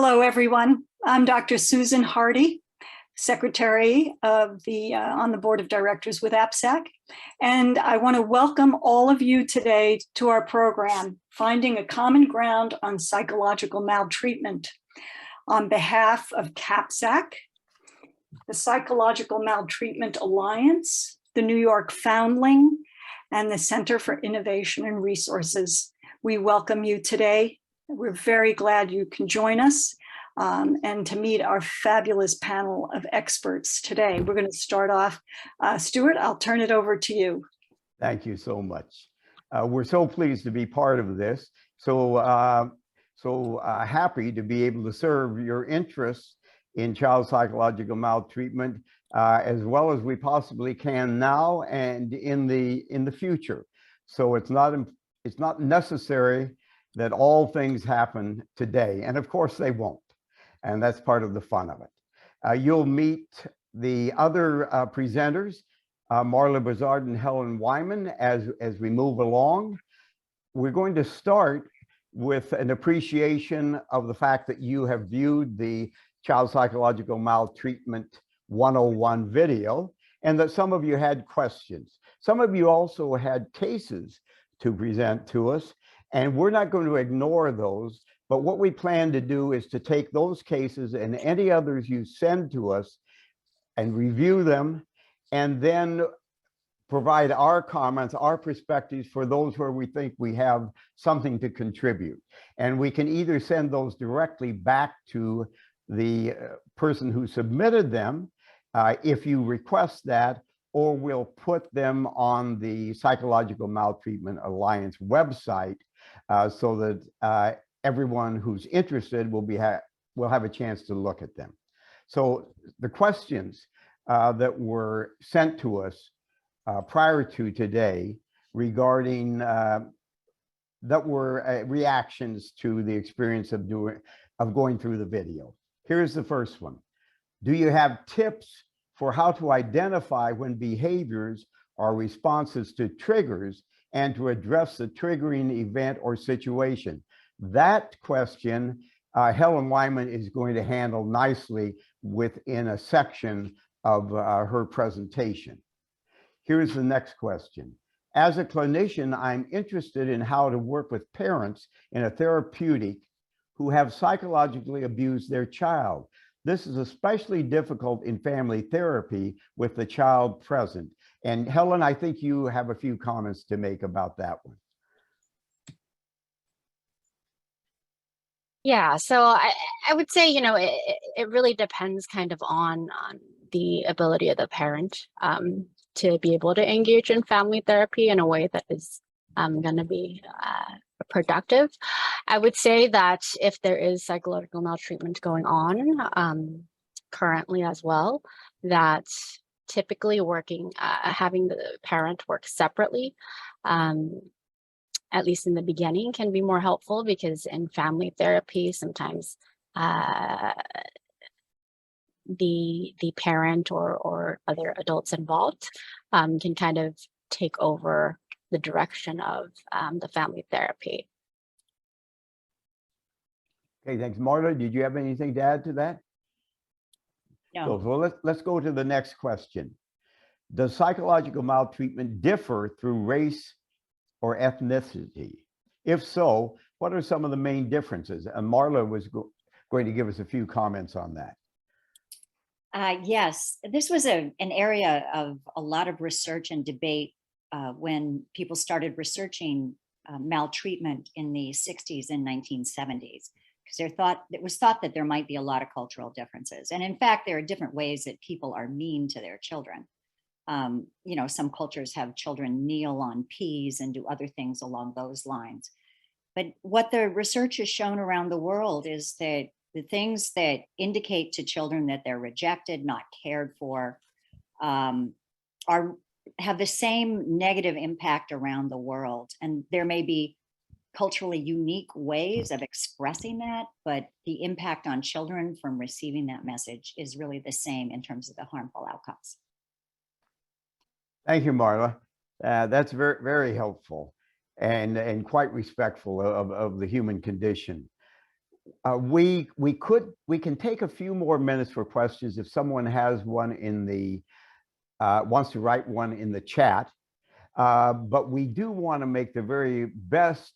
Hello, everyone. I'm Dr. Susan Hardy, Secretary of on the Board of Directors with APSAC, and I want to welcome all of you today to our program, Finding a Common Ground on Psychological Maltreatment. On behalf of CAPSAC, the Psychological Maltreatment Alliance, the New York Foundling, and the Center for Innovation and Resources, we welcome you today. We're very glad you can join us and to meet our fabulous panel of experts today. We're going to start off. Stuart, I'll turn it over to you. Thank you so much. We're so pleased to be part of this. So happy to be able to serve your interests in child psychological maltreatment as well as we possibly can now and in the future. So it's not necessary that all things happen today, and of course they won't, and that's part of the fun of it. You'll meet the other presenters, Marla Bozard and Helen Wyman, as we move along. We're going to start with an appreciation of the fact that you have viewed the Child Psychological Maltreatment 101 video, and that some of you had questions. Some of you also had cases to present to us, and we're not going to ignore those, but what we plan to do is to take those cases and any others you send to us and review them, and then provide our comments, our perspectives for those where we think we have something to contribute. And we can either send those directly back to the person who submitted them, if you request that, or we'll put them on the Psychological Maltreatment Alliance website so that everyone who's interested will have a chance to look at them. So the questions that were sent to us prior to today regarding that were reactions to the experience of going through the video. Here's the first one. Do you have tips for how to identify when behaviors are responses to triggers and to address the triggering event or situation? That question, Helen Wyman is going to handle nicely within a section of her presentation. Here's the next question. As a clinician, I'm interested in how to work with parents in a therapeutic who have psychologically abused their child. This is especially difficult in family therapy with the child present. And Helen, I think you have a few comments to make about that one. Yeah, so I would say, it really depends kind of on the ability of the parent to be able to engage in family therapy in a way that is going to be productive. I would say that if there is psychological maltreatment going on currently as well, that typically having the parent work separately, at least in the beginning, can be more helpful, because in family therapy, sometimes the parent or other adults involved can kind of take over the direction of the family therapy. Okay, thanks. Marla, did you have anything to add to that? No. So let's go to the next question. Does psychological maltreatment differ through race or ethnicity? If so, what are some of the main differences? And Marla was going to give us a few comments on that. Yes, this was an area of a lot of research and debate when people started researching maltreatment in the 60s and 1970s, because it was thought that there might be a lot of cultural differences. And in fact, there are different ways that people are mean to their children. Some cultures have children kneel on peas and do other things along those lines. But what the research has shown around the world is that the things that indicate to children that they're rejected, not cared for, have the same negative impact around the world. And there may be culturally unique ways of expressing that, but the impact on children from receiving that message is really the same in terms of the harmful outcomes. Thank you, Marla. That's very, very helpful and quite respectful of the human condition. we can take a few more minutes for questions if someone has one in the wants to write one in the chat. But we do want to make the very best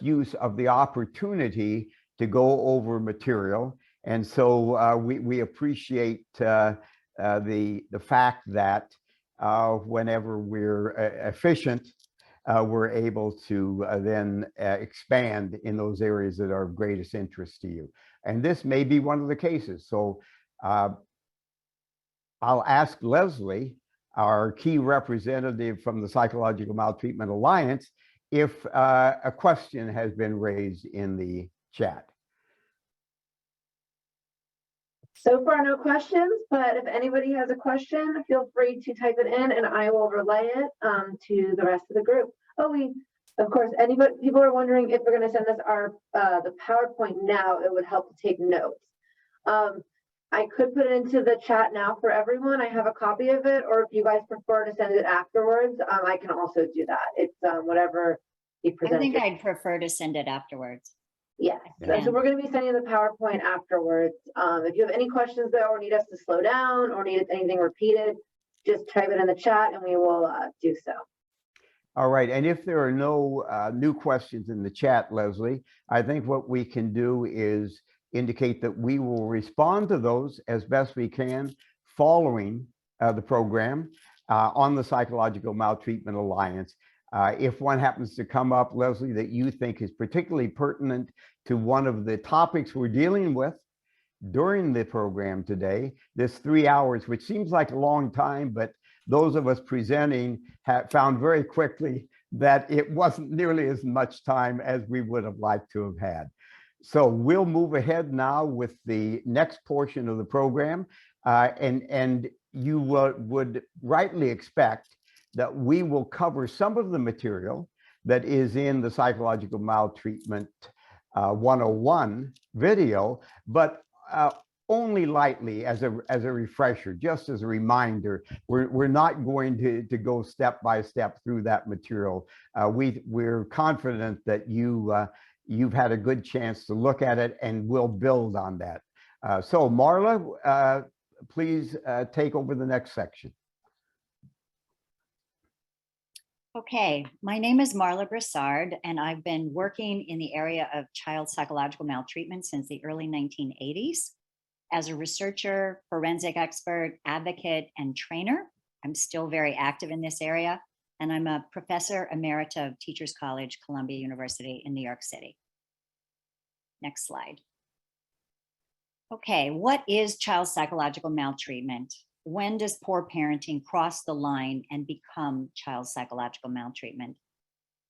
use of the opportunity to go over material. And so we appreciate the fact that whenever we're efficient, we're able to then expand in those areas that are of greatest interest to you. And this may be one of the cases. So I'll ask Leslie, our key representative from the Psychological Maltreatment Alliance, if a question has been raised in the chat. So far, no questions, but if anybody has a question, feel free to type it in and I will relay it to the rest of the group. Oh, of course, people are wondering if we're going to send us the PowerPoint now, it would help to take notes. I could put it into the chat now for everyone. I have a copy of it, or if you guys prefer to send it afterwards, I can also do that. It's whatever you present. I think I'd prefer to send it afterwards. Yes, Yeah. so we're going to be sending the PowerPoint afterwards. If you have any questions though, or need us to slow down, or need anything repeated, just type it in the chat and we will do so. All right, and if there are no new questions in the chat, Leslie, I think what we can do is indicate that we will respond to those as best we can following the program on the Psychological Maltreatment Alliance. If one happens to come up, Leslie, that you think is particularly pertinent to one of the topics we're dealing with during the program today, this 3 hours, which seems like a long time, but those of us presenting have found very quickly that it wasn't nearly as much time as we would have liked to have had. So we'll move ahead now with the next portion of the program, and you would rightly expect that we will cover some of the material that is in the Psychological Maltreatment 101 video, but only lightly as a refresher, just as a reminder. We're not going to go step by step through that material. We're confident that you've had a good chance to look at it, and we'll build on that. So Marla, please take over the next section. Okay, my name is Marla Broussard, and I've been working in the area of child psychological maltreatment since the early 1980s. As a researcher, forensic expert, advocate, and trainer, I'm still very active in this area, and I'm a professor emerita of Teachers College, Columbia University in New York City. Next slide. Okay, what is child psychological maltreatment? When does poor parenting cross the line and become child psychological maltreatment?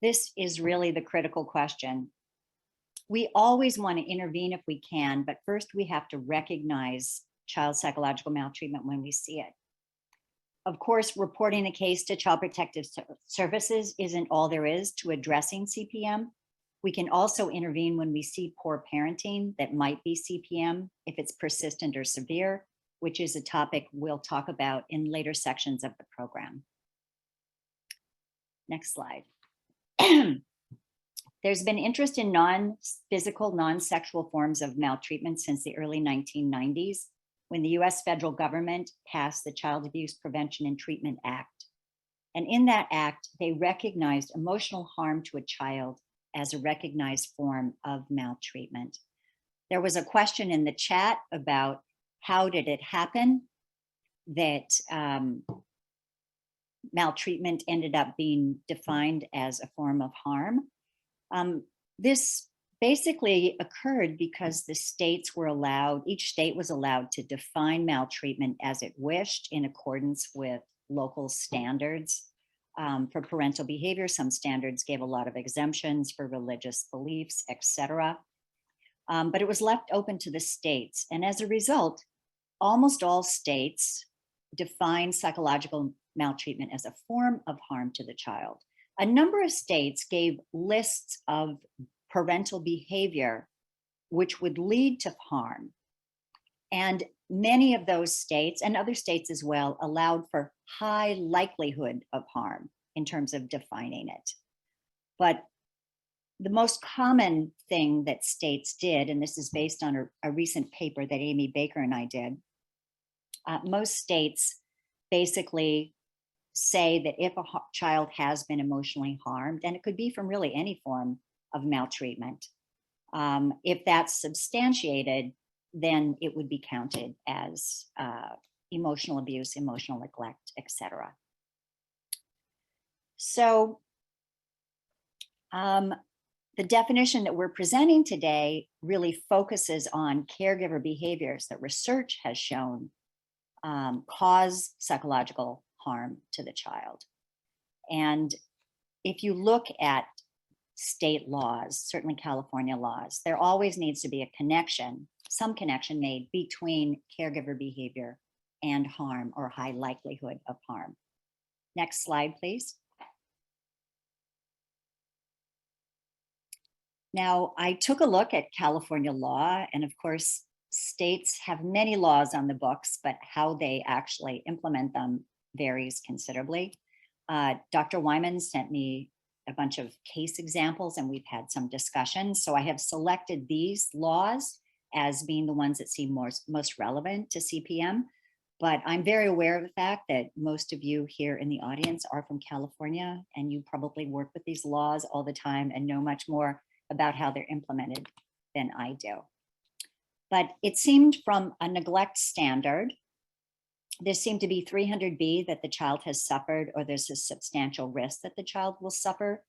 This is really the critical question. We always want to intervene if we can, but first we have to recognize child psychological maltreatment when we see it. Of course, reporting a case to Child Protective Services isn't all there is to addressing CPM. We can also intervene when we see poor parenting that might be CPM if it's persistent or severe, which is a topic we'll talk about in later sections of the program. Next slide. There's been interest in non-physical, non-sexual forms of maltreatment since the early 1990s, when the US federal government passed the Child Abuse Prevention and Treatment Act. And in that act, they recognized emotional harm to a child as a recognized form of maltreatment. There was a question in the chat about how did it happen that maltreatment ended up being defined as a form of harm. This basically occurred because the states were allowed, each state was allowed to define maltreatment as it wished in accordance with local standards for parental behavior. Some standards gave a lot of exemptions for religious beliefs, etc. But it was left open to the states. And as a result, almost all states define psychological maltreatment as a form of harm to the child. A number of states gave lists of parental behavior which would lead to harm. And many of those states, and other states as well, allowed for high likelihood of harm in terms of defining it. But the most common thing that states did, and this is based on a recent paper that Amy Baker and I did, most states basically say that if a child has been emotionally harmed, and it could be from really any form of maltreatment, if that's substantiated, then it would be counted as emotional abuse, emotional neglect, etc. So the definition that we're presenting today really focuses on caregiver behaviors that research has shown cause psychological harm to the child. And if you look at state laws, certainly California laws, there always needs to be a connection, some connection made between caregiver behavior and harm or high likelihood of harm. Next slide, please. Now, I took a look at California law, and of course, states have many laws on the books, but how they actually implement them varies considerably. Dr. Wyman sent me a bunch of case examples, and we've had some discussions. So I have selected these laws as being the ones that seem most relevant to CPM. But I'm very aware of the fact that most of you here in the audience are from California, and you probably work with these laws all the time and know much more about how they're implemented than I do. But it seemed from a neglect standard, there seemed to be 300B that the child has suffered, or there's a substantial risk that the child will suffer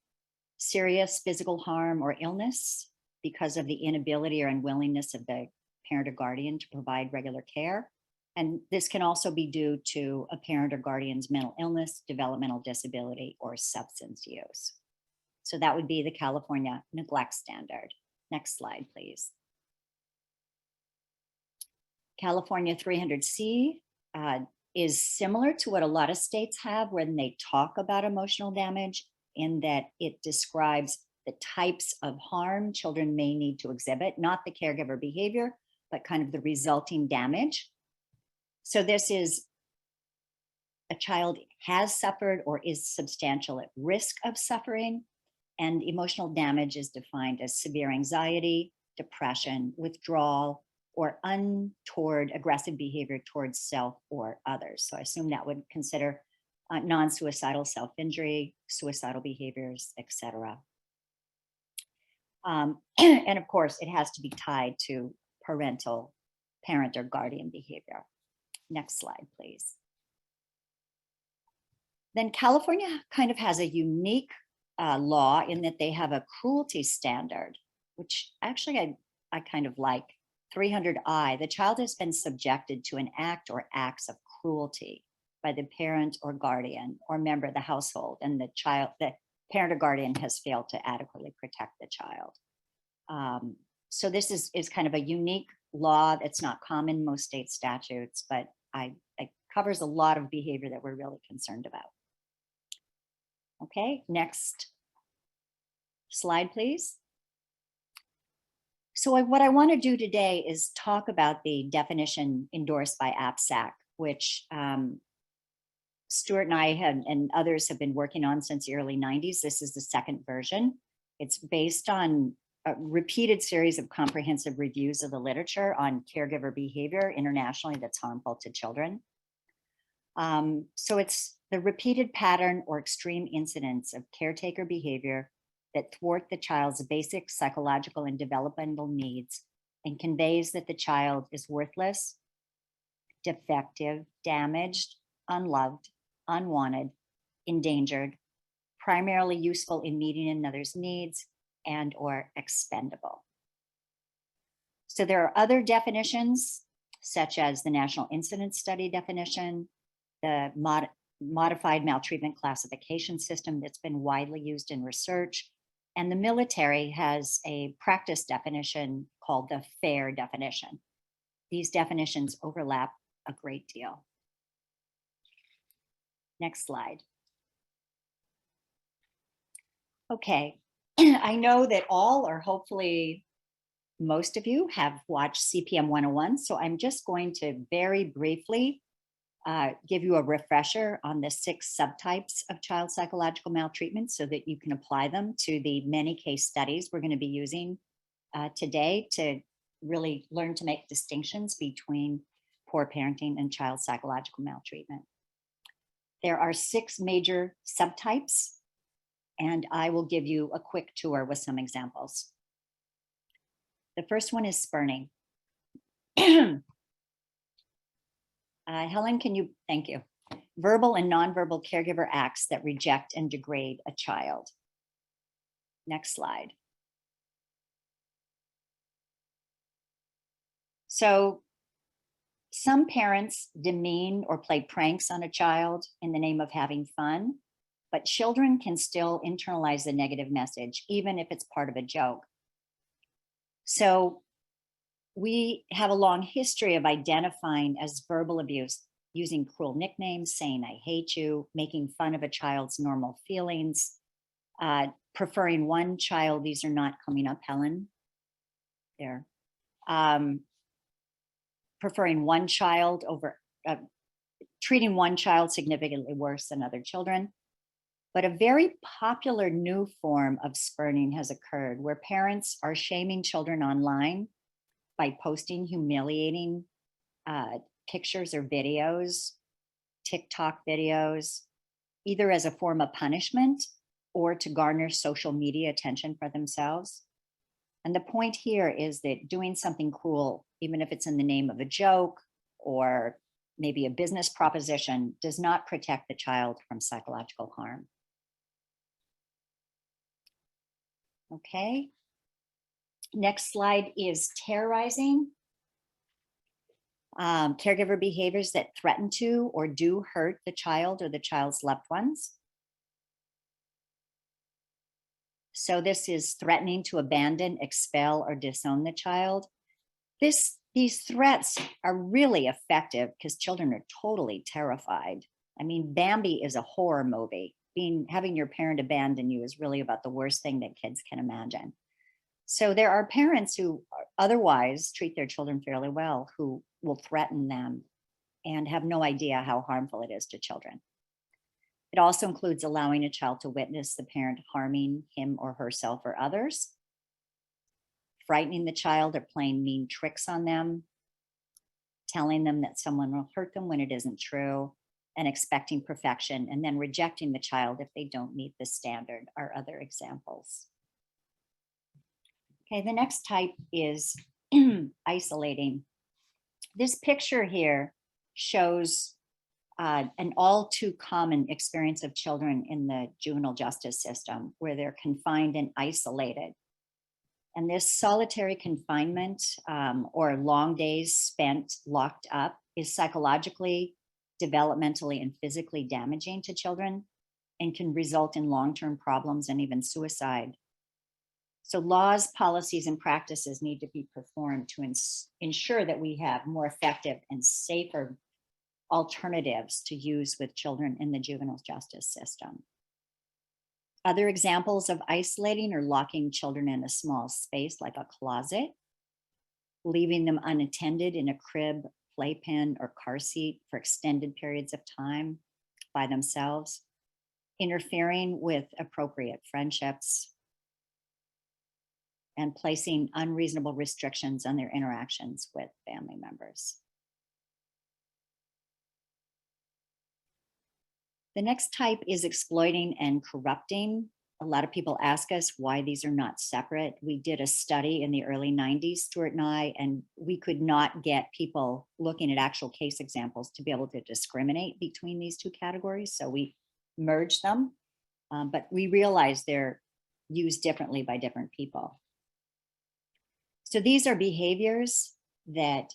serious physical harm or illness because of the inability or unwillingness of the parent or guardian to provide regular care. And this can also be due to a parent or guardian's mental illness, developmental disability, or substance use. So that would be the California neglect standard. Next slide, please. California 300C is similar to what a lot of states have when they talk about emotional damage, in that it describes the types of harm children may need to exhibit, not the caregiver behavior, but kind of the resulting damage. So this is a child has suffered or is substantial at risk of suffering, and emotional damage is defined as severe anxiety, depression, withdrawal, or untoward aggressive behavior towards self or others. So I assume that would consider non-suicidal self-injury, suicidal behaviors, etc. And of course, it has to be tied to parent or guardian behavior. Next slide, please. Then California kind of has a unique law in that they have a cruelty standard, which actually I kind of like. 300I, the child has been subjected to an act or acts of cruelty by the parent or guardian or member of the household, and the parent or guardian has failed to adequately protect the child. So this is kind of a unique law that's not common in most state statutes, but it covers a lot of behavior that we're really concerned about. Okay, next slide, please. So what I want to do today is talk about the definition endorsed by APSAC, which Stuart and I and others have been working on since the early 90s. This is the second version. It's based on a repeated series of comprehensive reviews of the literature on caregiver behavior internationally that's harmful to children. So it's the repeated pattern or extreme incidents of caretaker behavior that thwart the child's basic psychological and developmental needs and conveys that the child is worthless, defective, damaged, unloved, unwanted, endangered, primarily useful in meeting another's needs, and or expendable. So there are other definitions, such as the National Incident Study definition, the modified maltreatment classification system that's been widely used in research, and the military has a practice definition called the FAIR definition. These definitions overlap a great deal. Next slide. Okay, I know that all, or hopefully most of you, have watched CPM 101, so I'm just going to very briefly give you a refresher on the 6 subtypes of child psychological maltreatment so that you can apply them to the many case studies we're going to be using today to really learn to make distinctions between poor parenting and child psychological maltreatment. There are 6 major subtypes, and I will give you a quick tour with some examples. The first one is spurning. Helen, thank you. Verbal and nonverbal caregiver acts that reject and degrade a child. Next slide. So some parents demean or play pranks on a child in the name of having fun, but children can still internalize the negative message, even if it's part of a joke. So we have a long history of identifying as verbal abuse, using cruel nicknames, saying, I hate you, making fun of a child's normal feelings, preferring one child. These are not coming up, Helen. There. Preferring one child over, treating one child significantly worse than other children. But a very popular new form of spurning has occurred where parents are shaming children online by posting humiliating pictures or videos, TikTok videos, either as a form of punishment or to garner social media attention for themselves. And the point here is that doing something cruel, even if it's in the name of a joke or maybe a business proposition, does not protect the child from psychological harm. Okay. Next slide is terrorizing. Caregiver behaviors that threaten to or do hurt the child or the child's loved ones. So this is threatening to abandon, expel, or disown the child. These threats are really effective because children are totally terrified. I mean, Bambi is a horror movie. Having your parent abandon you is really about the worst thing that kids can imagine. So there are parents who otherwise treat their children fairly well who will threaten them and have no idea how harmful it is to children. It also includes allowing a child to witness the parent harming him or herself or others, frightening the child or playing mean tricks on them, telling them that someone will hurt them when it isn't true, and expecting perfection, and then rejecting the child if they don't meet the standard are other examples. Okay, the next type is isolating. This picture here shows an all too common experience of children in the juvenile justice system where they're confined and isolated. And this solitary confinement or long days spent locked up is psychologically, developmentally, and physically damaging to children and can result in long-term problems and even suicide. So laws, policies, and practices need to be performed to ensure that we have more effective and safer alternatives to use with children in the juvenile justice system. Other examples of isolating or locking children in a small space like a closet, leaving them unattended in a crib, playpen, or car seat for extended periods of time by themselves, interfering with appropriate friendships, and placing unreasonable restrictions on their interactions with family members. The next type is exploiting and corrupting. A lot of people ask us why these are not separate. We did a study in the early 90s, Stuart and I, and we could not get people looking at actual case examples to be able to discriminate between these two categories. So we merged them, but we realized they're used differently by different people. So these are behaviors that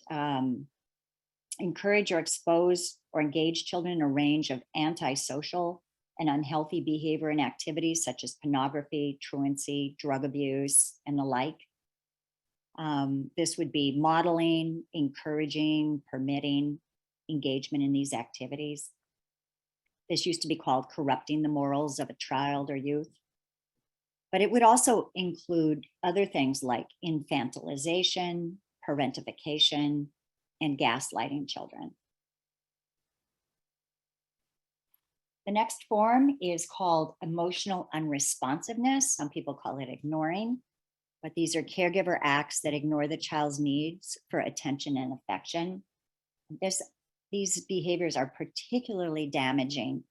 encourage or expose or engage children in a range of antisocial and unhealthy behavior and activities such as pornography, truancy, drug abuse, and the like. This would be modeling, encouraging, permitting engagement in these activities. This used to be called corrupting the morals of a child or youth. But it would also include other things like infantilization, parentification, and gaslighting children. The next form is called emotional unresponsiveness. Some people call it ignoring, but these are caregiver acts that ignore the child's needs for attention and affection. These behaviors are particularly damaging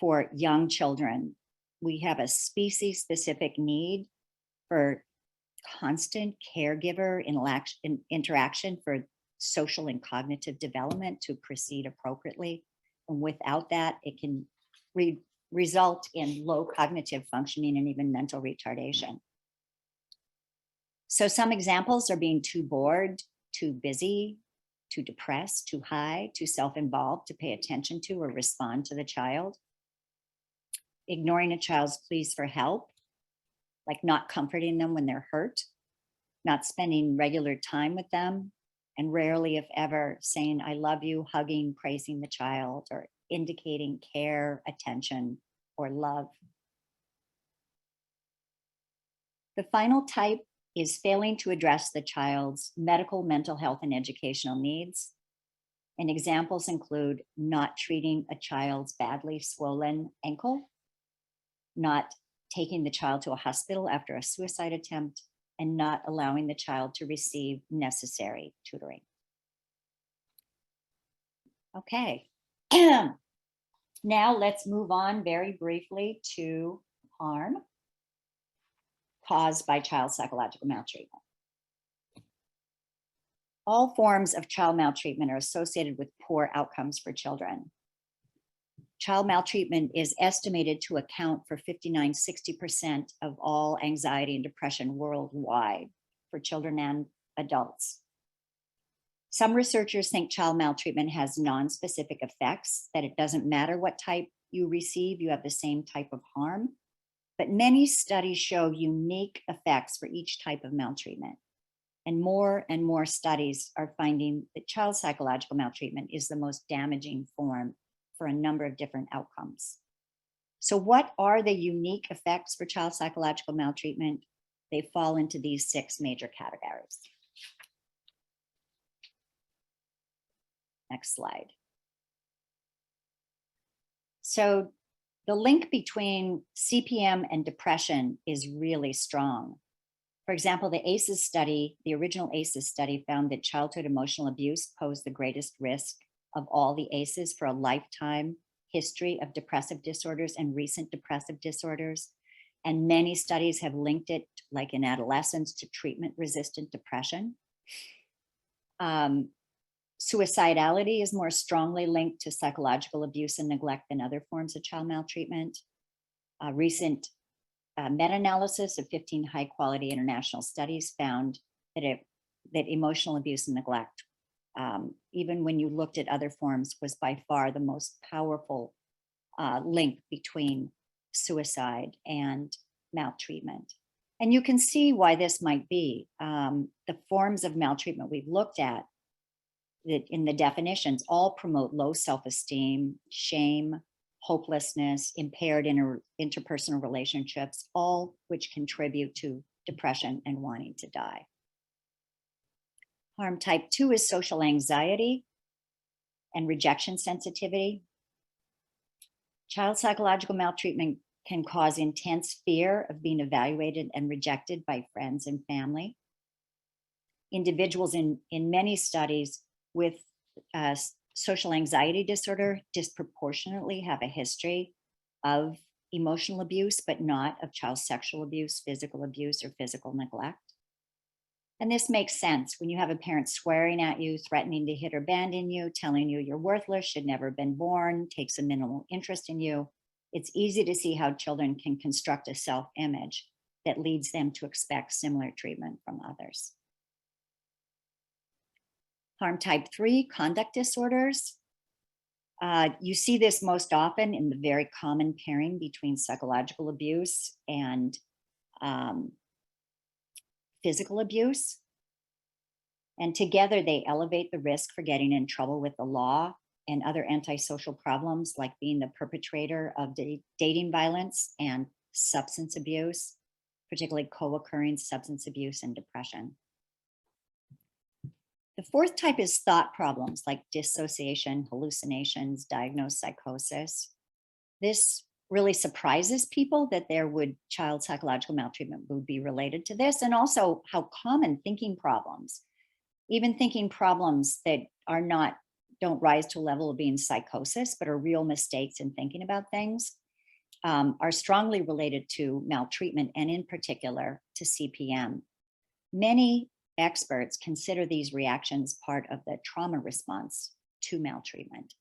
for young children. We have a species-specific need for constant caregiver interaction for social and cognitive development to proceed appropriately. And without that, it can result in low cognitive functioning and even mental retardation. So some examples are being too bored, too busy, too depressed, too high, too self-involved to pay attention to or respond to the child. Ignoring a child's pleas for help, like not comforting them when they're hurt, not spending regular time with them, and rarely, if ever, saying, I love you, hugging, praising the child, or indicating care, attention, or love. The final type is failing to address the child's medical, mental health, and educational needs. And examples include not treating a child's badly swollen ankle, not taking the child to a hospital after a suicide attempt, and not allowing the child to receive necessary tutoring. Okay, now let's move on very briefly to harm caused by child psychological maltreatment. All forms of child maltreatment are associated with poor outcomes for children. Child maltreatment is estimated to account for 59–60% of all anxiety and depression worldwide for children and adults. Some researchers think child maltreatment has non-specific effects, that it doesn't matter what type you receive, you have the same type of harm. But many studies show unique effects for each type of maltreatment. And more studies are finding that child psychological maltreatment is the most damaging form for a number of different outcomes. So what are the unique effects for child psychological maltreatment? They fall into these 6 major categories. Next slide. So the link between CPM and depression is really strong. For example, the ACEs study, the original ACEs study found that childhood emotional abuse posed the greatest risk of all the ACEs for a lifetime history of depressive disorders and recent depressive disorders. And many studies have linked it, like in adolescence, to treatment-resistant depression. Suicidality is more strongly linked to psychological abuse and neglect than other forms of child maltreatment. Recent meta-analysis of 15 high-quality international studies found that emotional abuse and neglect, even when you looked at other forms, was by far the most powerful link between suicide and maltreatment. And you can see why this might be. The forms of maltreatment we've looked at, that in the definitions, all promote low self-esteem, shame, hopelessness, impaired interpersonal relationships, all which contribute to depression and wanting to die. Harm type 2 is social anxiety and rejection sensitivity. Child psychological maltreatment can cause intense fear of being evaluated and rejected by friends and family. Individuals in many studies with social anxiety disorder disproportionately have a history of emotional abuse, but not of child sexual abuse, physical abuse, or physical neglect. And this makes sense when you have a parent swearing at you, threatening to hit or abandon you, telling you you're worthless, should never have been born, takes a minimal interest in you. It's easy to see how children can construct a self-image that leads them to expect similar treatment from others. Harm type 3, conduct disorders. You see this most often in the very common pairing between psychological abuse and physical abuse. And together they elevate the risk for getting in trouble with the law and other antisocial problems, like being the perpetrator of dating violence and substance abuse, particularly co-occurring substance abuse and depression. The fourth type is thought problems like dissociation, hallucinations, diagnosed psychosis. This really surprises people that child psychological maltreatment would be related to this, and also how common thinking problems, even thinking problems that don't rise to a level of being psychosis, but are real mistakes in thinking about things, are strongly related to maltreatment, and in particular to CPM. Many experts consider these reactions part of the trauma response to maltreatment.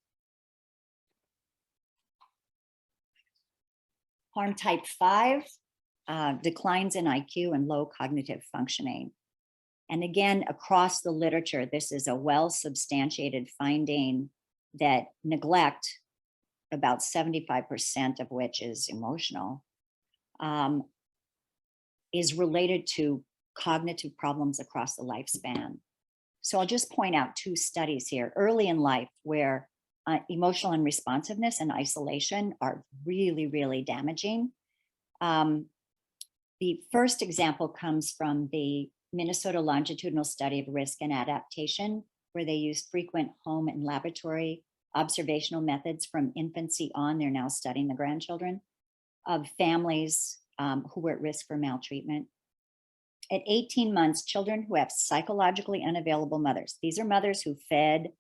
Harm type 5, declines in IQ and low cognitive functioning. And again, across the literature, this is a well-substantiated finding that neglect, about 75% of which is emotional, is related to cognitive problems across the lifespan. So I'll just point out 2 studies here, early in life, where emotional unresponsiveness and isolation are really, really damaging. The first example comes from the Minnesota longitudinal study of risk and adaptation, where they used frequent home and laboratory observational methods from infancy on. They're now studying the grandchildren of families who were at risk for maltreatment. At 18 months, children who have psychologically unavailable mothers, these are mothers who fed,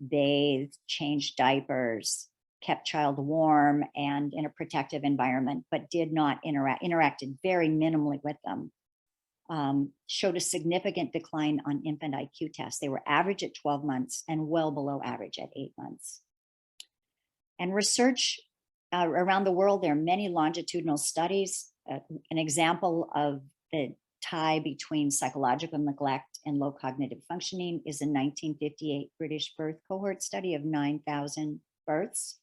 bathed, changed diapers, kept child warm and in a protective environment, but did not interacted very minimally with them, showed a significant decline on infant IQ tests. They were average at 12 months and well below average at 8 months. And research around the world, there are many longitudinal studies. An example of the tie between psychological neglect and low cognitive functioning is a 1958 British birth cohort study of 9,000 births.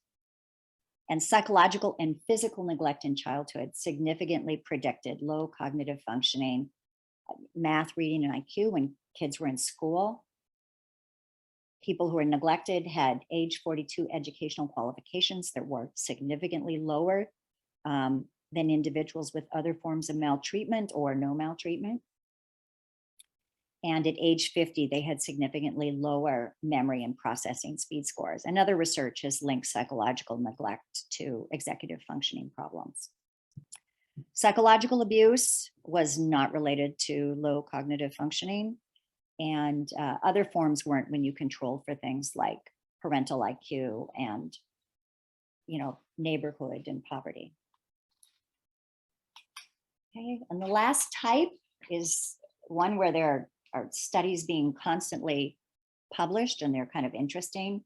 And psychological and physical neglect in childhood significantly predicted low cognitive functioning, math, reading, and IQ when kids were in school. People who were neglected had age 42 educational qualifications that were significantly lower than individuals with other forms of maltreatment or no maltreatment. And at age 50, they had significantly lower memory and processing speed scores. And other research has linked psychological neglect to executive functioning problems. Psychological abuse was not related to low cognitive functioning, and other forms weren't when you control for things like parental IQ and, neighborhood and poverty. Okay, and the last type is one where there are studies being constantly published, and they're kind of interesting.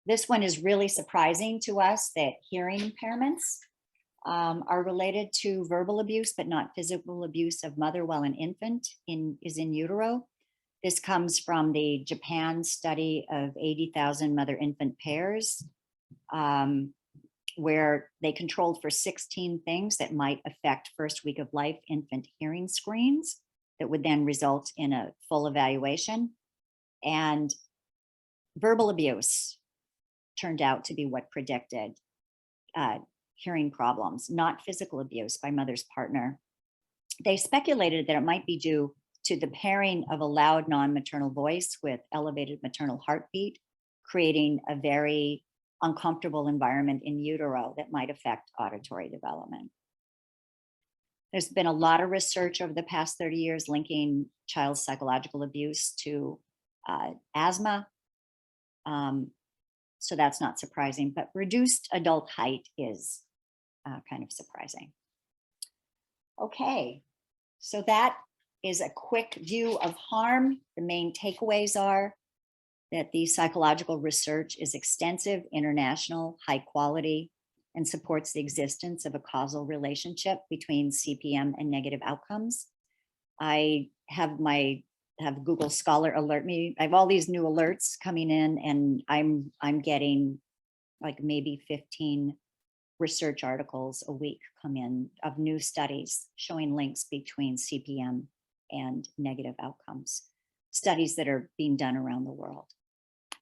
This one is really surprising to us, that hearing impairments are related to verbal abuse, but not physical abuse of mother while an infant is in utero. This comes from the Japan study of 80,000 mother-infant pairs, where they controlled for 16 things that might affect first week of life infant hearing screens that would then result in a full evaluation. And verbal abuse turned out to be what predicted hearing problems, not physical abuse by mother's partner. They speculated that it might be due to the pairing of a loud non-maternal voice with elevated maternal heartbeat, creating a very uncomfortable environment in utero that might affect auditory development. There's been a lot of research over the past 30 years linking child psychological abuse to asthma. So that's not surprising, but reduced adult height is kind of surprising. Okay, so that is a quick view of harm. The main takeaways are that the psychological research is extensive, international, high quality, and supports the existence of a causal relationship between CPM and negative outcomes. I have Google Scholar alert me. I have all these new alerts coming in, and I'm getting like maybe 15 research articles a week come in of new studies showing links between CPM and negative outcomes, studies that are being done around the world.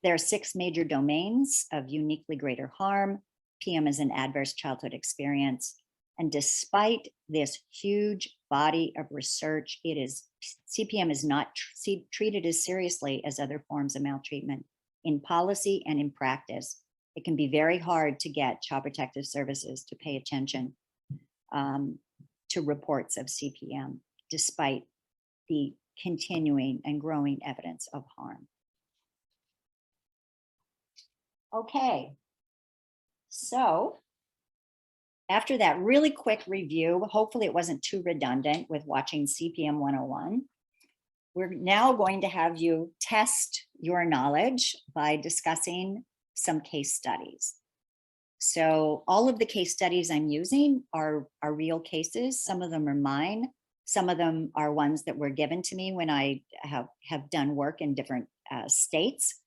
There are 6 major domains of uniquely greater harm. PM is an adverse childhood experience. And despite this huge body of research, CPM is not treated as seriously as other forms of maltreatment in policy and in practice. it can be very hard to get Child Protective Services to pay attention to reports of CPM, despite the continuing and growing evidence of harm. Okay, so after that really quick review, hopefully it wasn't too redundant with watching CPM 101, we're now going to have you test your knowledge by discussing some case studies. So all of the case studies I'm using are real cases. Some of them are mine. Some of them are ones that were given to me when I have done work in different states.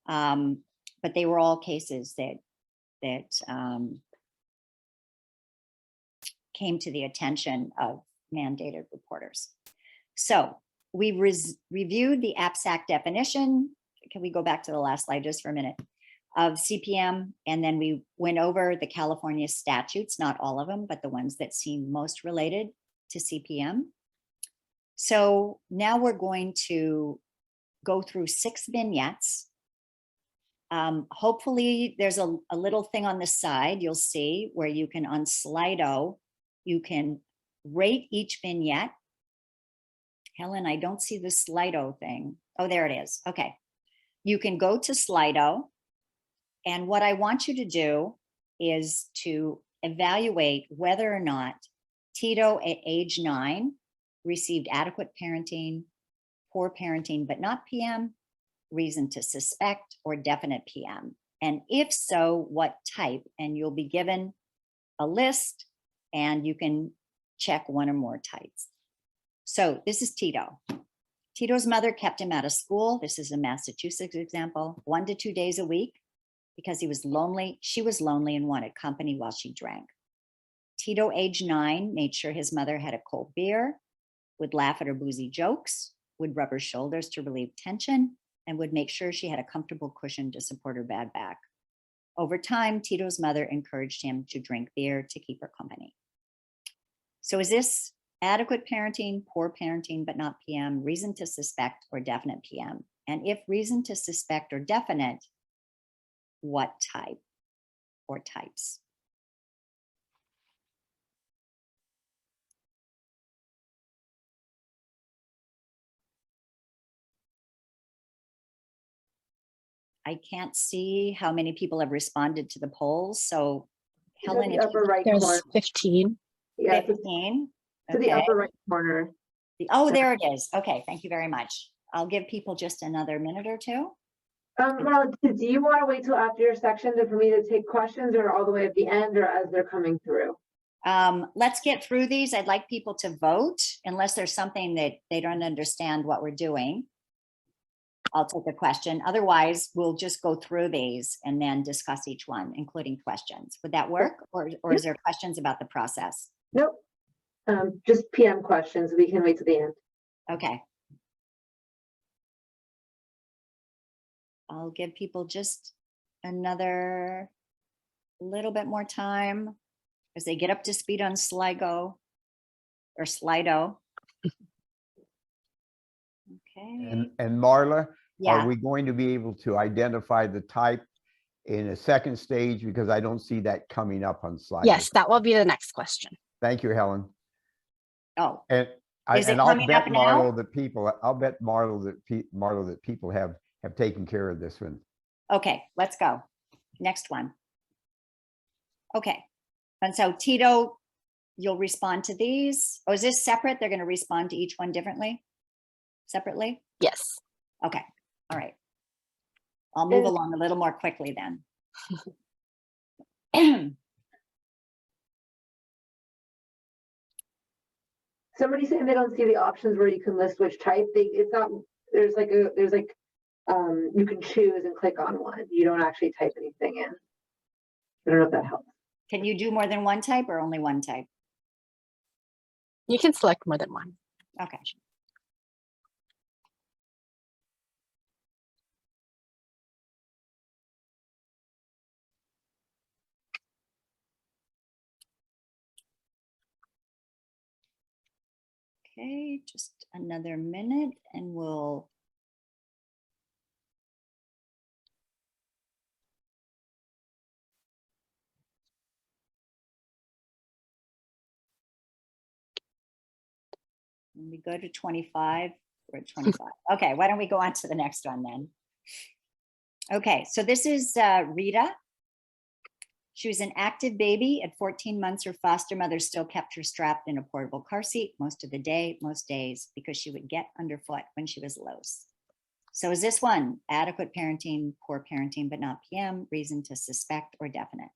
But they were all cases that came to the attention of mandated reporters. So we reviewed the APSAC definition. Can we go back to the last slide just for a minute? Of CPM, and then we went over the California statutes, not all of them, but the ones that seem most related to CPM. So now we're going to go through 6 vignettes. Hopefully there's a little thing on the side you'll see where you can, on Slido, you can rate each vignette. Helen, I don't see the Slido thing. Oh, there it is. Okay. You can go to Slido. And what I want you to do is to evaluate whether or not Tito at age 9 received adequate parenting, poor parenting, but not PM, reason to suspect, or definite PM. And if so, what type? And you'll be given a list and you can check one or more types. So this is Tito. Tito's mother kept him out of school. This is a Massachusetts example, 1 to 2 days a week, because he was lonely. She was lonely and wanted company while she drank. Tito, age 9, made sure his mother had a cold beer, would laugh at her boozy jokes, would rub her shoulders to relieve tension, and would make sure she had a comfortable cushion to support her bad back. Over time, Tito's mother encouraged him to drink beer to keep her company. So is this adequate parenting, poor parenting, but not PM, reason to suspect, or definite PM? And if reason to suspect or definite, what type or types? I can't see how many people have responded to the polls. So It's at Helen, the if upper right There's corner. 15. Yeah, to 15. the Okay. upper right corner. Oh, there it is. Okay, thank you very much. I'll give people just another minute or two. Well, do you want to wait till after your section for me to take questions, or all the way at the end, or as they're coming through? Let's get through these. I'd like people to vote unless there's something that they don't understand what we're doing. I'll take a question. Otherwise, we'll just go through these and then discuss each one, including questions. Would that work? Or is there questions about the process? Nope. Just PM questions. We can wait to the end. Okay. I'll give people just another little bit more time as they get up to speed on Slido or Slido. Okay. And Marla, Yeah. are we going to be able to identify the type in a second stage? Because I don't see that coming up on Slido. Yes, that will be the next question. Thank you, Helen. Oh, And Is it I'll coming bet up now? Marlo that people have taken care of this one. okay. Let's go. Next one. Okay. And so Tito, you'll respond to these. Oh, is this separate? They're going to respond to each one differently? Separately? Yes. Okay. All right. I'll move And- along a little more quickly then. Somebody saying they don't see the options where you can list which type. It's not. There's like you can choose and click on one. You don't actually type anything in. I don't know if that helps. Can you do more than one type or only one type? You can select more than one. Okay. Okay, just another minute and we'll When we go to 25, we're at 25. Okay, why don't we go on to the next one then? Okay, so this is Rita. She was an active baby. At 14 months, her foster mother still kept her strapped in a portable car seat most of the day, most days, because she would get underfoot when she was loose. So is this one adequate parenting, poor parenting, but not PM, reason to suspect or definite?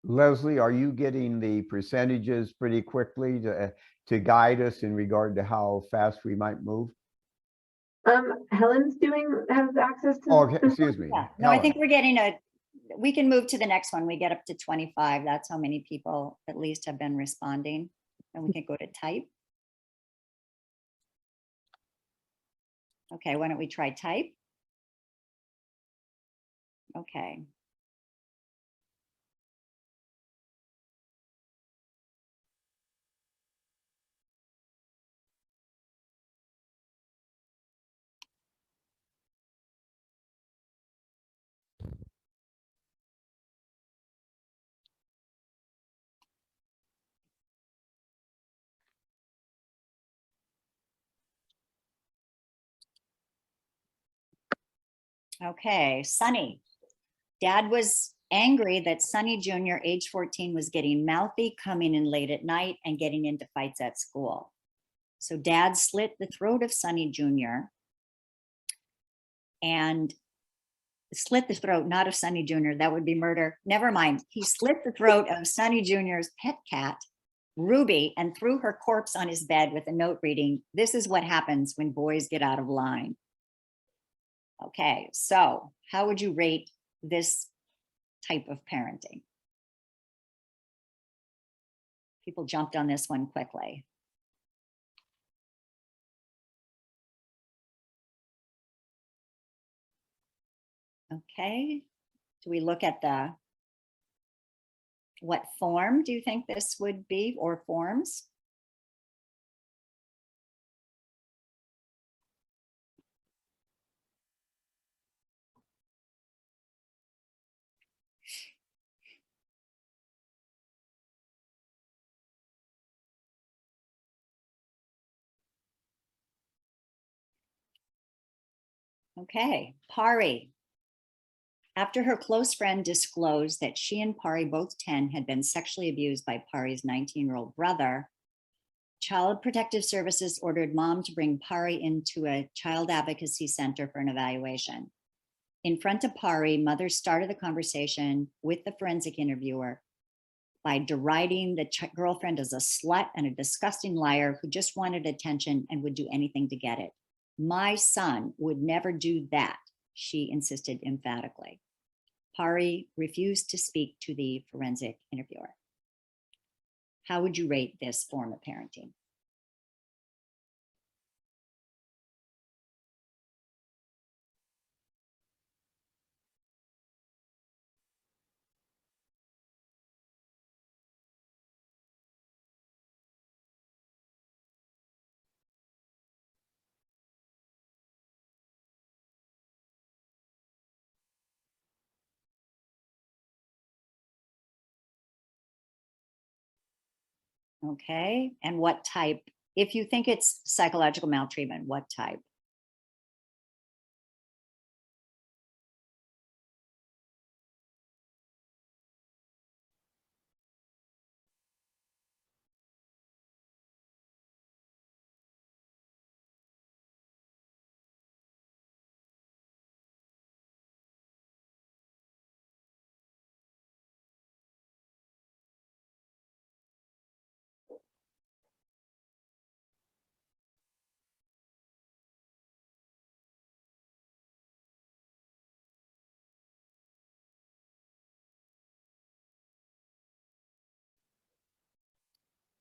Leslie, are you getting the percentages pretty quickly to guide us in regard to how fast we might move? Helen's has access to. Oh, okay, excuse me. Yeah, no, I think Helen. we're getting we can move to the next one. We get up to 25. That's how many people at least have been responding. And we can go to type. Okay, why don't we try type? Okay. Okay, Sunny. Dad was angry that Sunny Jr., age 14, was getting mouthy, coming in late at night, and getting into fights at school. So Dad slit the throat of Sunny Jr. and slit the throat, not of Sunny Jr., that would be murder. Never mind. He slit the throat of Sunny Jr.'s pet cat, Ruby, and threw her corpse on his bed with a note reading, "This is what happens when boys get out of line." Okay, so how would you rate this type of parenting? People jumped on this one quickly. Okay, do we look at what form do you think this would be, or forms? Okay, Pari. After her close friend disclosed that she and Pari, both 10, had been sexually abused by Pari's 19-year-old brother, Child Protective Services ordered mom to bring Pari into a child advocacy center for an evaluation. In front of Pari, mother started the conversation with the forensic interviewer by deriding the girlfriend as a slut and a disgusting liar who just wanted attention and would do anything to get it. "My son would never do that," she insisted emphatically. Pari refused to speak to the forensic interviewer. How would you rate this form of parenting? Okay, and what type? If you think it's psychological maltreatment, what type?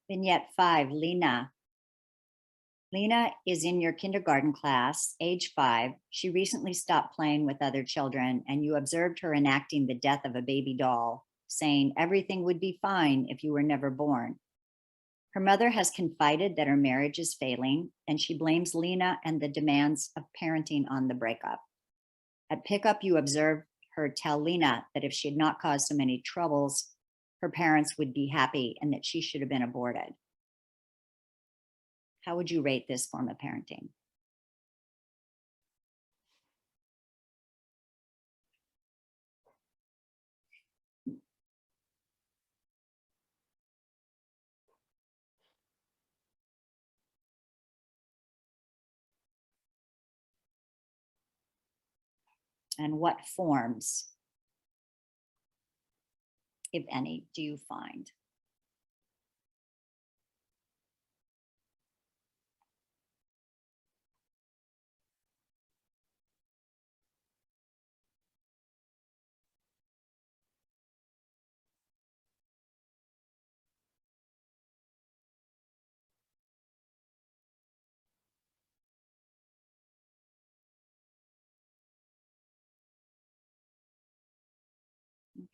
Vignette 5, Lena. Lena is in your kindergarten class, age 5. She recently stopped playing with other children, and you observed her enacting the death of a baby doll, saying everything would be fine if you were never born. Her mother has confided that her marriage is failing, and she blames Lena and the demands of parenting on the breakup. At pickup, you observe her tell Lena that if she had not caused so many troubles, her parents would be happy and that she should have been aborted. How would you rate this form of parenting? And what forms, if any, do you find?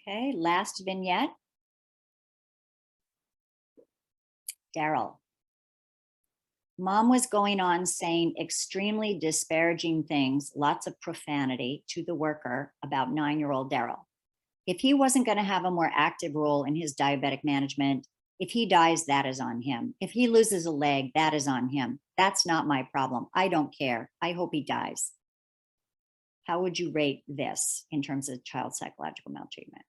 Okay, last vignette. Daryl. Mom was going on saying extremely disparaging things, lots of profanity to the worker about 9-year-old Daryl. If he wasn't going to have a more active role in his diabetic management, if he dies, that is on him. If he loses a leg, that is on him. That's not my problem. I don't care. I hope he dies. How would you rate this in terms of child psychological maltreatment?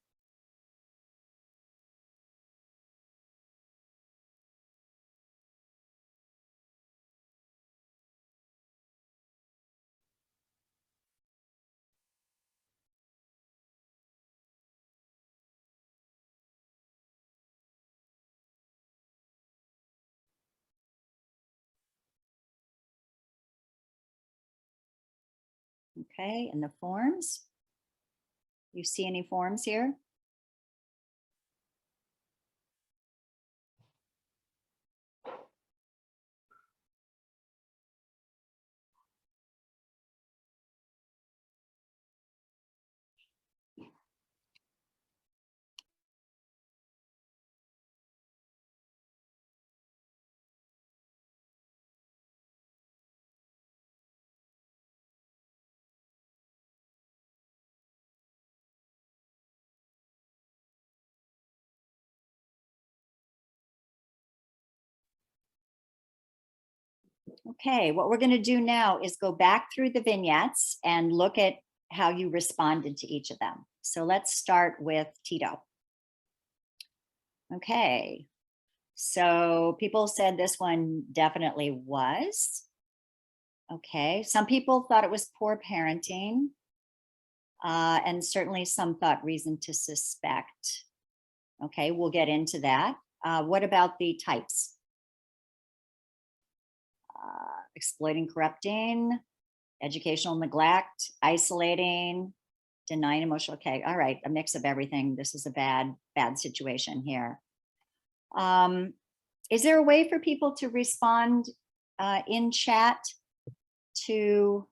Okay, and the forms? You see any forms here? Okay, what we're going to do now is go back through the vignettes and look at how you responded to each of them. So let's start with Tito. Okay, so people said this one definitely was. Okay, some people thought it was poor parenting, and certainly some thought reason to suspect. Okay, we'll get into that. What about the types? Exploiting, corrupting, educational neglect, isolating, denying emotional. Okay, all right, a mix of everything. This is a bad situation here. Is there a way for people to respond in chat to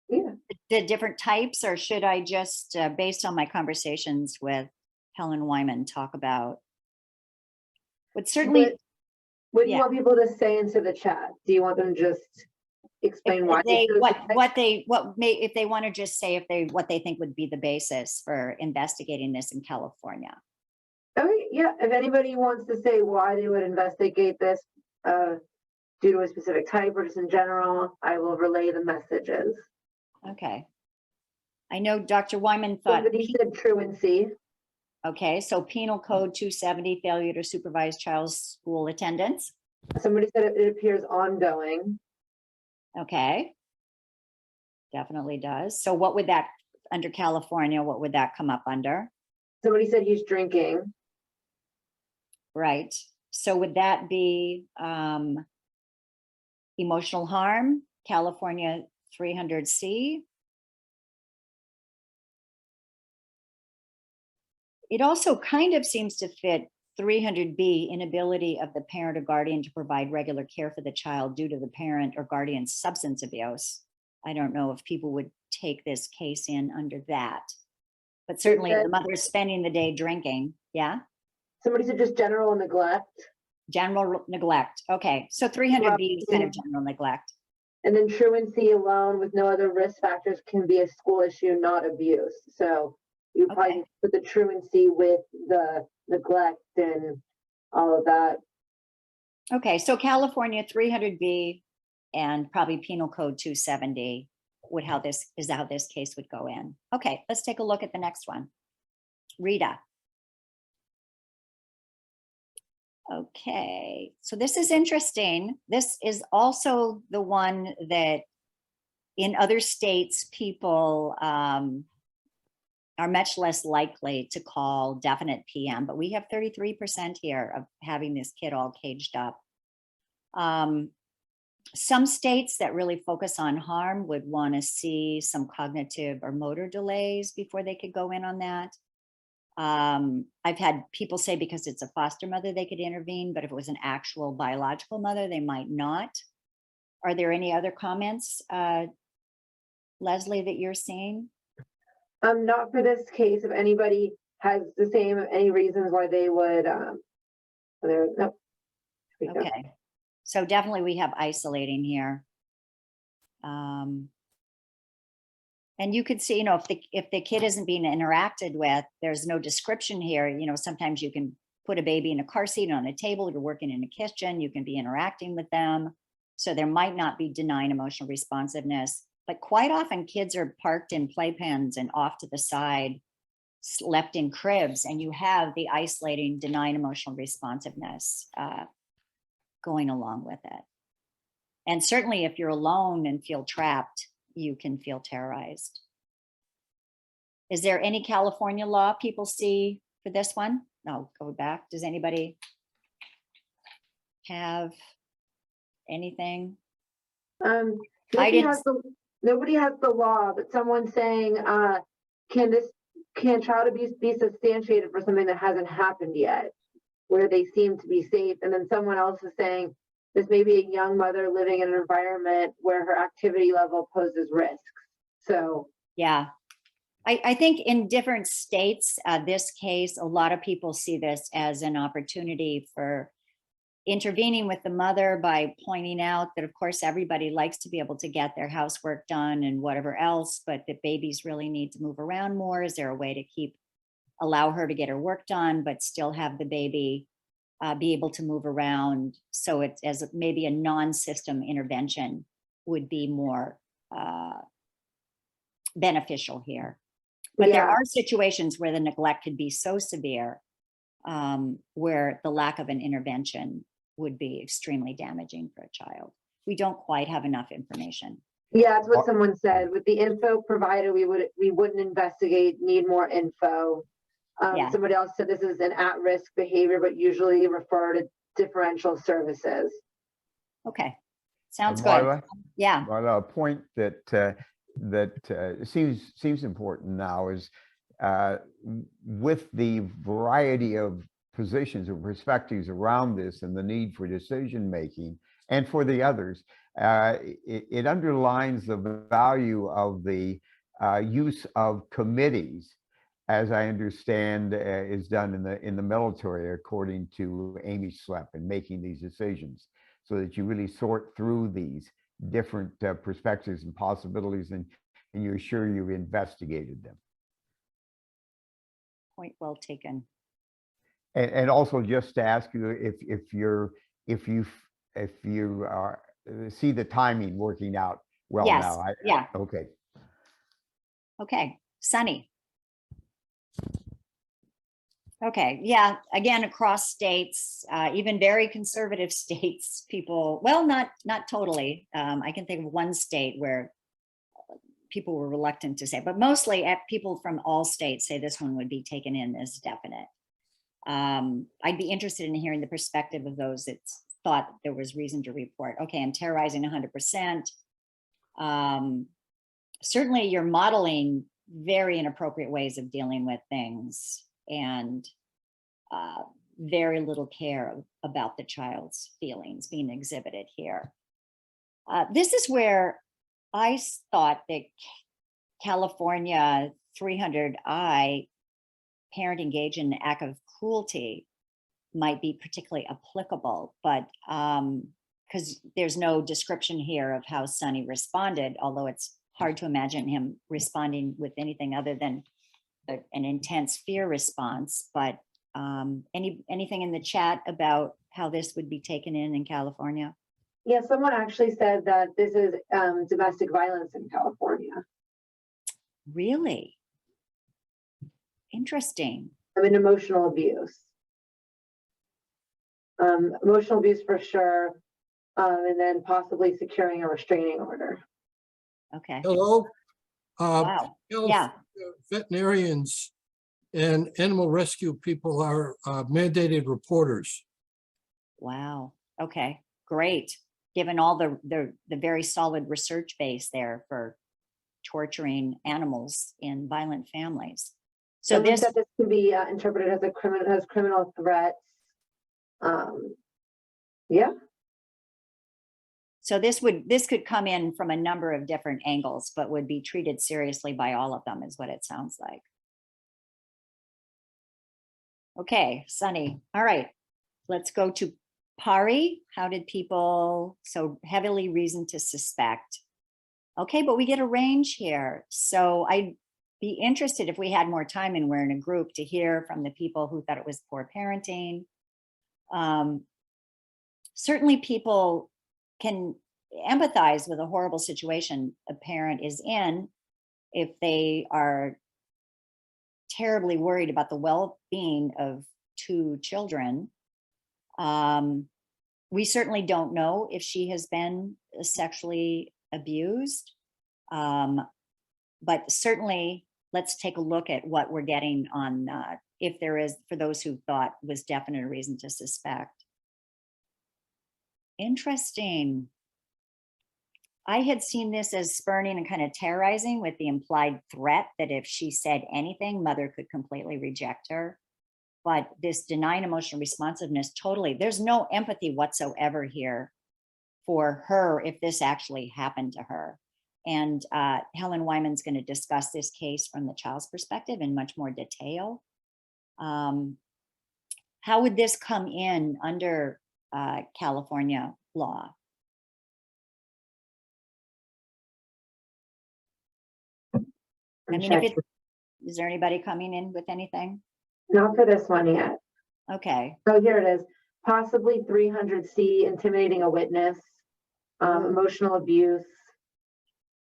the different types, or should I just, based on my conversations with Helen Wyman, talk about? Would certainly. What do you want people to say into the chat? Do you want them to just explain why they if they want to just say what they think would be the basis for investigating this in California? Okay, yeah. If anybody wants to say why they would investigate this due to a specific type or just in general, I will relay the messages. Okay. I know Dr. Wyman thought. Somebody said truancy. Okay, so Penal Code 270, failure to supervise child school attendance. Somebody said it appears ongoing. Okay, definitely does. So what would that, under California, what would that come up under? Somebody said he's drinking. Right, so would that be emotional harm, California 300C? It also kind of seems to fit 300B, inability of the parent or guardian to provide regular care for the child due to the parent or guardian's substance abuse. I don't know if people would take this case in under that, but certainly if the mother is spending the day drinking. Yeah. Somebody said just general neglect. General neglect. Okay, so 300B is kind of general neglect. And then truancy alone with no other risk factors can be a school issue, not abuse. So you probably Okay. put the truancy with the neglect and all of that. Okay, so California 300B and probably Penal Code 270 would how this case would go in. Okay, let's take a look at the next one. Rita. Okay, so this is interesting. This is also the one that in other states, people are much less likely to call definite PM, but we have 33% here of having this kid all caged up. Some states that really focus on harm would want to see some cognitive or motor delays before they could go in on that. I've had people say because it's a foster mother, they could intervene, but if it was an actual biological mother, they might not. Are there any other comments, Leslie, that you're seeing? Not for this case. If anybody has the same, any reasons why they would, no. Okay, so definitely we have isolating here. And you could see, you know, if the kid isn't being interacted with, there's no description here. You know, sometimes you can put a baby in a car seat on a table, you're working in a kitchen, you can be interacting with them. So there might not be denying emotional responsiveness, but quite often kids are parked in playpens and off to the side, left in cribs, and you have the isolating, denying emotional responsiveness going along with it. And certainly if you're alone and feel trapped, you can feel terrorized. Is there any California law people see for this one? No, go back. Does anybody have anything? Nobody has the law, but someone's saying, can child abuse be substantiated for something that hasn't happened yet, where they seem to be safe? And then someone else is saying, this may be a young mother living in an environment where her activity level poses risks. So yeah, I think in different states, this case, a lot of people see this as an opportunity for intervening with the mother by pointing out that, of course, everybody likes to be able to get their housework done and whatever else, but that babies really need to move around more. Is there a way to allow her to get her work done, but still have the baby be able to move around? So it's as maybe a non-system intervention would be more beneficial here. But there are situations where the neglect could be so severe where the lack of an intervention would be extremely damaging for a child. We don't quite have enough information. Yeah, that's what someone said. With the info provided, we wouldn't investigate, need more info. Yeah. Somebody else said this is an at-risk behavior, but usually refer to differential services. Okay, sounds good. Marla, Yeah. Marla, a point that seems important now is with the variety of positions or perspectives around this and the need for decision making, and for the others, it underlines the value of the use of committees, as I understand is done in the military, according to Amy Slepp, in making these decisions, so that you really sort through these different perspectives and possibilities, and you're sure you've investigated them. Point well taken. And also just to ask you if you see the timing working out well Yes. now. Yeah. Okay. Okay, Sunny. Okay, yeah, again, across states, even very conservative states, people, well, not totally. I can think of one state where people were reluctant to say, but mostly people from all states say this one would be taken in as definite. I'd be interested in hearing the perspective of those that thought there was reason to report. Okay, I'm terrorizing 100%. Certainly you're modeling very inappropriate ways of dealing with things, and very little care about the child's feelings being exhibited here. This is where I thought that California 300I, parent engaged in an act of cruelty, might be particularly applicable, but because there's no description here of how Sonny responded, although it's hard to imagine him responding with anything other than an intense fear response. But anything in the chat about how this would be taken in California? Yeah, someone actually said that this is domestic violence in California. Really? Interesting. I mean, emotional abuse. Emotional abuse for sure, and then possibly securing a restraining order. Okay. Hello. Wow. Yeah. Veterinarians and animal rescue people are mandated reporters. Wow. Okay. Great. Given all the very solid research base there for torturing animals in violent families. So Someone this said this can be interpreted as criminal threats. Yeah. So this could come in from a number of different angles, but would be treated seriously by all of them, is what it sounds like. Okay, Sonny. All right, let's go to Pari. How did people, so heavily reason to suspect. Okay, but we get a range here. So I'd be interested if we had more time and we're in a group to hear from the people who thought it was poor parenting. Certainly people can empathize with a horrible situation a parent is in if they are terribly worried about the well-being of two children. We certainly don't know if she has been sexually abused, but certainly let's take a look at what we're getting on if there is, for those who thought was definite reason to suspect. Interesting. I had seen this as spurning and kind of terrorizing with the implied threat that if she said anything, mother could completely reject her. But this denying emotional responsiveness, totally, there's no empathy whatsoever here for her if this actually happened to her. And Helen Wyman's going to discuss this case from the child's perspective in much more detail. How would this come in under California law? I mean, if it, is there anybody coming in with anything? Not for this one yet. Okay. So here it is. Possibly 300C, intimidating a witness, emotional abuse.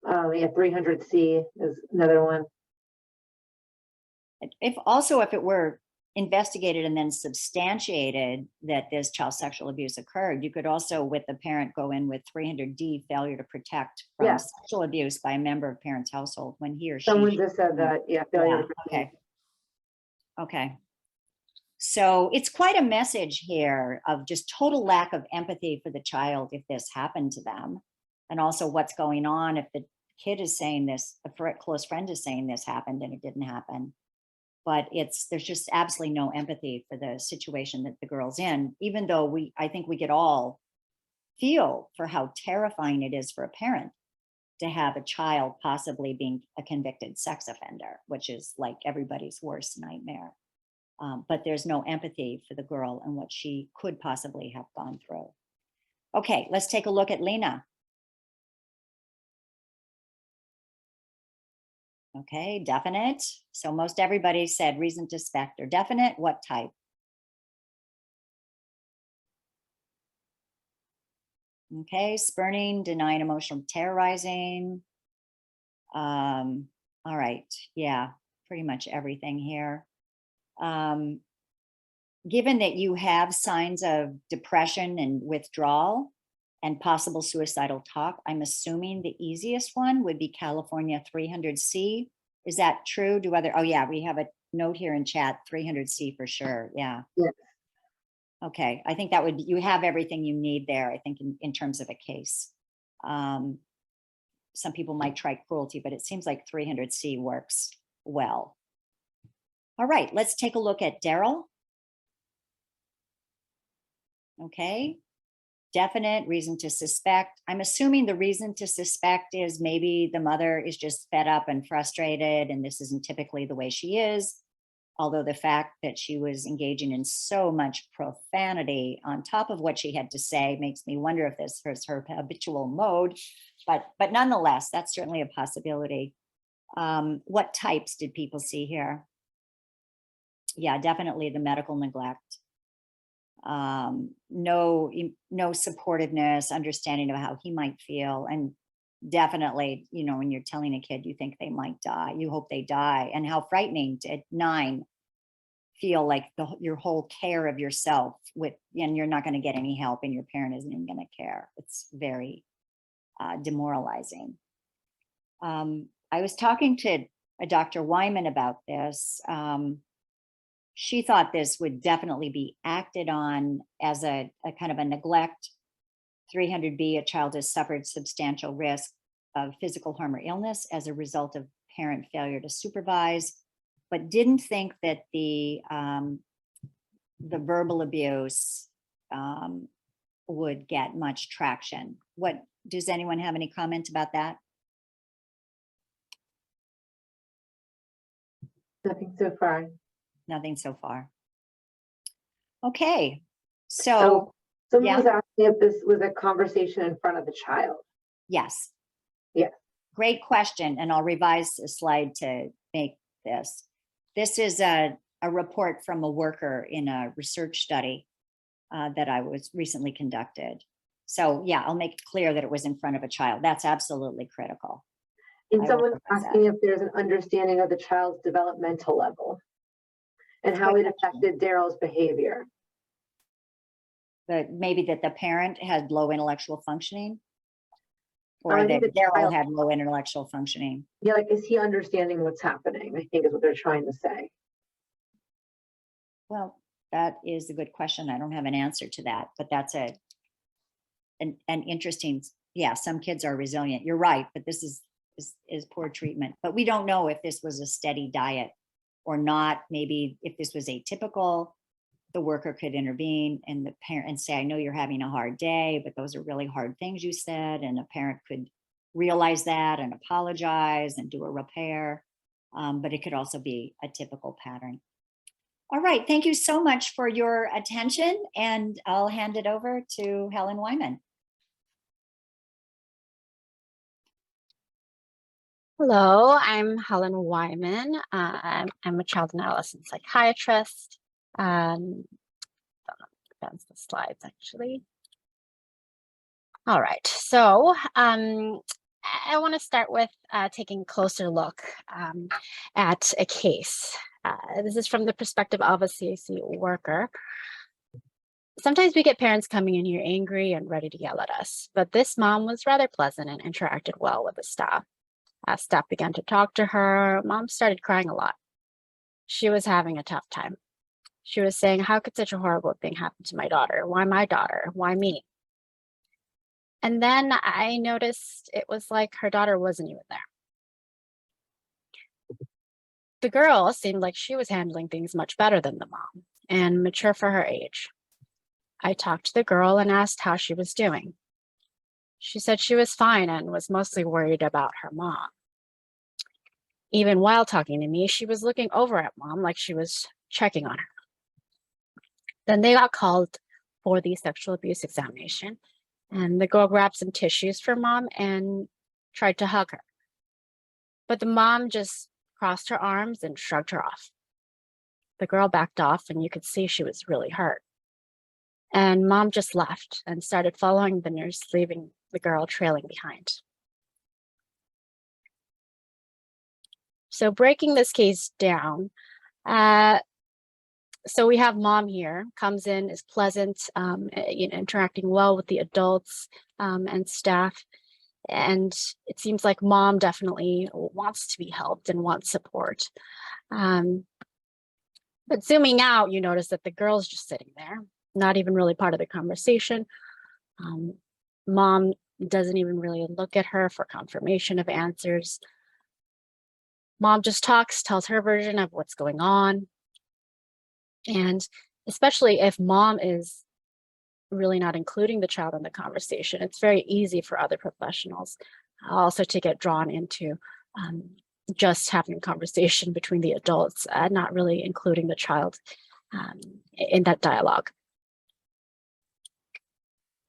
Yeah, 300C is another one. If it were investigated and then substantiated that this child sexual abuse occurred, you could also, with the parent, go in with 300D, failure to protect from sexual abuse by a member of parent's household when he or she. Someone just said that, yeah, failure to protect. Okay. Okay. So it's quite a message here of just total lack of empathy for the child if this happened to them. And also what's going on if the kid is saying this, a close friend is saying this happened and it didn't happen. But there's just absolutely no empathy for the situation that the girl's in, even though I think we could all feel for how terrifying it is for a parent to have a child possibly being a convicted sex offender, which is like everybody's worst nightmare. But there's no empathy for the girl and what she could possibly have gone through. Okay, let's take a look at Lena. Okay, definite. So most everybody said reason to suspect or definite. What type? Okay, spurning, denying, emotional, terrorizing. All right, yeah, pretty much everything here. Given that you have signs of depression and withdrawal and possible suicidal talk, I'm assuming the easiest one would be California 300C. Is that true? Oh yeah, we have a note here in chat, 300C for sure, yeah. Yes. Okay, I think that would, you have everything you need there, I think, in terms of a case. Some people might try cruelty, but it seems like 300C works well. All right, let's take a look at Daryl. Okay, definite reason to suspect. I'm assuming the reason to suspect is maybe the mother is just fed up and frustrated and this isn't typically the way she is. Although the fact that she was engaging in so much profanity on top of what she had to say makes me wonder if this was her habitual mode. But nonetheless, that's certainly a possibility. What types did people see here? Yeah, definitely the medical neglect. No supportiveness, understanding of how he might feel, and definitely, when you're telling a kid you think they might die, you hope they die, and how frightening to, at 9, feel like your whole care of yourself and you're not going to get any help, and your parent isn't even going to care. It's very demoralizing. I was talking to a Dr. Wyman about this. She thought this would definitely be acted on as a kind of a neglect. 300B, a child has suffered substantial risk of physical harm or illness as a result of parent failure to supervise, but didn't think that the verbal abuse would get much traction. Does anyone have any comment about that? Nothing so far. Nothing so far. Okay, so Someone yeah. was asking if this was a conversation in front of the child. Yes. Yes. Great question, and I'll revise the slide to make this. This is a report from a worker in a research study that I was recently conducted. So yeah, I'll make it clear that it was in front of a child. That's absolutely critical. And I someone's will revise asking if there's an understanding of the child's developmental level and how it affected Daryl's behavior. Maybe that the parent had low intellectual functioning, or I that think the Daryl child- had low intellectual functioning. Yeah, like, is he understanding what's happening? I think is what they're trying to say. Well, that is a good question. I don't have an answer to that, but that's an interesting, yeah, some kids are resilient. You're right, but this is poor treatment. But we don't know if this was a steady diet or not. Maybe if this was atypical, the worker could intervene and the parent and say, I know you're having a hard day, but those are really hard things you said. And a parent could realize that and apologize and do a repair. But it could also be a typical pattern. All right, thank you so much for your attention, and I'll hand it over to Helen Wyman. Hello, I'm Helen Wyman. I'm a child and adolescent psychiatrist. That's the slides actually. All right, so I want to start with taking a closer look at a case. This is from the perspective of a CAC worker. Sometimes we get parents coming in here angry and ready to yell at us, but this mom was rather pleasant and interacted well with the staff. Staff began to talk to her. Mom started crying a lot. She was having a tough time. She was saying, how could such a horrible thing happen to my daughter? Why my daughter? Why me? And then I noticed it was like her daughter wasn't even there. The girl seemed like she was handling things much better than the mom and mature for her age. I talked to the girl and asked how she was doing. She said she was fine and was mostly worried about her mom. Even while talking to me, she was looking over at mom like she was checking on her. Then they got called for the sexual abuse examination, and the girl grabbed some tissues for mom and tried to hug her. But the mom just crossed her arms and shrugged her off. The girl backed off, and you could see she was really hurt. And mom just left and started following the nurse, leaving the girl trailing behind. So breaking this case down, so we have mom here, comes in, is pleasant, interacting well with the adults and staff. And it seems like mom definitely wants to be helped and wants support. But zooming out, you notice that the girl's just sitting there, not even really part of the conversation. Mom doesn't even really look at her for confirmation of answers. Mom just talks, tells her version of what's going on. And especially if mom is really not including the child in the conversation, it's very easy for other professionals also to get drawn into just having a conversation between the adults, not really including the child in that dialogue.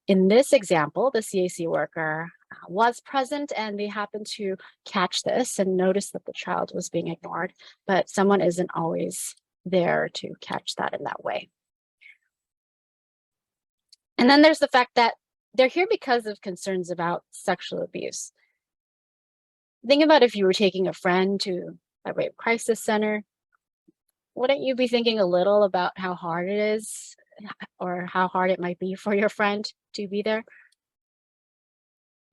In this example, the CAC worker was present and they happened to catch this and notice that the child was being ignored, but someone isn't always there to catch that in that way. And then there's the fact that they're here because of concerns about sexual abuse. Think about if you were taking a friend to a rape crisis center, wouldn't you be thinking a little about how hard it is or how hard it might be for your friend to be there?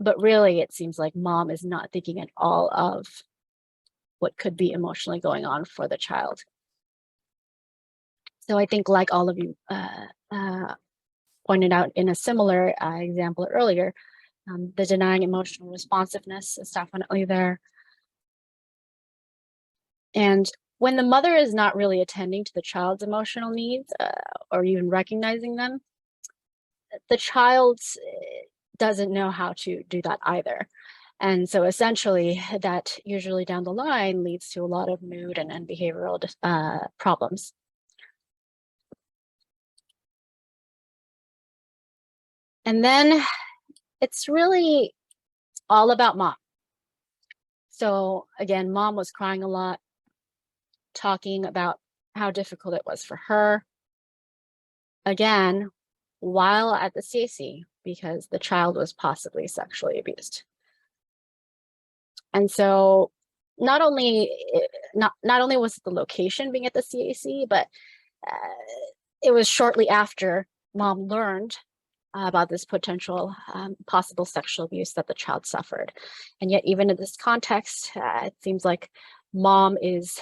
But really, it seems like mom is not thinking at all of what could be emotionally going on for the child. So I think, like all of you pointed out in a similar example earlier, the denying emotional responsiveness is definitely there. And when the mother is not really attending to the child's emotional needs or even recognizing them, the child doesn't know how to do that either. And so essentially that usually down the line leads to a lot of mood and behavioral problems. And then it's really all about mom. So again, mom was crying a lot, talking about how difficult it was for her. Again, while at the CAC, because the child was possibly sexually abused. And so not only was it the location being at the CAC, but it was shortly after mom learned about this potential possible sexual abuse that the child suffered. And yet even in this context, it seems like mom is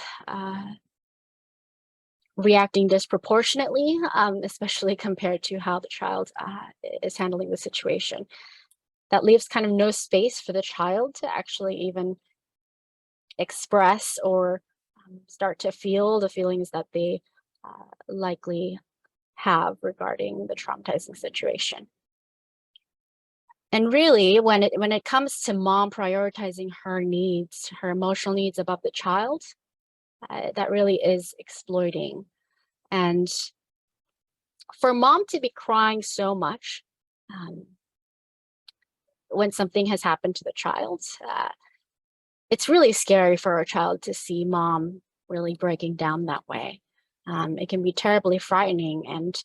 reacting disproportionately, especially compared to how the child is handling the situation. That leaves kind of no space for the child to actually even express or start to feel the feelings that they likely have regarding the traumatizing situation. And really, when it comes to mom prioritizing her needs, her emotional needs above the child, that really is exploiting. And for mom to be crying so much when something has happened to the child, it's really scary for a child to see mom really breaking down that way. It can be terribly frightening, and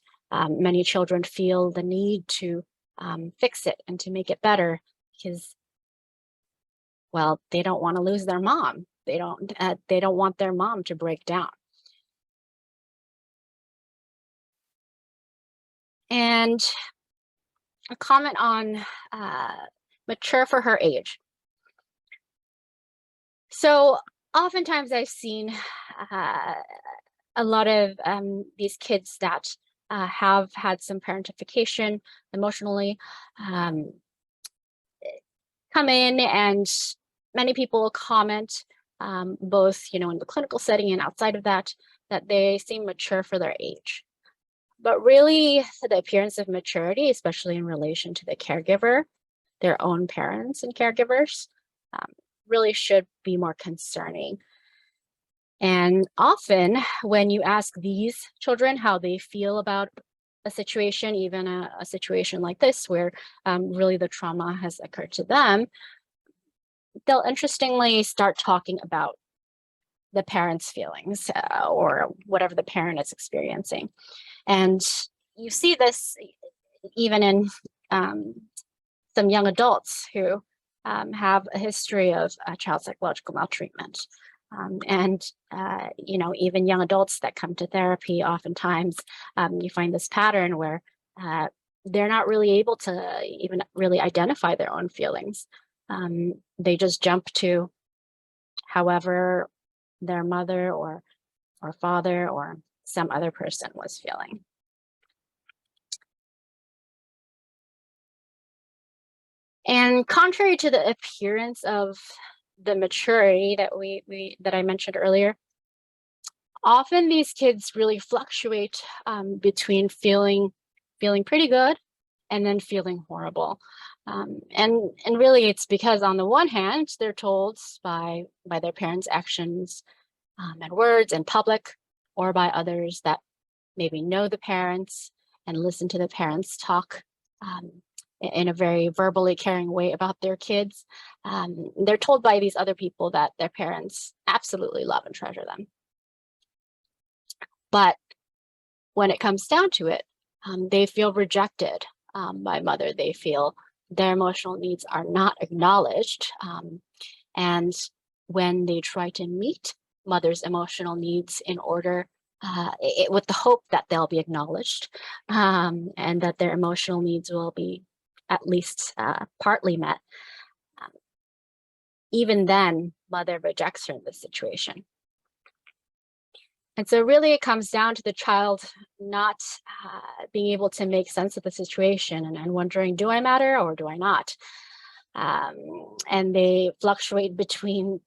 many children feel the need to fix it and to make it better because, well, they don't want to lose their mom. They don't want their mom to break down. And a comment on mature for her age. So oftentimes I've seen a lot of these kids that have had some parentification emotionally come in, and many people comment both, in the clinical setting and outside of that they seem mature for their age. But really, the appearance of maturity, especially in relation to the caregiver, their own parents and caregivers, really should be more concerning. And often when you ask these children how they feel about a situation, even a situation like this, where really the trauma has occurred to them, they'll interestingly start talking about the parent's feelings or whatever the parent is experiencing. And you see this even in some young adults who have a history of child psychological maltreatment. Even young adults that come to therapy, oftentimes you find this pattern where they're not really able to even really identify their own feelings. They just jump to however their mother or father or some other person was feeling. And contrary to the appearance of the maturity that I mentioned earlier, often these kids really fluctuate between feeling pretty good and then feeling horrible. And really it's because on the one hand, they're told by their parents' actions and words in public, or by others that maybe know the parents and listen to the parents talk in a very verbally caring way about their kids. They're told by these other people that their parents absolutely love and treasure them. But when it comes down to it, they feel rejected by mother. They feel their emotional needs are not acknowledged. And when they try to meet mother's emotional needs in order, with the hope that they'll be acknowledged and that their emotional needs will be at least partly met, even then, mother rejects her in this situation. And so really it comes down to the child not being able to make sense of the situation and wondering, do I matter or do I not? And they fluctuate between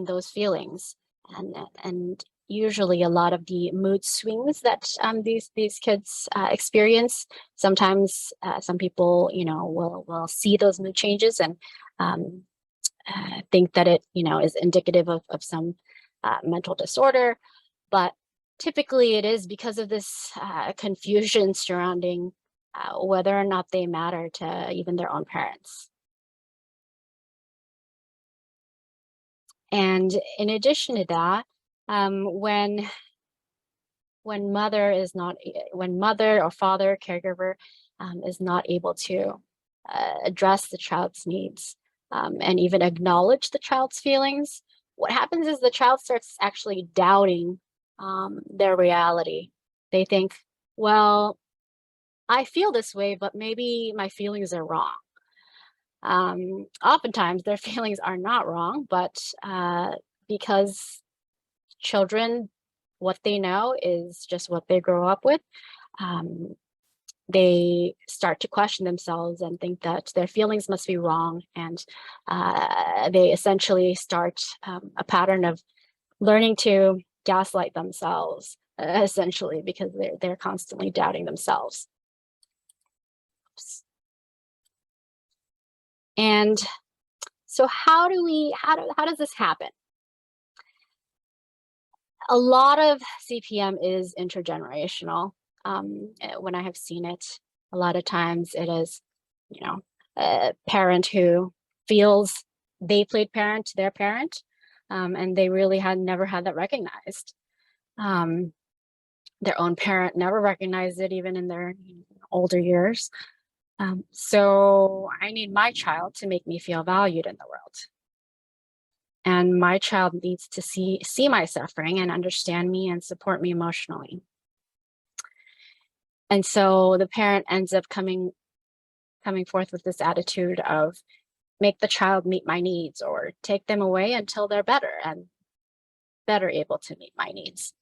those feelings. And usually a lot of the mood swings that these kids experience, sometimes some people, will see those mood changes and think that it, is indicative of some mental disorder. But typically it is because of this confusion surrounding whether or not they matter to even their own parents. And in addition to that, when mother or father, caregiver is not able to address the child's needs and even acknowledge the child's feelings, what happens is the child starts actually doubting their reality. They think, well, I feel this way, but maybe my feelings are wrong. Oftentimes their feelings are not wrong, but because children, what they know is just what they grow up with, they start to question themselves and think that their feelings must be wrong. And they essentially start a pattern of learning to gaslight themselves, essentially, because they're constantly doubting themselves. And so how does this happen? A lot of CPM is intergenerational. When I have seen it, a lot of times it is, a parent who feels they played parent to their parent, and they really had never had that recognized. Their own parent never recognized it, even in their older years. So I need my child to make me feel valued in the world. And my child needs to see my suffering and understand me and support me emotionally. And so the parent ends up coming forth with this attitude of make the child meet my needs or take them away until they're better and better able to meet my needs.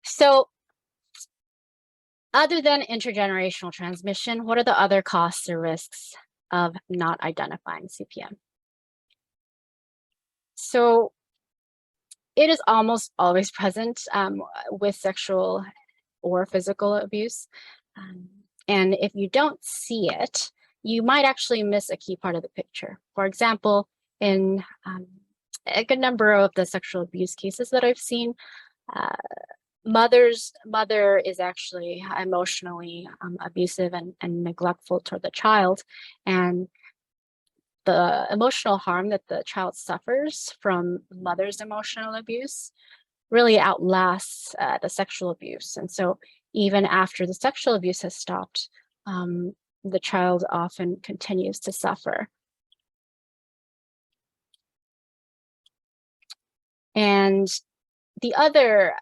So other than intergenerational transmission, what are the other costs or risks of not identifying CPM? So it is almost always present with sexual or physical abuse. And if you don't see it, you might actually miss a key part of the picture. For example, in a good number of the sexual abuse cases that I've seen, mother is actually emotionally abusive and neglectful toward the child. And the emotional harm that the child suffers from mother's emotional abuse really outlasts the sexual abuse. And so even after the sexual abuse has stopped, the child often continues to suffer. And the other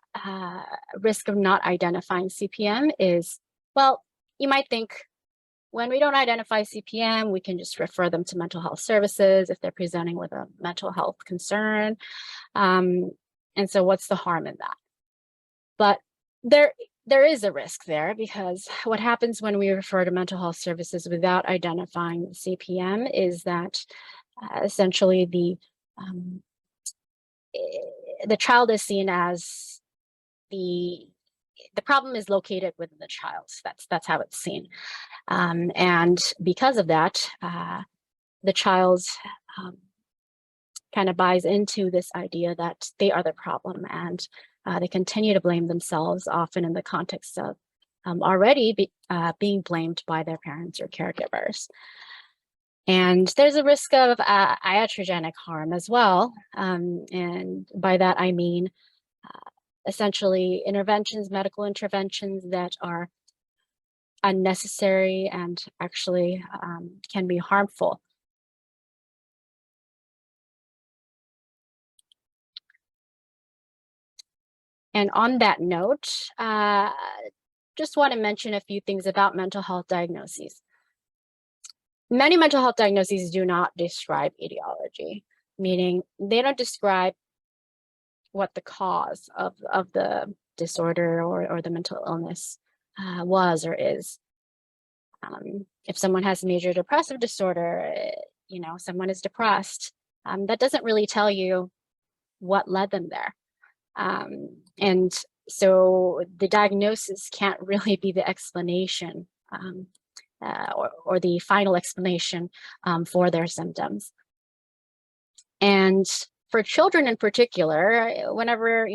risk of not identifying CPM is, well, you might think when we don't identify CPM, we can just refer them to mental health services if they're presenting with a mental health concern. And so what's the harm in that? But there is a risk there, because what happens when we refer to mental health services without identifying CPM is that essentially the child is seen as the the problem is located within the child. That's how it's seen. And because of that, the child kind of buys into this idea that they are the problem, and they continue to blame themselves, often in the context of already being blamed by their parents or caregivers. And there's a risk of iatrogenic harm as well. And by that, I mean, essentially medical interventions that are unnecessary and actually can be harmful. And on that note, just want to mention a few things about mental health diagnoses. Many mental health diagnoses do not describe etiology, meaning they don't describe what the cause of the disorder or the mental illness was or is. If someone has major depressive disorder, someone is depressed, that doesn't really tell you what led them there. And so the diagnosis can't really be the explanation or the final explanation for their symptoms. And for children in particular, whenever,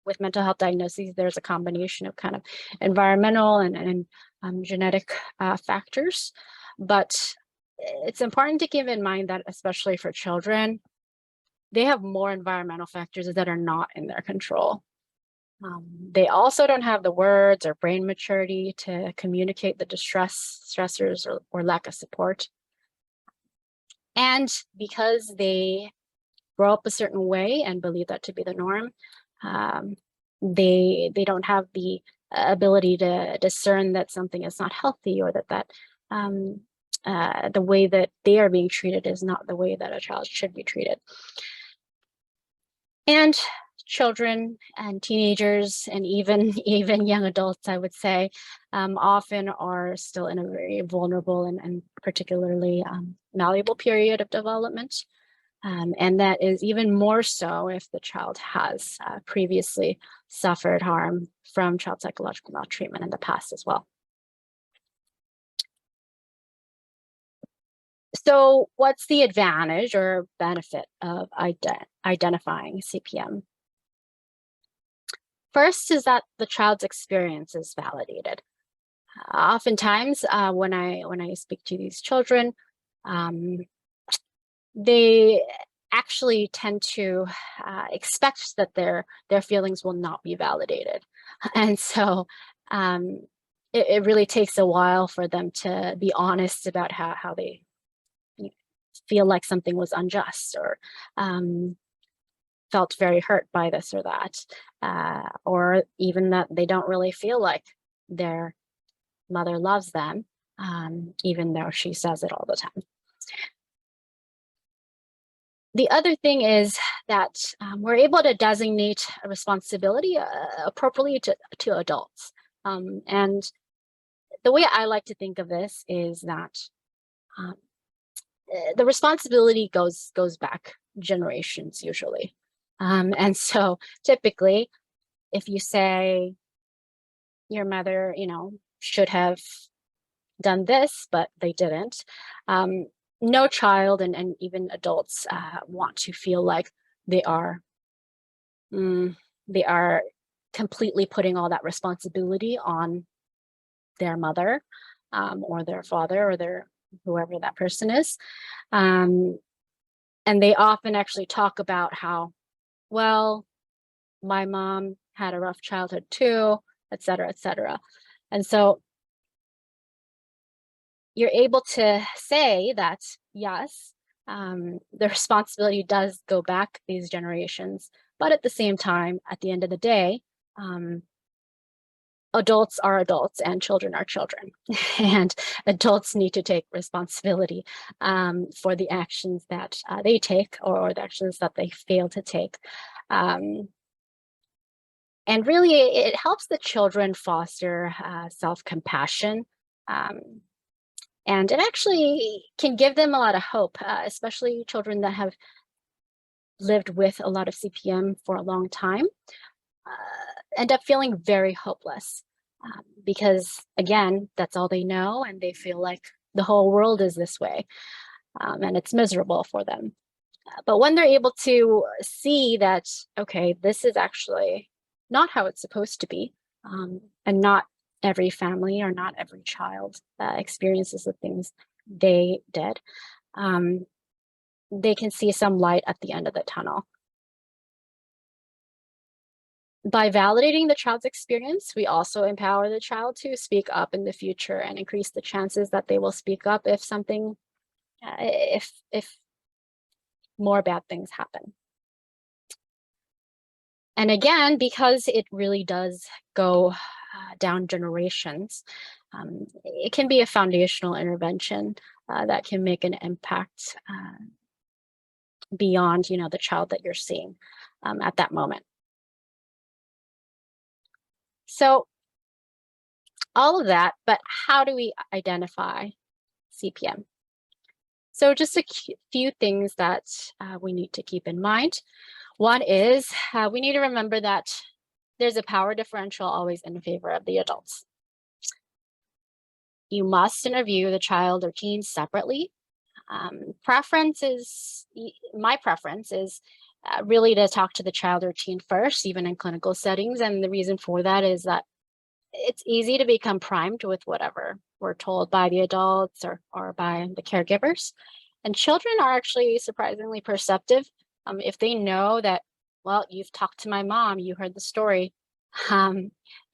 with mental health diagnoses, there's a combination of kind of environmental and genetic factors. But it's important to keep in mind that, especially for children, they have more environmental factors that are not in their control. They also don't have the words or brain maturity to communicate the stressors or lack of support. And because they grow up a certain way and believe that to be the norm, they don't have the ability to discern that something is not healthy, or that the way that they are being treated is not the way that a child should be treated. And children and teenagers and even young adults, I would say, often are still in a very vulnerable and particularly malleable period of development. And that is even more so if the child has previously suffered harm from child psychological maltreatment in the past as well. So what's the advantage or benefit of identifying CPM? First is that the child's experience is validated. Oftentimes, when I speak to these children, they actually tend to expect that their feelings will not be validated, and so it really takes a while for them to be honest about how they feel like something was unjust, or felt very hurt by this or that, or even that they don't really feel like their mother loves them, even though she says it all the time. The other thing is that we're able to designate a responsibility appropriately to adults. And the way I like to think of this is that the responsibility goes back generations usually. And so typically, if you say your mother, should have done this, but they didn't, no child and even adults want to feel like they are completely putting all that responsibility on their mother or their father or their whoever that person is. And they often actually talk about how, well, my mom had a rough childhood too, et cetera, et cetera. And so you're able to say that, yes, the responsibility does go back these generations, but at the same time, at the end of the day, adults are adults and children are children. And adults need to take responsibility for the actions that they take or the actions that they fail to take. And really, it helps the children foster self-compassion. And it actually can give them a lot of hope, especially children that have lived with a lot of CPM for a long time. end up feeling very hopeless because, again, that's all they know, and they feel like the whole world is this way, and it's miserable for them. But when they're able to see that, okay, this is actually not how it's supposed to be, and not every family or not every child experiences the things they did, they can see some light at the end of the tunnel. By validating the child's experience, we also empower the child to speak up in the future and increase the chances that they will speak up if something, if more bad things happen. And again, because it really does go down generations, it can be a foundational intervention that can make an impact beyond, the child that you're seeing at that moment. So all of that, but how do we identify CPM? So just a few things that we need to keep in mind. One is we need to remember that there's a power differential always in favor of the adults. You must interview the child or teen separately. My preference is really to talk to the child or teen first, even in clinical settings. And the reason for that is that it's easy to become primed with whatever we're told by the adults or by the caregivers. And children are actually surprisingly perceptive. If they know that, well, you've talked to my mom, you heard the story,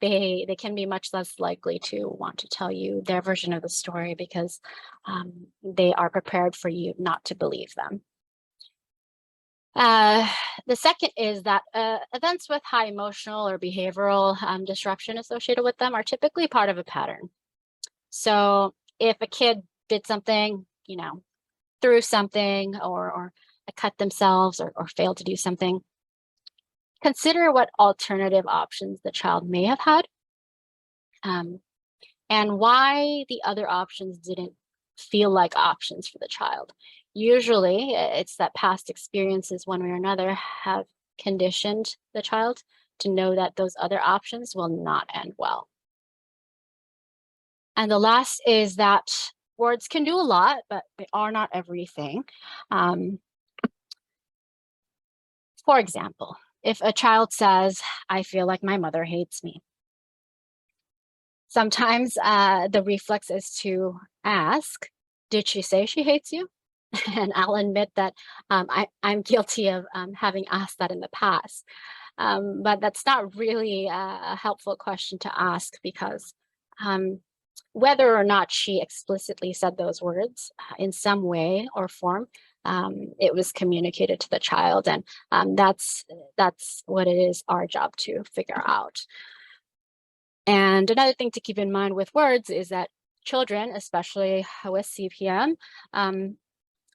they can be much less likely to want to tell you their version of the story because they are prepared for you not to believe them. The second is that events with high emotional or behavioral disruption associated with them are typically part of a pattern. So if a kid did something, threw something or cut themselves or failed to do something, consider what alternative options the child may have had, and why the other options didn't feel like options for the child. Usually it's that past experiences, one way or another, have conditioned the child to know that those other options will not end well. And the last is that words can do a lot, but they are not everything. For example, if a child says, "I feel like my mother hates me," sometimes the reflex is to ask, "Did she say she hates you?" And I'll admit that I'm guilty of having asked that in the past. But that's not really a helpful question to ask because whether or not she explicitly said those words in some way or form, it was communicated to the child, and that's what it is our job to figure out. And another thing to keep in mind with words is that children, especially with CPM,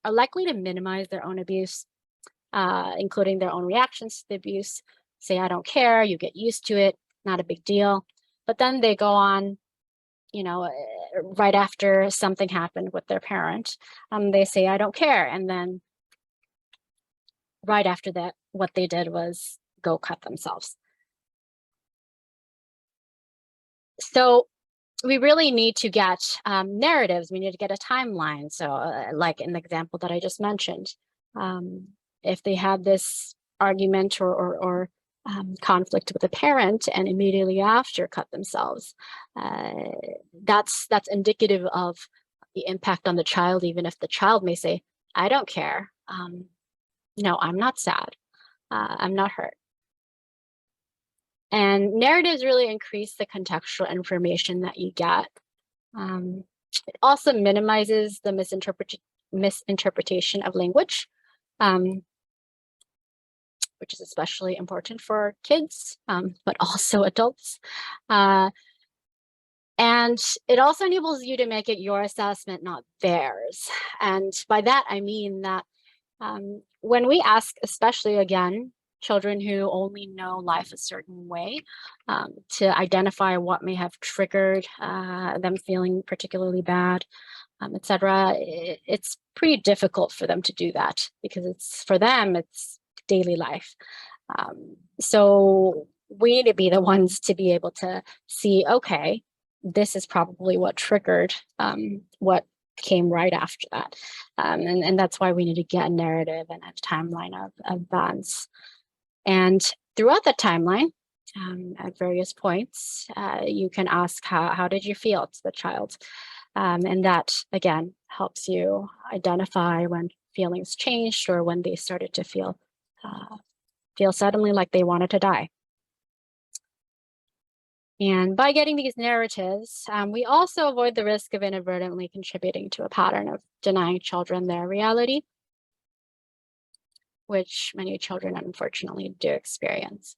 are likely to minimize their own abuse, including their own reactions to the abuse. Say, "I don't care," you get used to it, not a big deal. But then they go on, right after something happened with their parent, they say, "I don't care." And then right after that, what they did was go cut themselves. So we really need to get narratives. We need to get a timeline. So like in the example that I just mentioned, if they had this argument or conflict with a parent and immediately after cut themselves, that's indicative of the impact on the child, even if the child may say, "I don't care. No, I'm not sad. I'm not hurt." And narratives really increase the contextual information that you get. It also minimizes the misinterpretation of language, which is especially important for kids, but also adults. And it also enables you to make it your assessment, not theirs. And by that, I mean that when we ask, especially again, children who only know life a certain way, to identify what may have triggered them feeling particularly bad, etc., it's pretty difficult for them to do that because for them, it's daily life. So we need to be the ones to be able to see, okay, this is probably what triggered what came right after that. And that's why we need to get a narrative and a timeline of events. And throughout the timeline, at various points, you can ask, how did you feel to the child? And that, again, helps you identify when feelings changed or when they started to feel suddenly like they wanted to die. And by getting these narratives, we also avoid the risk of inadvertently contributing to a pattern of denying children their reality, which many children unfortunately do experience.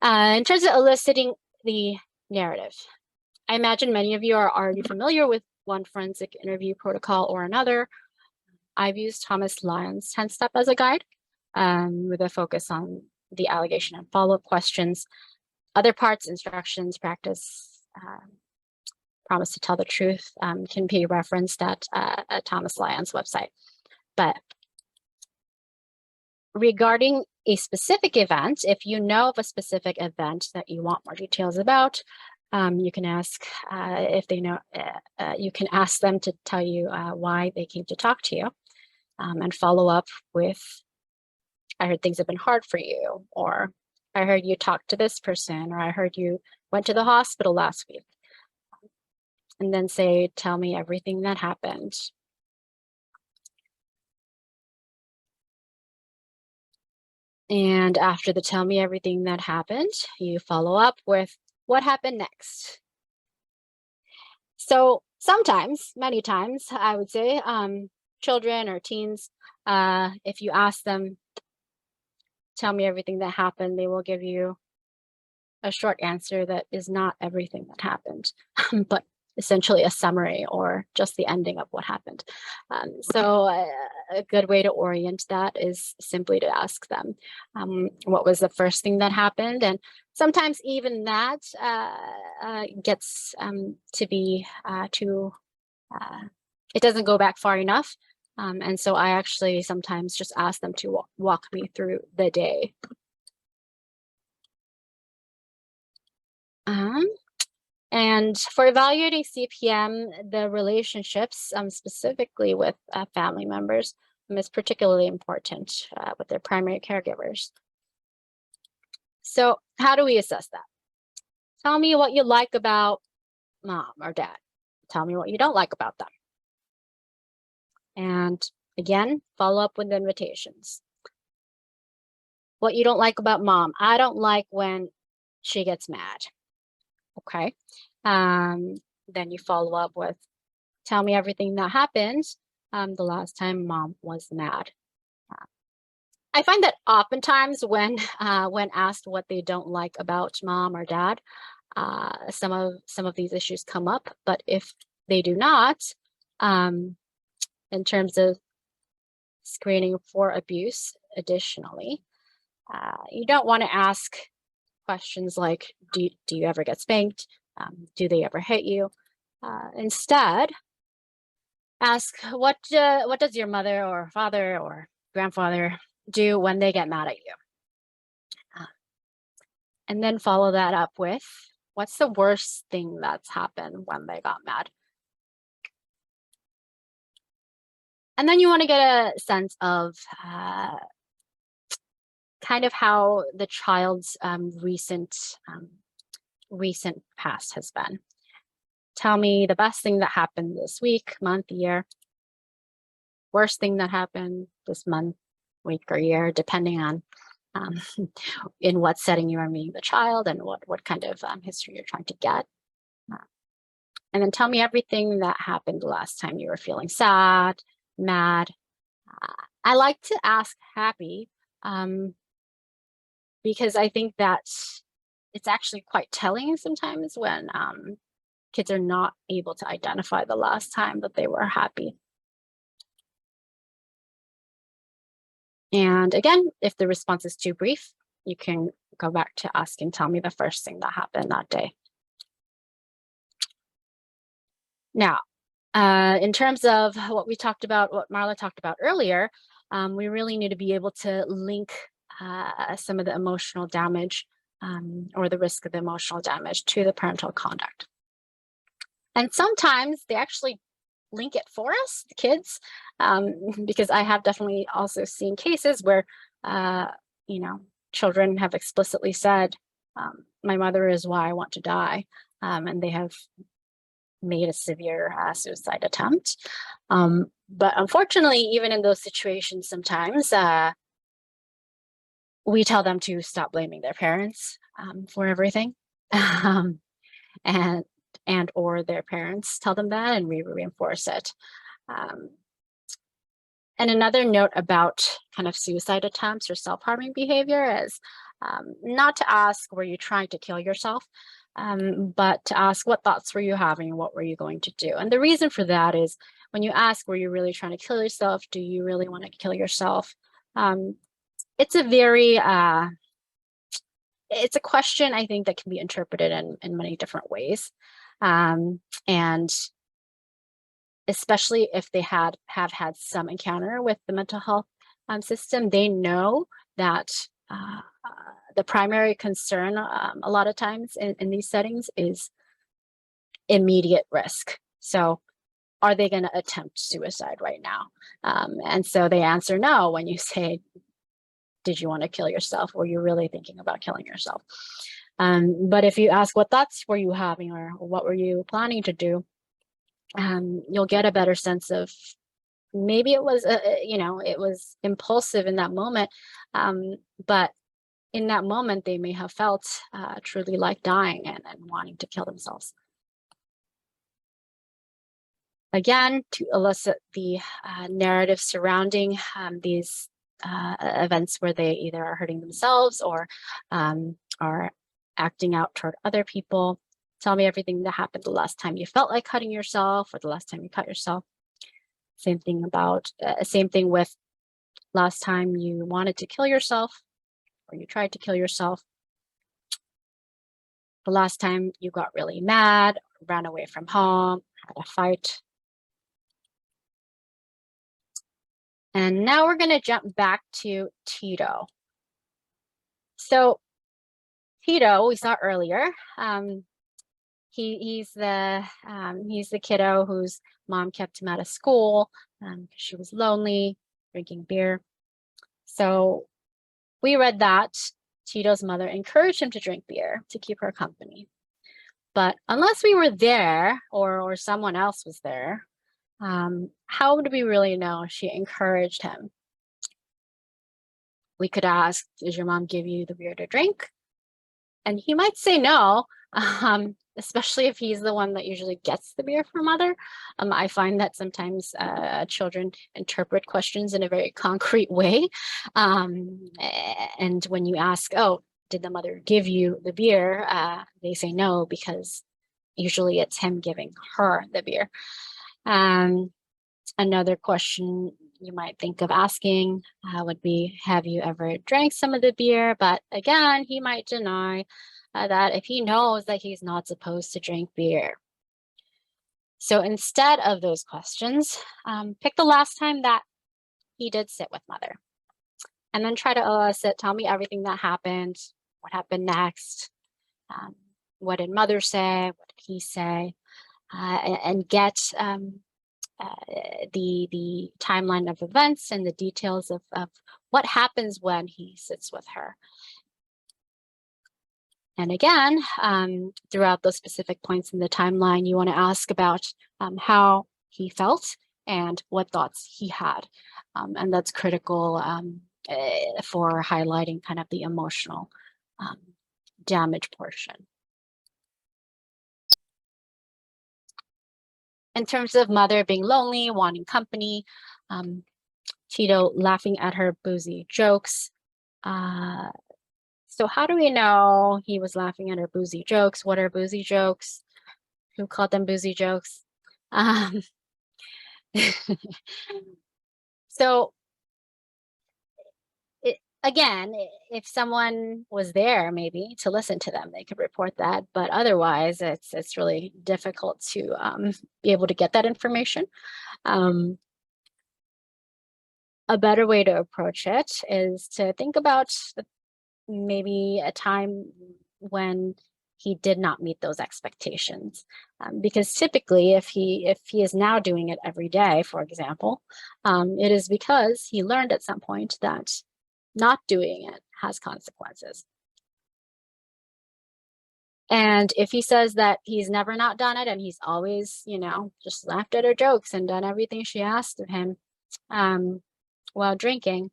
In terms of eliciting the narrative, I imagine many of you are already familiar with one forensic interview protocol or another. I've used Thomas Lyon's 10-step as a guide, with a focus on the allegation and follow-up questions. Other parts, instructions, practice, promise to tell the truth, can be referenced at Thomas Lyon's website. But regarding a specific event, if you know of a specific event that you want more details about, you can ask if they know, you can ask them to tell you why they came to talk to you, and follow up with, I heard things have been hard for you, or I heard you talked to this person, or I heard you went to the hospital last week. And then say, tell me everything that happened. And after the tell me everything that happened, you follow up with what happened next. So sometimes, many times, I would say, children or teens, if you ask them, tell me everything that happened, they will give you a short answer that is not everything that happened, but essentially a summary or just the ending of what happened. So a good way to orient that is simply to ask them, what was the first thing that happened? And sometimes even that gets to be it doesn't go back far enough. And so I actually sometimes just ask them to walk me through the day. And for evaluating CPM, the relationships specifically with family members is particularly important with their primary caregivers. So how do we assess that? Tell me what you like about mom or dad. Tell me what you don't like about them. And again, follow up with invitations. What you don't like about mom. I don't like when she gets mad. Okay. Then you follow up with, tell me everything that happened the last time mom was mad. I find that oftentimes when asked what they don't like about mom or dad, some of these issues come up. But if they do not, in terms of screening for abuse, additionally, you don't want to ask questions like, do you ever get spanked? Do they ever hit you? Instead, ask, what does your mother or father or grandfather do when they get mad at you? And then follow that up with, what's the worst thing that's happened when they got mad? And then you want to get a sense of kind of how the child's recent past has been. Tell me the best thing that happened this week, month, year. Worst thing that happened this month, week, or year, depending on in what setting you are meeting the child and what kind of history you're trying to get. And then tell me everything that happened the last time you were feeling sad, mad. I like to ask happy because I think that it's actually quite telling sometimes when kids are not able to identify the last time that they were happy. And again, if the response is too brief, you can go back to asking, tell me the first thing that happened that day. Now, in terms of what we talked about, what Marla talked about earlier, we really need to be able to link some of the emotional damage or the risk of emotional damage to the parental conduct. And sometimes they actually link it for us, the kids, because I have definitely also seen cases where, you know, children have explicitly said, my mother is why I want to die, and they have made a severe suicide attempt. But unfortunately, even in those situations, sometimes we tell them to stop blaming their parents for everything, and or their parents tell them that, and we reinforce it. And another note about kind of suicide attempts or self-harming behavior is not to ask, were you trying to kill yourself? But to ask, what thoughts were you having and what were you going to do? And the reason for that is when you ask, were you really trying to kill yourself? Do you really want to kill yourself? It's a very, it's a question, I think, that can be interpreted in many different ways. And especially if they have had some encounter with the mental health system, they know that the primary concern a lot of times in these settings is immediate risk. So are they going to attempt suicide right now? And so they answer no when you say, did you want to kill yourself? Were you really thinking about killing yourself? But if you ask, what thoughts were you having, or what were you planning to do? You'll get a better sense of, maybe it was, you know, it was impulsive in that moment, but in that moment, they may have felt truly like dying and wanting to kill themselves. Again, to elicit the narrative surrounding these events where they either are hurting themselves or are acting out toward other people. Tell me everything that happened the last time you felt like cutting yourself, or the last time you cut yourself. Same thing with last time you wanted to kill yourself, or you tried to kill yourself. The last time you got really mad, ran away from home, had a fight. And now we're going to jump back to Tito. So Tito, we saw earlier, he's the kiddo whose mom kept him out of school because she was lonely, drinking beer. So we read that Tito's mother encouraged him to drink beer to keep her company. But unless we were there or someone else was there, how would we really know she encouraged him? We could ask, does your mom give you the beer to drink? And he might say no, especially if he's the one that usually gets the beer from mother. I find that sometimes children interpret questions in a very concrete way. And when you ask, oh, did the mother give you the beer? They say no, because usually it's him giving her the beer. Another question you might think of asking would be, have you ever drank some of the beer? But again, he might deny that if he knows that he's not supposed to drink beer. So instead of those questions, pick the last time that he did sit with mother. And then try to elicit, tell me everything that happened, what happened next, what did mother say, what did he say, and get the timeline of events and the details of what happens when he sits with her. And again, throughout those specific points in the timeline, you want to ask about how he felt and what thoughts he had. And that's critical for highlighting kind of the emotional damage portion. In terms of mother being lonely, wanting company, Tito laughing at her boozy jokes. So how do we know he was laughing at her boozy jokes? What are boozy jokes? Who called them boozy jokes? So again, if someone was there maybe to listen to them, they could report that. But otherwise, it's really difficult to be able to get that information. A better way to approach it is to think about maybe a time when he did not meet those expectations. Because typically if he is now doing it every day, for example, it is because he learned at some point that not doing it has consequences. And if he says that he's never not done it and he's always, you know, just laughed at her jokes and done everything she asked of him while drinking,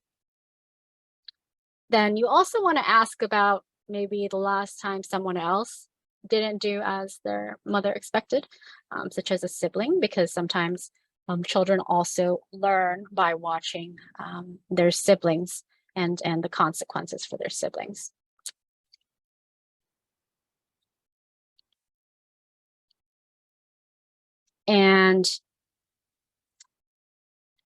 then you also want to ask about maybe the last time someone else didn't do as their mother expected, such as a sibling, because sometimes children also learn by watching their siblings and the consequences for their siblings. And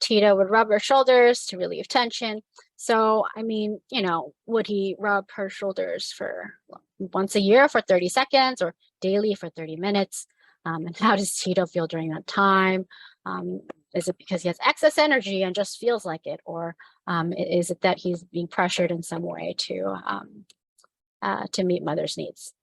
Tito would rub her shoulders to relieve tension. So, I mean, you know, would he rub her shoulders for once a year for 30 seconds or daily for 30 minutes? And how does Tito feel during that time? Is it because he has excess energy and just feels like it? Or is it that he's being pressured in some way to meet mother's needs?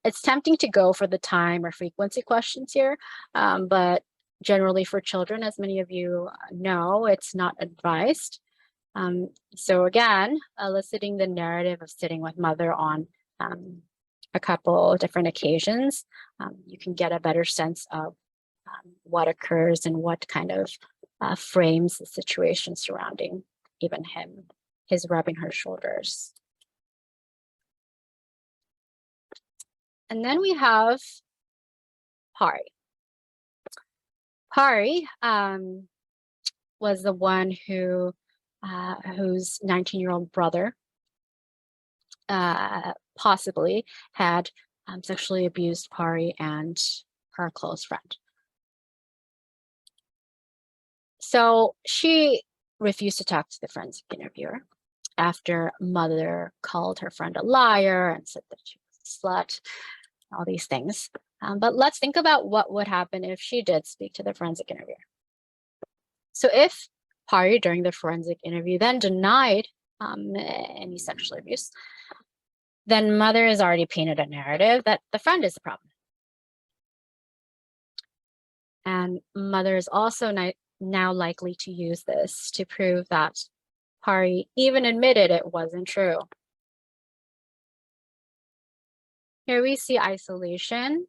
It's tempting to go for the time or frequency questions here, but generally for children, as many of you know, it's not advised. So again, eliciting the narrative of sitting with mother on a couple different occasions, you can get a better sense of what occurs and what kind of frames the situation surrounding even him, his rubbing her shoulders. And then we have Pari. Pari was the one who whose 19-year-old brother possibly had sexually abused Pari and her close friend. So she refused to talk to the forensic interviewer after mother called her friend a liar and said that she was a slut, all these things. But let's think about what would happen if she did speak to the forensic interviewer. So if Pari during the forensic interview then denied any sexual abuse, then mother has already painted a narrative that the friend is the problem. And mother is also now likely to use this to prove that Pari even admitted it wasn't true. Here we see isolation.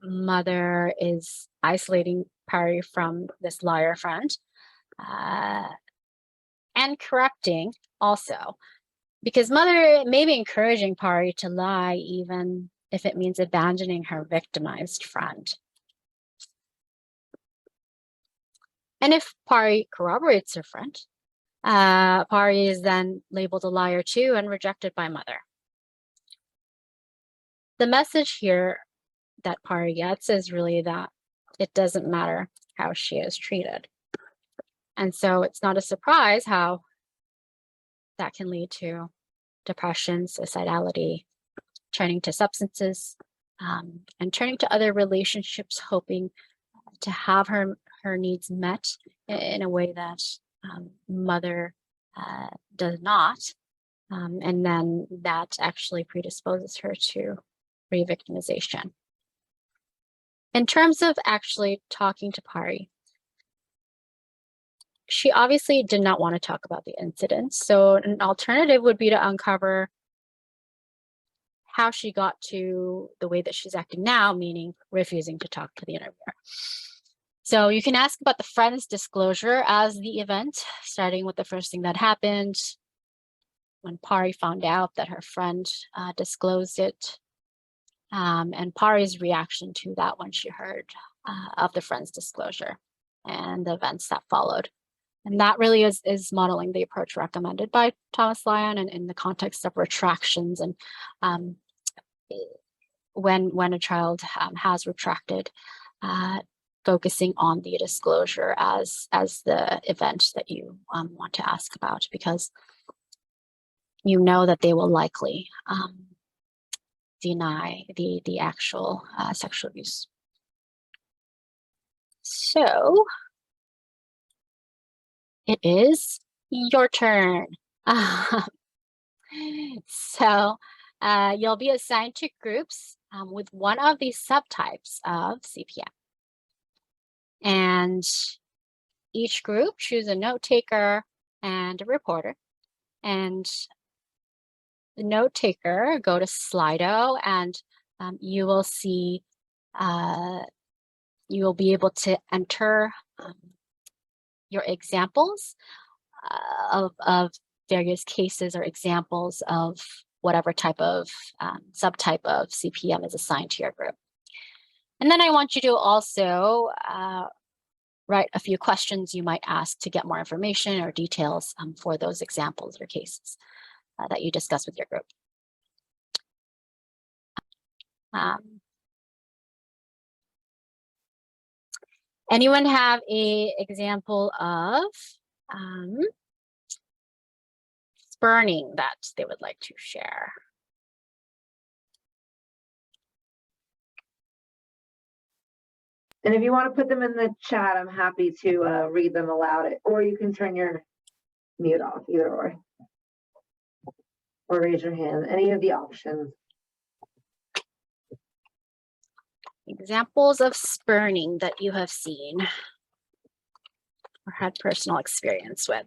Mother is isolating Pari from this liar friend and correcting also, because mother may be encouraging Pari to lie even if it means abandoning her victimized friend. And if Pari corroborates her friend, Pari is then labeled a liar too and rejected by mother. The message here that Pari gets is really that it doesn't matter how she is treated. And so it's not a surprise how that can lead to depression, suicidality, turning to substances, and turning to other relationships, hoping to have her needs met in a way that mother does not. And then that actually predisposes her to re-victimization. In terms of actually talking to Pari, she obviously did not want to talk about the incident. So an alternative would be to uncover how she got to the way that she's acting now, meaning refusing to talk to the interviewer. So you can ask about the friend's disclosure as the event, starting with the first thing that happened when Pari found out that her friend disclosed it, and Pari's reaction to that when she heard of the friend's disclosure and the events that followed. And that really is modeling the approach recommended by Thomas Lyon and in the context of retractions and when a child has retracted, focusing on the disclosure as the event that you want to ask about, because you know that they will likely deny the actual sexual abuse. So it is your turn. So you'll be assigned to groups with one of these subtypes of CPM. And each group choose a note taker and a reporter. And the note taker, go to Slido, and you will see, you will be able to enter your examples of various cases or examples of whatever type of subtype of CPM is assigned to your group. And then I want you to also write a few questions you might ask to get more information or details for those examples or cases that you discuss with your group. Anyone have an example of spurning that they would like to share? And if you want to put them in the chat, I'm happy to read them aloud, or you can turn your mute off, either or raise your hand, any of the options. Examples of spurning that you have seen or had personal experience with.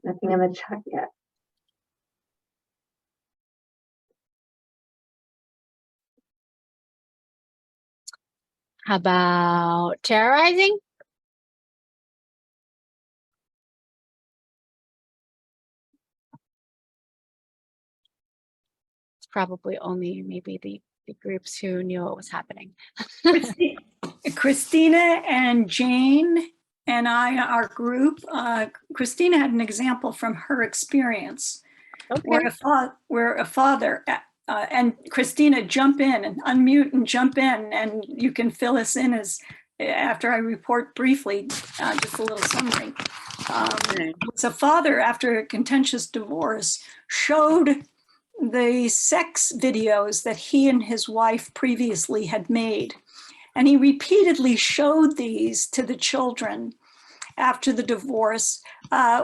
Nothing in the chat yet. How about terrorizing? It's probably only maybe the groups who knew what was happening. Christina and Jane and I, our group, Christina had an example from her experience where a father, and Christina, jump in and unmute and jump in, and you can fill us in as after I report briefly, just a little summary. It's a father after a contentious divorce showed the sex videos that he and his wife previously had made. And he repeatedly showed these to the children after the divorce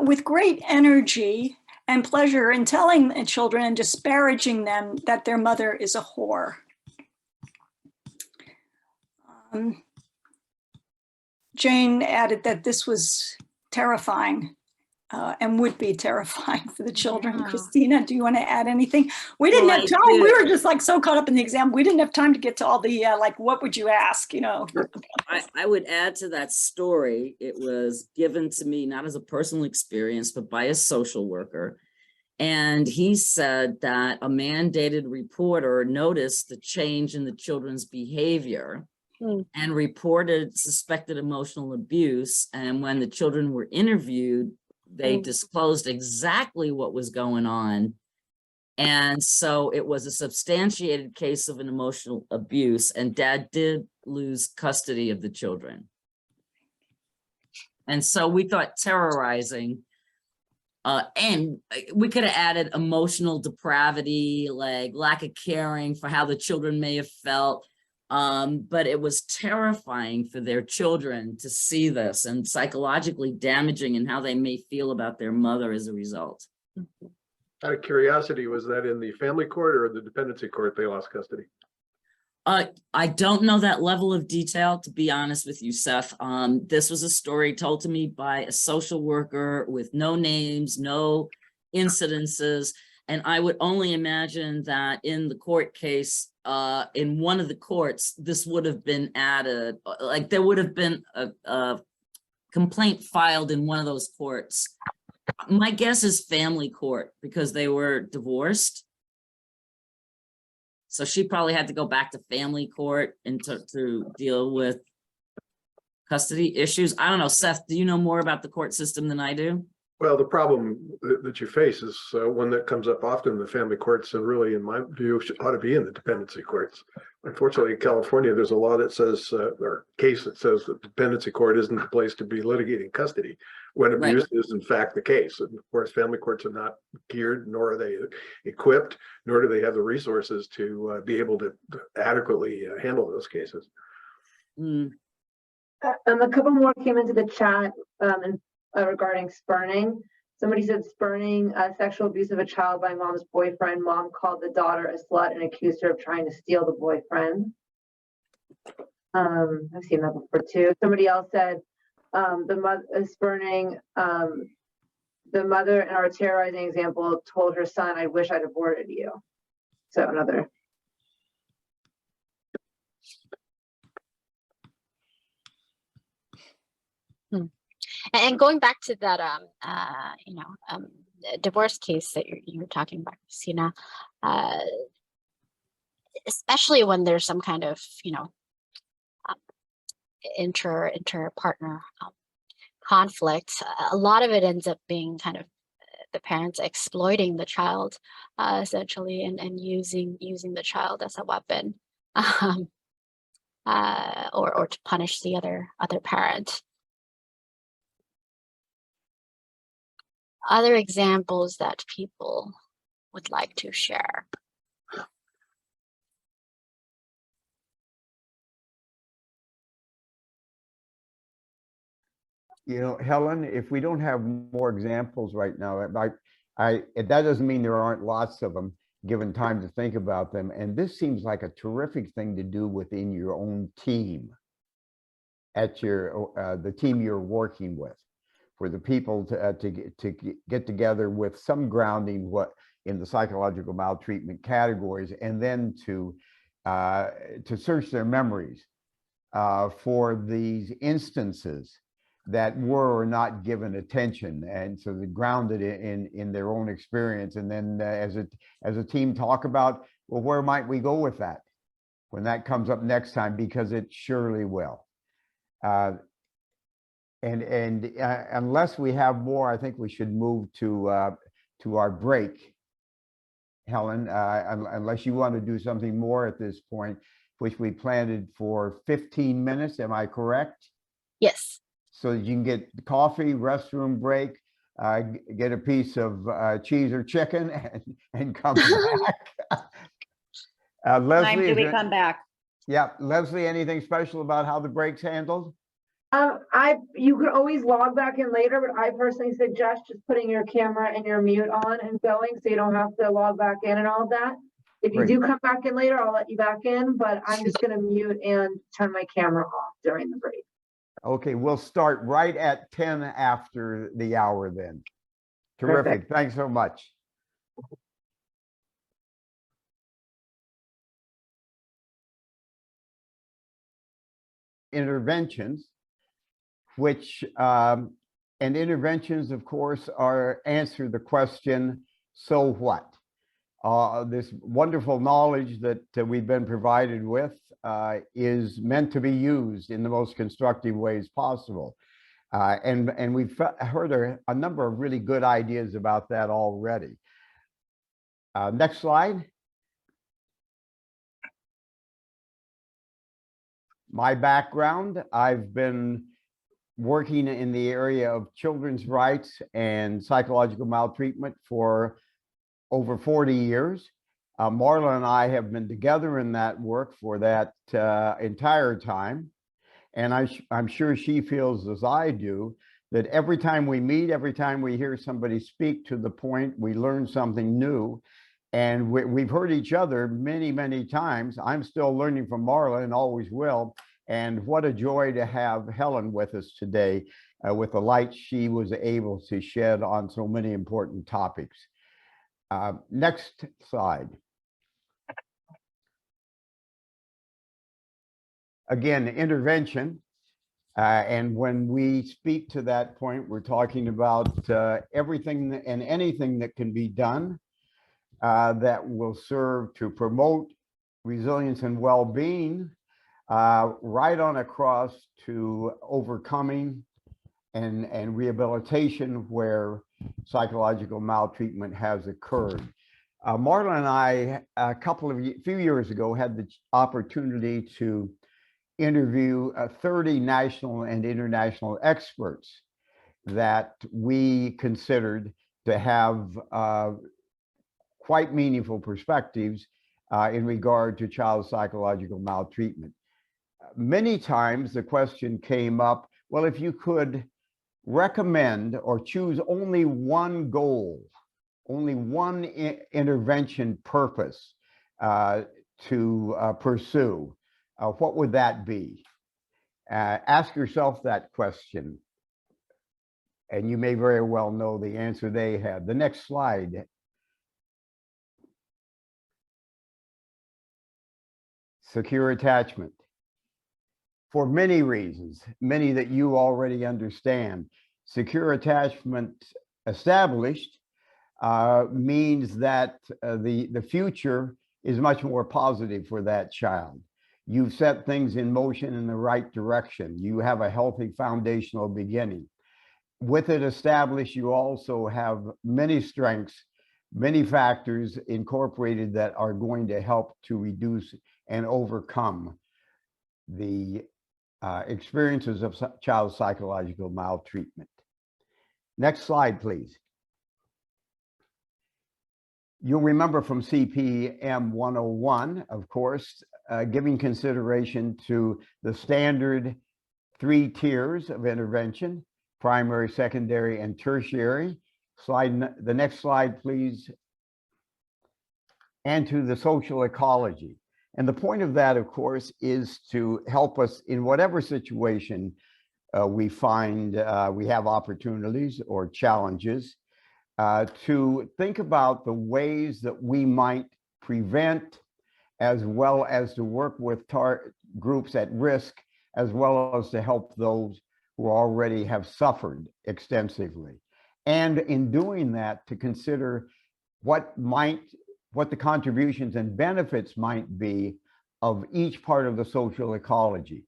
with great energy and pleasure in telling the children and disparaging them that their mother is a whore. Jane added that this was terrifying and would be terrifying for the children. Yeah. Christina, do you want to add anything? We didn't have time. We were just like so caught up in the exam. We didn't have time to get to all the like, what would you ask, you know? I would add to that story. It was given to me not as a personal experience, but by a social worker. And he said that a mandated reporter noticed the change in the children's behavior and reported suspected emotional abuse. And when the children were interviewed, they disclosed exactly what was going on. And so it was a substantiated case of an emotional abuse, and dad did lose custody of the children. And so we thought terrorizing, and we could have added emotional depravity, like lack of caring for how the children may have felt. But it was terrifying for their children to see this, and psychologically damaging in how they may feel about their mother as a result. Out of curiosity, was that in the family court or the dependency court they lost custody? I don't know that level of detail, to be honest with you, Seth. This was a story told to me by a social worker with no names, no incidences. And I would only imagine that in the court case, in one of the courts, this would have been added, like there would have been a complaint filed in one of those courts. My guess is family court, because they were divorced. So she probably had to go back to family court and to deal with custody issues. I don't know, Seth, do you know more about the court system than I do? Well, the problem that you face is one that comes up often in the family courts, and really, in my view, ought to be in the dependency courts. Unfortunately, in California, there's a law that says, or case that says that the dependency court isn't the place to be litigating custody when Right. abuse is in fact the case. And of course, family courts are not geared, nor are they equipped, nor do they have the resources to be able to adequately handle those cases. Mm, A couple more came into the chat regarding spurning. Somebody said spurning sexual abuse of a child by mom's boyfriend. Mom called the daughter a slut and accused her of trying to steal the boyfriend. I've seen that before too. Somebody else said the mother spurning. The mother in our terrorizing example told her son, "I wish I'd aborted you." So another. And going back to that, divorce case that you were talking about, Christina, especially when there's some kind of, inter partner conflict, a lot of it ends up being kind of the parents exploiting the child, essentially, and using the child as a weapon, or to punish the other parent. Other examples that people would like to share. Helen, if we don't have more examples right now, that doesn't mean there aren't lots of them, given time to think about them. And this seems like a terrific thing to do within your own team, at the team you're working with, for the people to get together with some grounding in the psychological maltreatment categories, and then to search their memories for these instances that were or not given attention, and so they grounded in their own experience, and then as a team talk about, well, where might we go with that when that comes up next time, because it surely will. And unless we have more, I think we should move to our break, Helen, unless you want to do something more at this point, which we planned for 15 minutes. Am I correct? Yes. So that you can get coffee, restroom break, get a piece of cheese or chicken, and come back. Leslie, Time do we come back? Yeah, Leslie, anything special about how the break's handled? You could always log back in later, but I personally suggest just putting your camera and your mute on and going, so you don't have to log back in and all of that. If you do come back in later, I'll let you back in, but I'm just going to mute and turn my camera off during the break. Okay, we'll start right at 10 after the hour then. Terrific. Perfect. Thanks so much. Interventions, which and interventions, of course, answer the question, so what? This wonderful knowledge that we've been provided with is meant to be used in the most constructive ways possible. And we've heard a number of really good ideas about that already. Next slide. My background, I've been working in the area of children's rights and psychological maltreatment for over 40 years. Marla and I have been together in that work for that entire time. And I'm sure she feels as I do, that every time we meet, every time we hear somebody speak to the point, we learn something new. And we've heard each other many, many times. I'm still learning from Marla and always will. And what a joy to have Helen with us today with the light she was able to shed on so many important topics. Next slide. Again, intervention. And when we speak to that point, we're talking about everything and anything that can be done that will serve to promote resilience and well-being, right on across to overcoming and rehabilitation, where psychological maltreatment has occurred. Marla and I, few years ago, had the opportunity to interview 30 national and international experts that we considered to have quite meaningful perspectives in regard to child psychological maltreatment. Many times the question came up, well, if you could recommend or choose only one goal, only one intervention purpose to pursue, what would that be? Ask yourself that question, and you may very well know the answer they had. The next slide. Secure attachment. For many reasons, many that you already understand. Secure attachment established means that the future is much more positive for that child. You've set things in motion in the right direction. You have a healthy foundational beginning. With it established, you also have many strengths, many factors incorporated that are going to help to reduce and overcome the experiences of child psychological maltreatment. Next slide, please. You'll remember from CPM 101, of course, giving consideration to the standard 3 tiers of intervention: primary, secondary, and tertiary. The next slide, please. And to the social ecology. And the point of that, of course, is to help us in whatever situation we find we have opportunities or challenges, to think about the ways that we might prevent, as well as to work with groups at risk, as well as to help those who already have suffered extensively. And in doing that, to consider what the contributions and benefits might be of each part of the social ecology.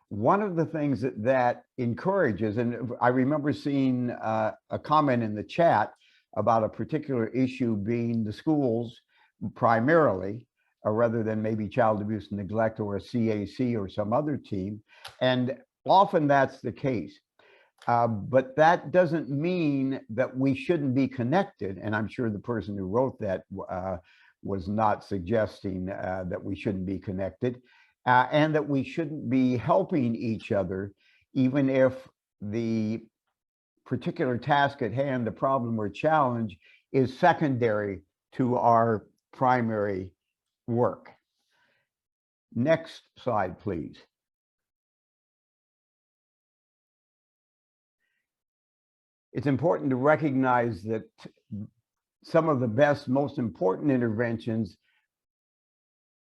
One of the things that encourages, and I remember seeing a comment in the chat about a particular issue being the schools primarily, rather than maybe child abuse and neglect or a CAC or some other team. And often that's the case. But that doesn't mean that we shouldn't be connected. And I'm sure the person who wrote that was not suggesting that we shouldn't be connected, and that we shouldn't be helping each other, even if the particular task at hand, the problem or challenge, is secondary to our primary work. Next slide, please. It's important to recognize that some of the best, most important interventions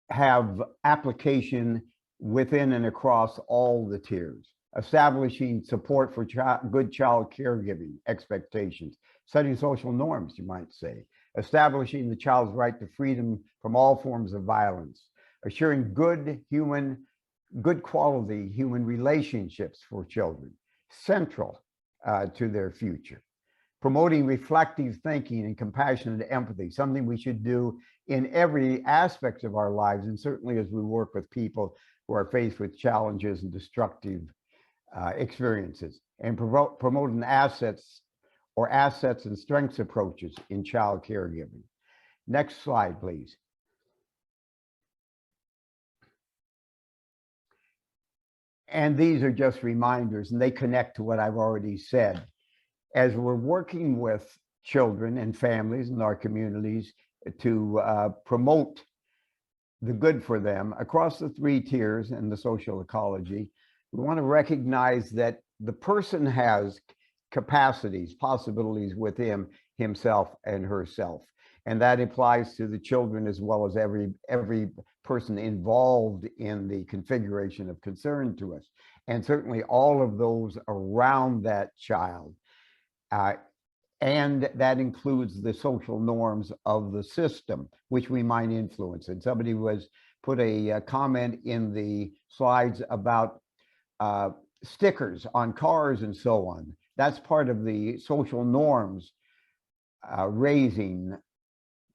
have application within and across all the tiers. Establishing support for good child caregiving expectations, setting social norms, you might say, establishing the child's right to freedom from all forms of violence, assuring good quality human relationships for children, central to their future. Promoting reflective thinking and compassionate empathy, something we should do in every aspect of our lives, and certainly as we work with people who are faced with challenges and destructive experiences. And promoting assets and strengths approaches in child caregiving. Next slide, please. And these are just reminders, and they connect to what I've already said. As we're working with children and families in our communities to promote the good for them across the 3 tiers and the social ecology, we want to recognize that the person has capacities, possibilities within himself and herself. And that applies to the children as well as every person involved in the configuration of concern to us. And certainly all of those around that child. And that includes the social norms of the system, which we might influence. And somebody put a comment in the slides about stickers on cars and so on. That's part of the social norms raising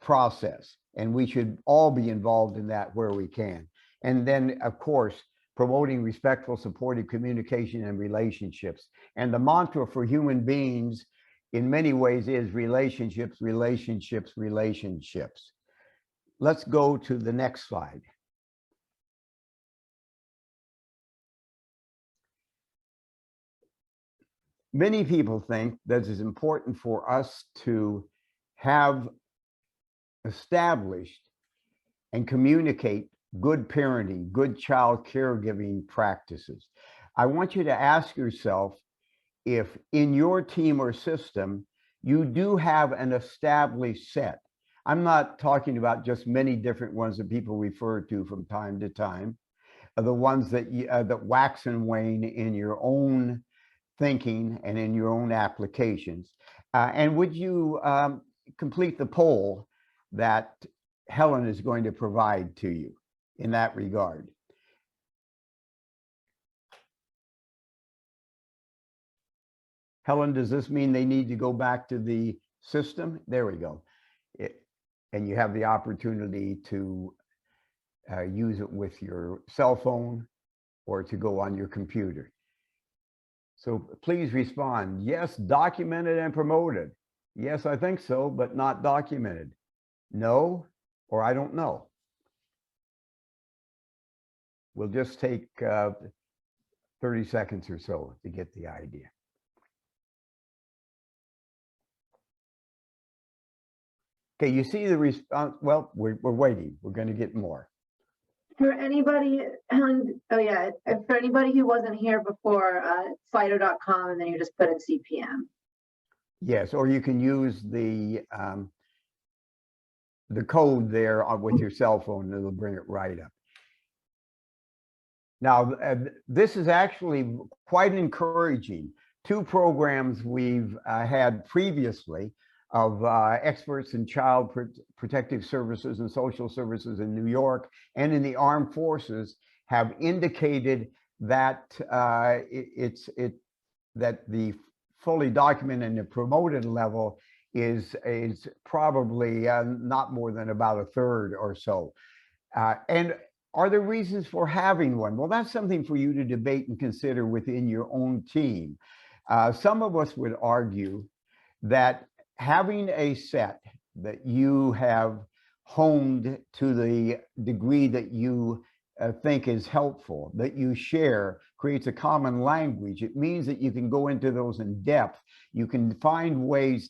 process, and we should all be involved in that where we can. And then, of course, promoting respectful, supportive communication and relationships. And the mantra for human beings in many ways is relationships, relationships, relationships. Let's go to the next slide. Many people think that it's important for us to have established and communicate good parenting, good child caregiving practices. I want you to ask yourself if in your team or system, you do have an established set. I'm not talking about just many different ones that people refer to from time to time, the ones that that wax and wane in your own thinking and in your own applications. And would you complete the poll that Helen is going to provide to you in that regard? Helen, does this mean they need to go back to the system? There we go. And you have the opportunity to use it with your cell phone or to go on your computer. So please respond. Yes, documented and promoted. Yes, I think so, but not documented. No, or I don't know. We'll just take 30 seconds or so to get the idea. Okay, you see the response. Well, we're waiting. We're going to get more. For anybody, oh yeah, for anybody who wasn't here before, Slido.com, and then you just put in CPM. Yes, or you can use the code there with your cell phone, and it'll bring it right up. Now, this is actually quite encouraging. Two programs we've had previously of experts in child protective services and social services in New York and in the armed forces have indicated that that the fully documented and promoted level is probably not more than about a third or so. And are there reasons for having one? Well, that's something for you to debate and consider within your own team. Some of us would argue that having a set that you have honed to the degree that you think is helpful, that you share, creates a common language. It means that you can go into those in depth. You can find ways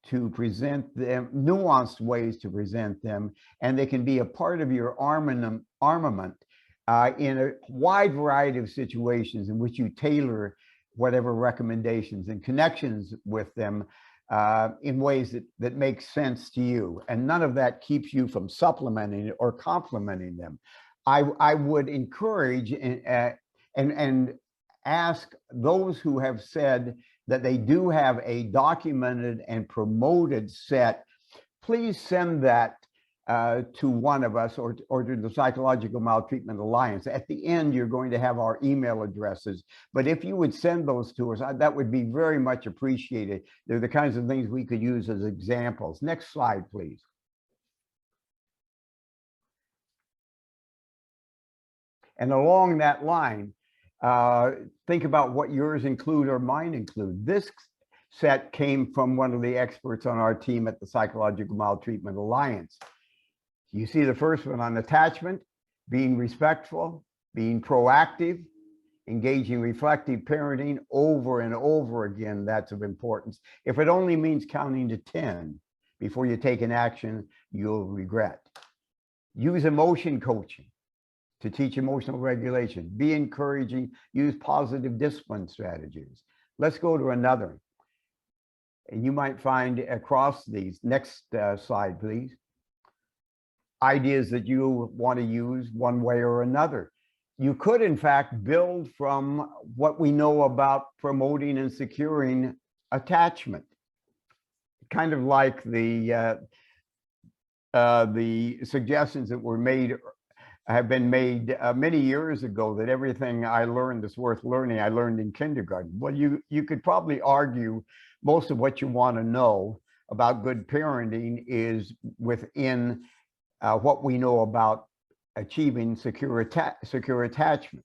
to present them, nuanced ways to present them, and they can be a part of your armament in a wide variety of situations in which you tailor whatever recommendations and connections with them in ways that make sense to you. And none of that keeps you from supplementing or complementing them. I would encourage and ask those who have said that they do have a documented and promoted set, please send that to one of us or to the Psychological Maltreatment Alliance. At the end, you're going to have our email addresses, but if you would send those to us, that would be very much appreciated. They're the kinds of things we could use as examples. Next slide, please. And along that line, think about what yours include or mine include. This set came from one of the experts on our team at the Psychological Maltreatment Alliance. You see the first one on attachment, being respectful, being proactive, engaging reflective parenting over and over again. That's of importance. If it only means counting to 10 before you take an action, you'll regret. Use emotion coaching to teach emotional regulation. Be encouraging, use positive discipline strategies. Let's go to another. And you might find across these, next slide, please, ideas that you want to use one way or another. You could, in fact, build from what we know about promoting and securing attachment. Kind of like the suggestions that were made have been made many years ago, that everything I learned that's worth learning, I learned in kindergarten. Well, you could probably argue most of what you want to know about good parenting is within what we know about achieving secure attachment.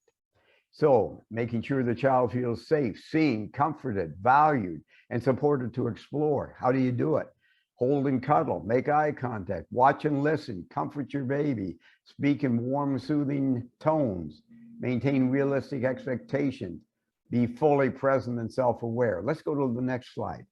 So making sure the child feels safe, seen, comforted, valued, and supported to explore. How do you do it? Hold and cuddle, make eye contact, watch and listen, comfort your baby, speak in warm, soothing tones, maintain realistic expectations, be fully present and self-aware. Let's go to the next slide.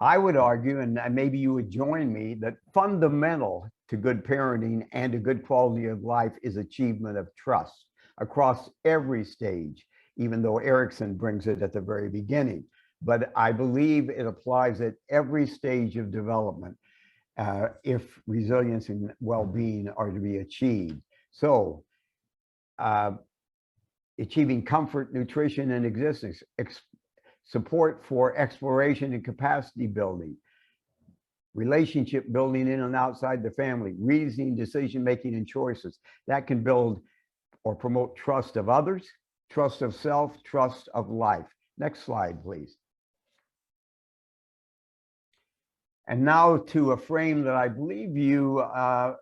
I would argue, and maybe you would join me, that fundamental to good parenting and a good quality of life is achievement of trust across every stage, even though Erickson brings it at the very beginning. But I believe it applies at every stage of development if resilience and well-being are to be achieved. So achieving comfort, nutrition, and existence, support for exploration and capacity building, relationship building in and outside the family, reasoning, decision-making, and choices. That can build or promote trust of others, trust of self, trust of life. Next slide, please. And now to a frame that I believe you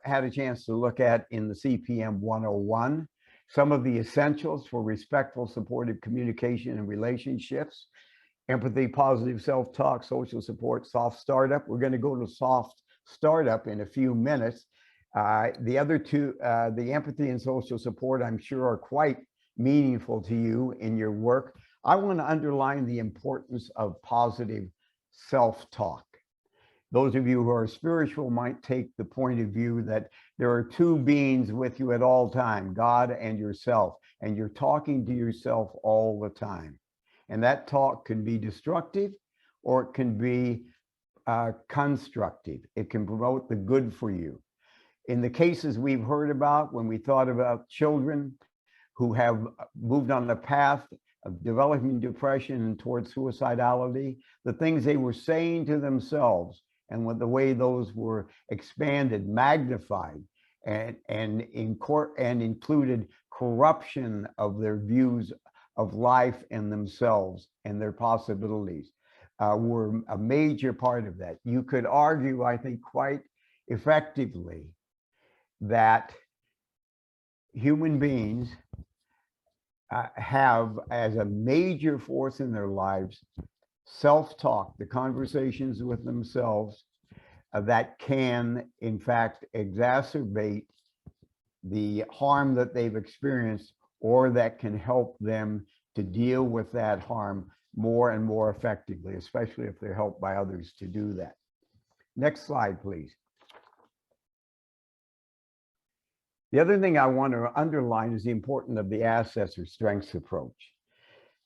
had a chance to look at in the CPM 101, some of the essentials for respectful, supportive communication and relationships. Empathy, positive self-talk, social support, soft startup. We're going to go to soft startup in a few minutes. The other two, the empathy and social support, I'm sure are quite meaningful to you in your work. I want to underline the importance of positive self-talk. Those of you who are spiritual might take the point of view that there are two beings with you at all time, God and yourself, and you're talking to yourself all the time. And that talk can be destructive or it can be constructive. It can promote the good for you. In the cases we've heard about, when we thought about children who have moved on the path of developing depression and towards suicidality, the things they were saying to themselves and with the way those were expanded, magnified, and included corruption of their views of life and themselves and their possibilities were a major part of that. You could argue, I think, quite effectively that human beings have as a major force in their lives self-talk, the conversations with themselves that can, in fact, exacerbate the harm that they've experienced, or that can help them to deal with that harm more and more effectively, especially if they're helped by others to do that. Next slide, please. The other thing I want to underline is the importance of the assets or strengths approach.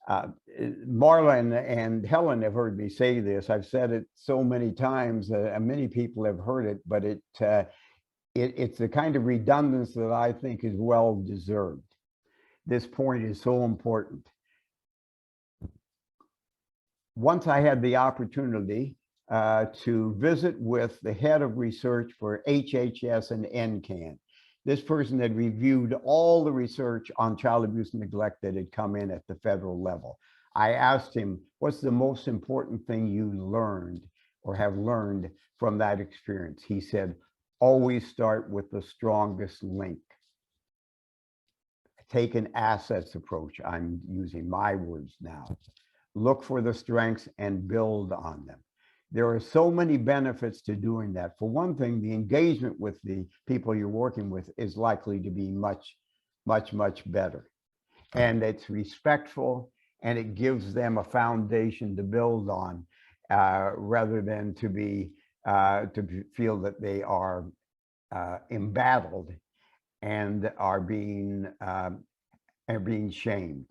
Marla and Helen have heard me say this. I've said it so many times, many people have heard it, but it's the kind of redundancy that I think is well deserved. This point is so important. Once I had the opportunity to visit with the head of research for HHS and NCAN. This person had reviewed all the research on child abuse and neglect that had come in at the federal level. I asked him, what's the most important thing you learned or have learned from that experience? He said, always start with the strongest link. Take an assets approach. I'm using my words now. Look for the strengths and build on them. There are so many benefits to doing that. For one thing, the engagement with the people you're working with is likely to be much, much, much better. And it's respectful, and it gives them a foundation to build on, rather than to feel that they are embattled and are being shamed.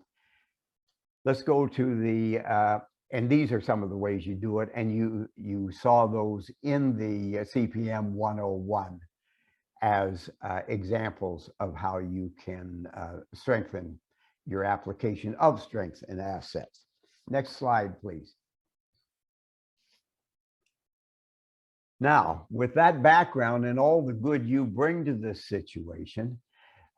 Let's go to the and these are some of the ways you do it, and you saw those in the CPM 101 as examples of how you can strengthen your application of strengths and assets. Next slide, please. Now, with that background and all the good you bring to this situation,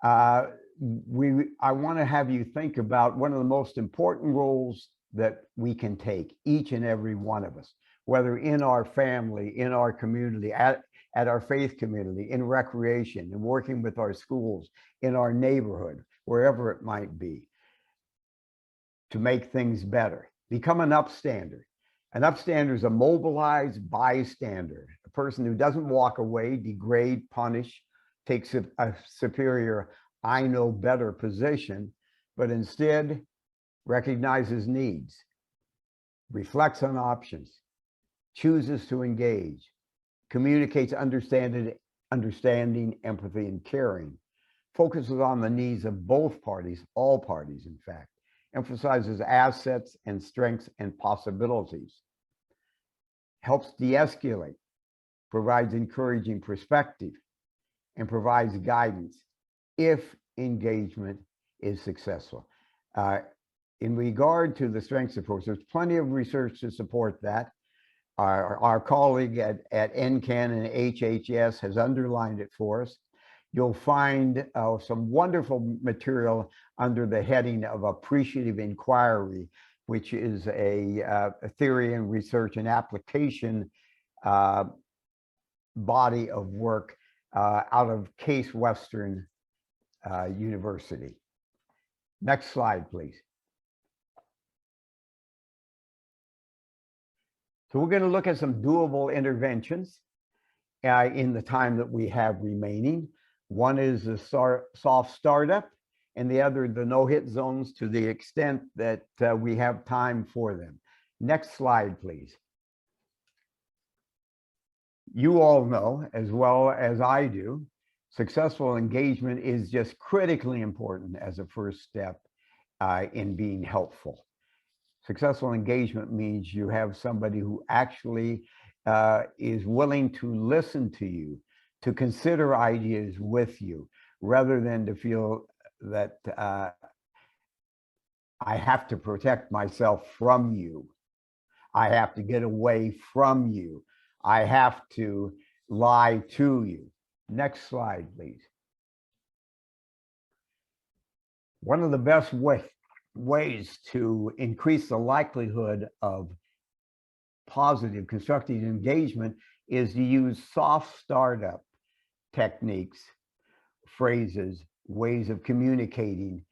I want to have you think about one of the most important roles that we can take, each and every one of us, whether in our family, in our community, at our faith community, in recreation, and working with our schools, in our neighborhood, wherever it might be, to make things better. Become an upstander. An upstander is a mobilized bystander, a person who doesn't walk away, degrade, punish, takes a superior I know better position, but instead recognizes needs, reflects on options, chooses to engage, communicates understanding, empathy, and caring, focuses on the needs of both parties, all parties, in fact, emphasizes assets and strengths and possibilities, helps de-escalate, provides encouraging perspective, and provides guidance if engagement is successful. In regard to the strengths approach, there's plenty of research to support that. Our colleague at NCAN and HHS has underlined it for us. You'll find some wonderful material under the heading of appreciative inquiry, which is a theory and research and application body of work out of Case Western University. Next slide, please. So we're going to look at some doable interventions in the time that we have remaining. One is the soft startup, and the other, the no-hit zones, to the extent that we have time for them. Next slide, please. You all know, as well as I do, successful engagement is just critically important as a first step in being helpful. Successful engagement means you have somebody who actually is willing to listen to you, to consider ideas with you, rather than to feel that I have to protect myself from you. I have to get away from you. I have to lie to you. Next slide, please. One of the best ways to increase the likelihood of positive, constructive engagement is to use soft startup techniques, phrases, ways of communicating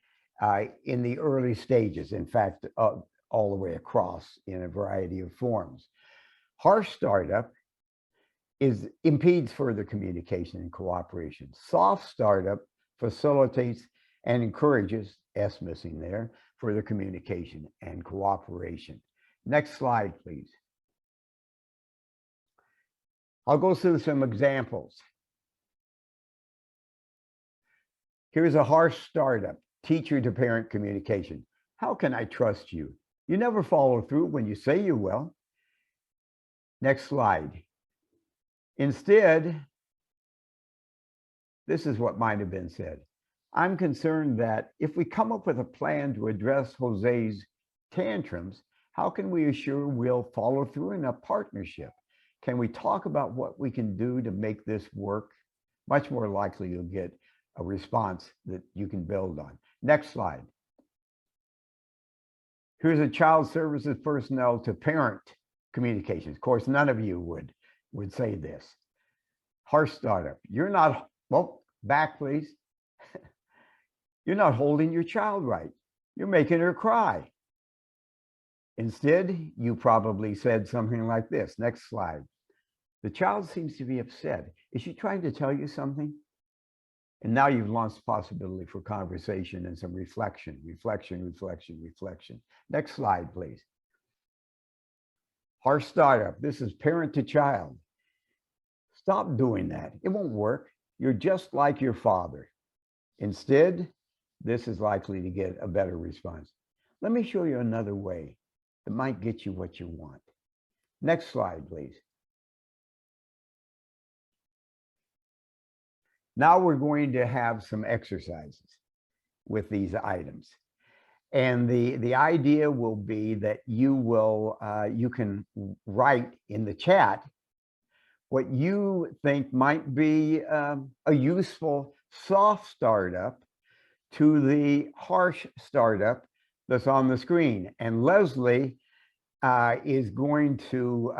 in the early stages, in fact, all the way across in a variety of forms. Harsh startup impedes further communication and cooperation. Soft startup facilitates and encourages, S missing there, further communication and cooperation. Next slide, please. I'll go through some examples. Here's a harsh startup, teacher to parent communication. How can I trust you? You never follow through when you say you will. Next slide. Instead, this is what might have been said. I'm concerned that if we come up with a plan to address Jose's tantrums, how can we assure we'll follow through in a partnership? Can we talk about what we can do to make this work? Much more likely you'll get a response that you can build on. Next slide. Here's a child services personnel to parent communications. Of course, none of you would say this. Harsh startup. You're not, well, back please. You're not holding your child right. You're making her cry. Instead, you probably said something like this. Next slide. The child seems to be upset. Is she trying to tell you something? And now you've launched the possibility for conversation and some reflection. Next slide, please. Harsh startup. This is parent to child. Stop doing that. It won't work. You're just like your father. Instead, this is likely to get a better response. Let me show you another way that might get you what you want. Next slide, please. Now we're going to have some exercises with these items. And the idea will be that you can write in the chat what you think might be a useful soft startup to the harsh startup that's on the screen. And Leslie is going to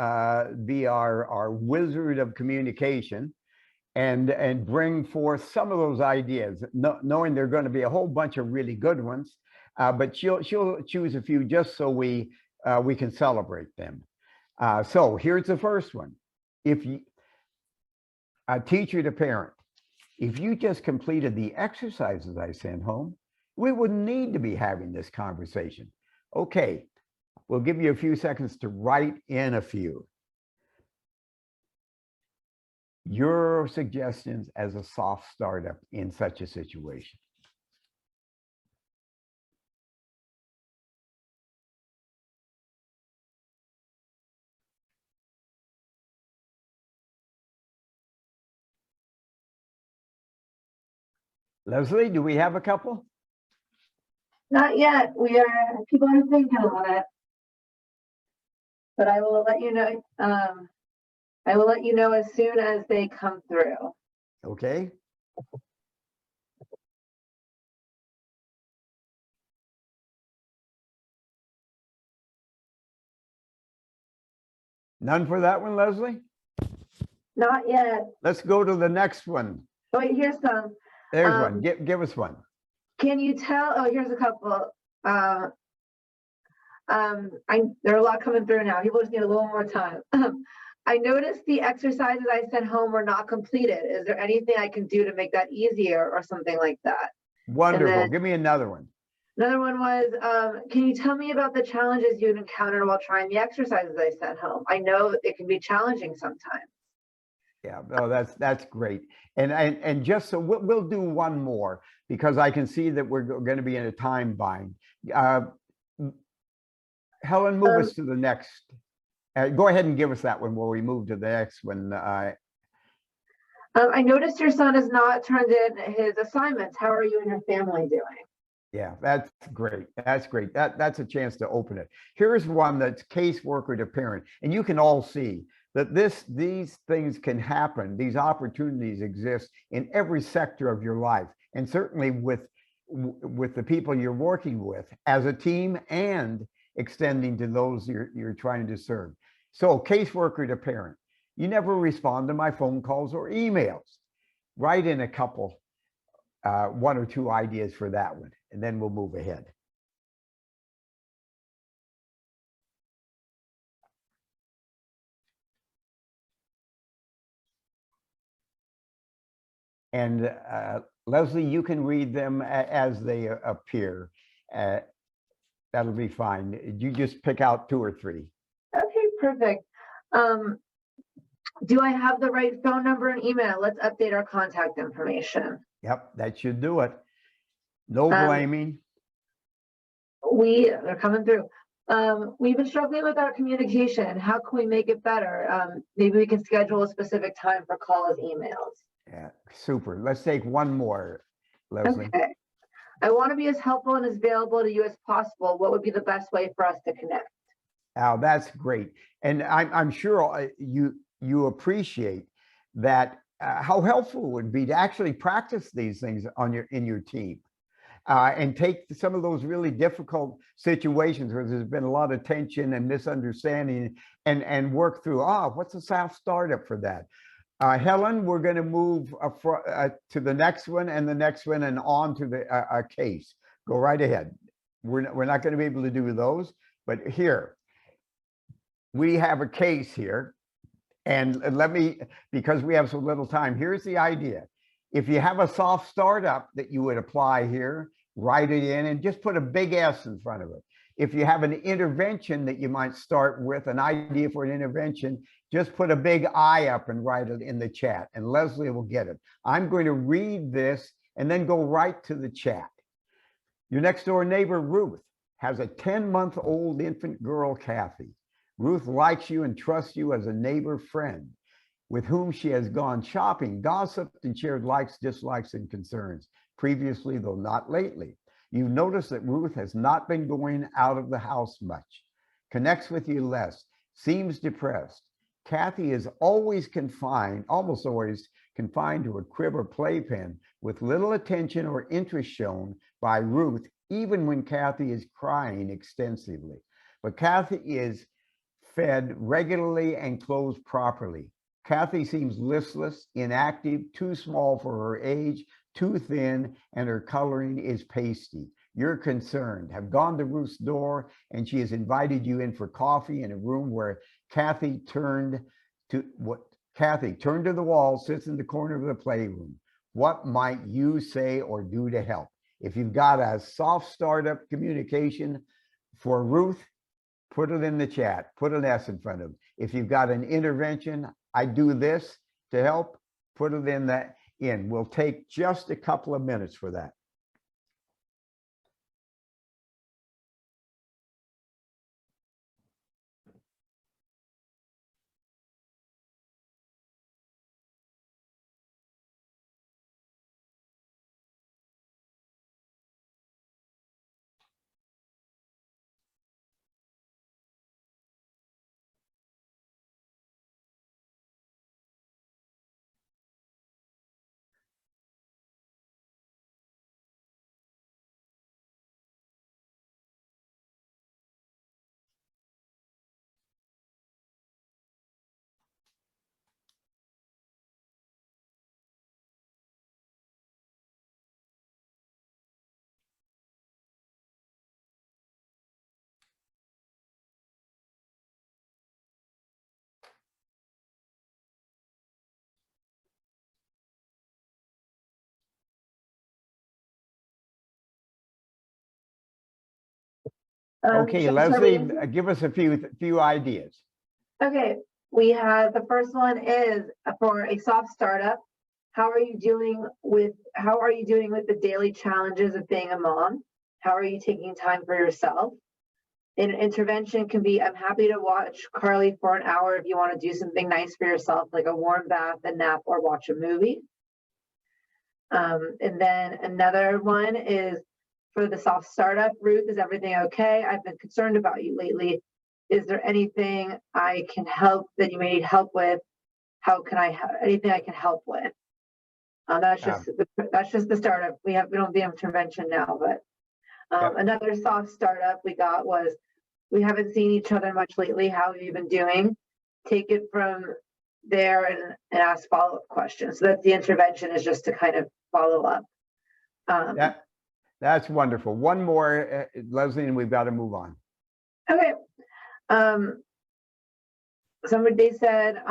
be our wizard of communication and bring forth some of those ideas, knowing there are going to be a whole bunch of really good ones, but she'll choose a few just so we can celebrate them. So here's the first one. If you, a teacher to parent, if you just completed the exercises I sent home, we wouldn't need to be having this conversation. Okay, we'll give you a few seconds to write in a few. Your suggestions as a soft startup in such a situation. Leslie, do we have a couple? Not yet. People are thinking on it. But I will let you know. I will let you know as soon as they come through. Okay. None for that one, Leslie? Not yet. Let's go to the next one. Oh, wait, here's some. There's one. Give us one. Can you tell? Oh, here's a couple. There are a lot coming through now. People just need a little more time. I noticed the exercises I sent home were not completed. Is there anything I can do to make that easier or something like that? Wonderful. Give me another one. Another one was, can you tell me about the challenges you've encountered while trying the exercises I sent home? I know it can be challenging sometimes. Yeah, oh, that's great. And just so we'll do one more because I can see that we're going to be in a time bind. Helen, move us to the next. Go ahead and give us that one where we move to the next one. I noticed your son has not turned in his assignments. How are you and your family doing? Yeah, that's great. That's great. That's a chance to open it. Here's one that's caseworker to parent, and you can all see that these things can happen. These opportunities exist in every sector of your life, and certainly with the people you're working with as a team and extending to those you're trying to serve. So caseworker to parent, you never respond to my phone calls or emails. Write in a couple, one or two ideas for that one, and then we'll move ahead. And Leslie, you can read them as they appear. That'll be fine. You just pick out two or three. Okay, perfect. Do I have the right phone number and email? Let's update our contact information. Yep, that should do it. No blaming. They're coming through. We've been struggling with our communication. How can we make it better? Maybe we can schedule a specific time for calls, emails. Yeah, super. Let's take one more, Leslie. Okay. I want to be as helpful and as available to you as possible. What would be the best way for us to connect? Oh, that's great. And I'm sure you appreciate that, how helpful it would be to actually practice these things in your team. And take some of those really difficult situations where there's been a lot of tension and misunderstanding and work through, what's a soft startup for that? Helen, we're going to move to the next one and the next one and on to the case. Go right ahead. We're not going to be able to do those, but here, we have a case here. And let me, because we have so little time, here's the idea. If you have a soft startup that you would apply here, write it in and just put a big S in front of it. If you have an intervention that you might start with, an idea for an intervention, just put a big I up and write it in the chat, and Leslie will get it. I'm going to read this and then go right to the chat. Your next door neighbor, Ruth, has a 10-month-old infant girl, Kathy. Ruth likes you and trusts you as a neighbor friend with whom she has gone shopping, gossiped, and shared likes, dislikes, and concerns previously, though not lately. You've noticed that Ruth has not been going out of the house much, connects with you less, seems depressed. Kathy is almost always confined to a crib or playpen with little attention or interest shown by Ruth even when Kathy is crying extensively. But Kathy is fed regularly and clothed properly. Kathy seems listless, inactive, too small for her age, too thin, and her coloring is pasty. You're concerned, have gone to Ruth's door, and she has invited you in for coffee in a room where Kathy turned to the wall, sits in the corner of the playroom. What might you say or do to help? If you've got a soft startup communication for Ruth, put it in the chat, put an S in front of it. If you've got an intervention, I do this to help, put it in. We'll take just a couple of minutes for that. Okay, shall Leslie, we- give us a few ideas. Okay, we have, the first one is for a soft startup. How are you doing with the daily challenges of being a mom? How are you taking time for yourself? An intervention can be, I'm happy to watch Carly for an hour if you want to do something nice for yourself, like a warm bath, a nap, or watch a movie. And then another one is for the soft startup. Ruth, is everything okay? I've been concerned about you lately. Is there anything I can help that you may need help with? How can I anything I can help with? That's just the startup. We don't have the intervention now, but another soft startup we got was, we haven't seen each other much lately. How have you been doing? Take it from there and ask follow-up questions. So that's the intervention, is just to kind of follow up. That's wonderful. One more, Leslie, and we've got to move on. Okay. They said,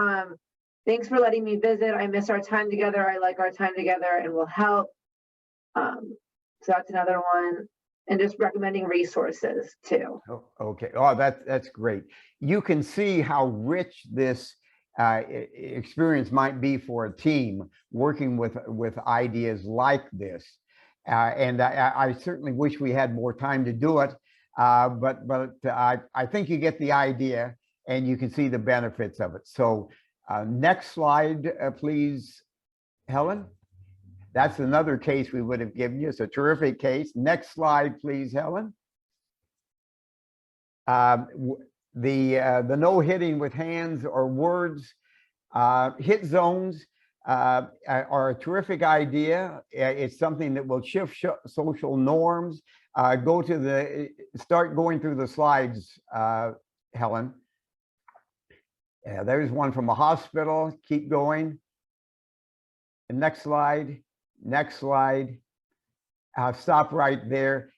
thanks for letting me visit. I miss our time together. I like our time together and will help. So that's another one. And just recommending resources too. Oh, okay. Oh, that's great. You can see how rich this experience might be for a team working with ideas like this. And I certainly wish we had more time to do it. But I think you get the idea, and you can see the benefits of it. So next slide, please, Helen. That's another case we would have given you. It's a terrific case. Next slide, please, Helen. The no hitting with hands or words, hit zones are a terrific idea. It's something that will shift social norms. Start going through the slides, Helen. There's one from a hospital. Keep going. And next slide. Next slide. Stop right there.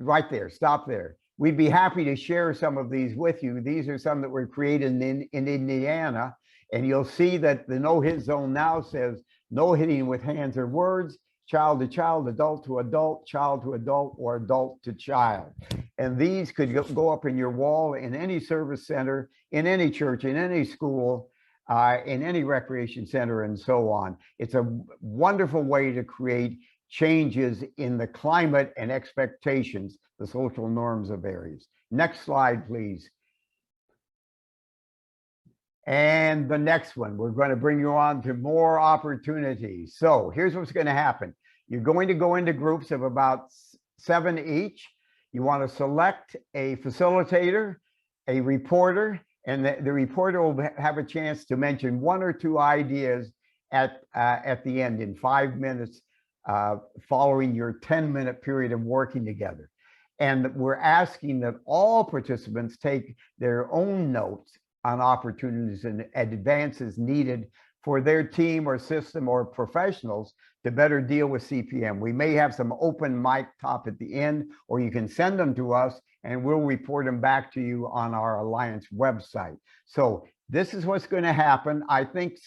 Right there. Stop there. We'd be happy to share some of these with you. These are some that were created in Indiana. And you'll see that the no hit zone now says no hitting with hands or words, child to child, adult to adult, child to adult, or adult to child. And these could go up in your wall in any service center, in any church, in any school, in any recreation center, and so on. It's a wonderful way to create changes in the climate and expectations, the social norms of areas. Next slide, please. And the next one, we're going to bring you on to more opportunities. So here's what's going to happen. You're going to go into groups of about 7 each. You want to select a facilitator, a reporter, and the reporter will have a chance to mention 1 or 2 ideas at the end in 5 minutes following your 10-minute period of working together. And we're asking that all participants take their own notes on opportunities and advances needed for their team or system or professionals to better deal with CPM. We may have some open mic top at the end, or you can send them to us and we'll report them back to you on our Alliance website. So this is what's going to happen. I think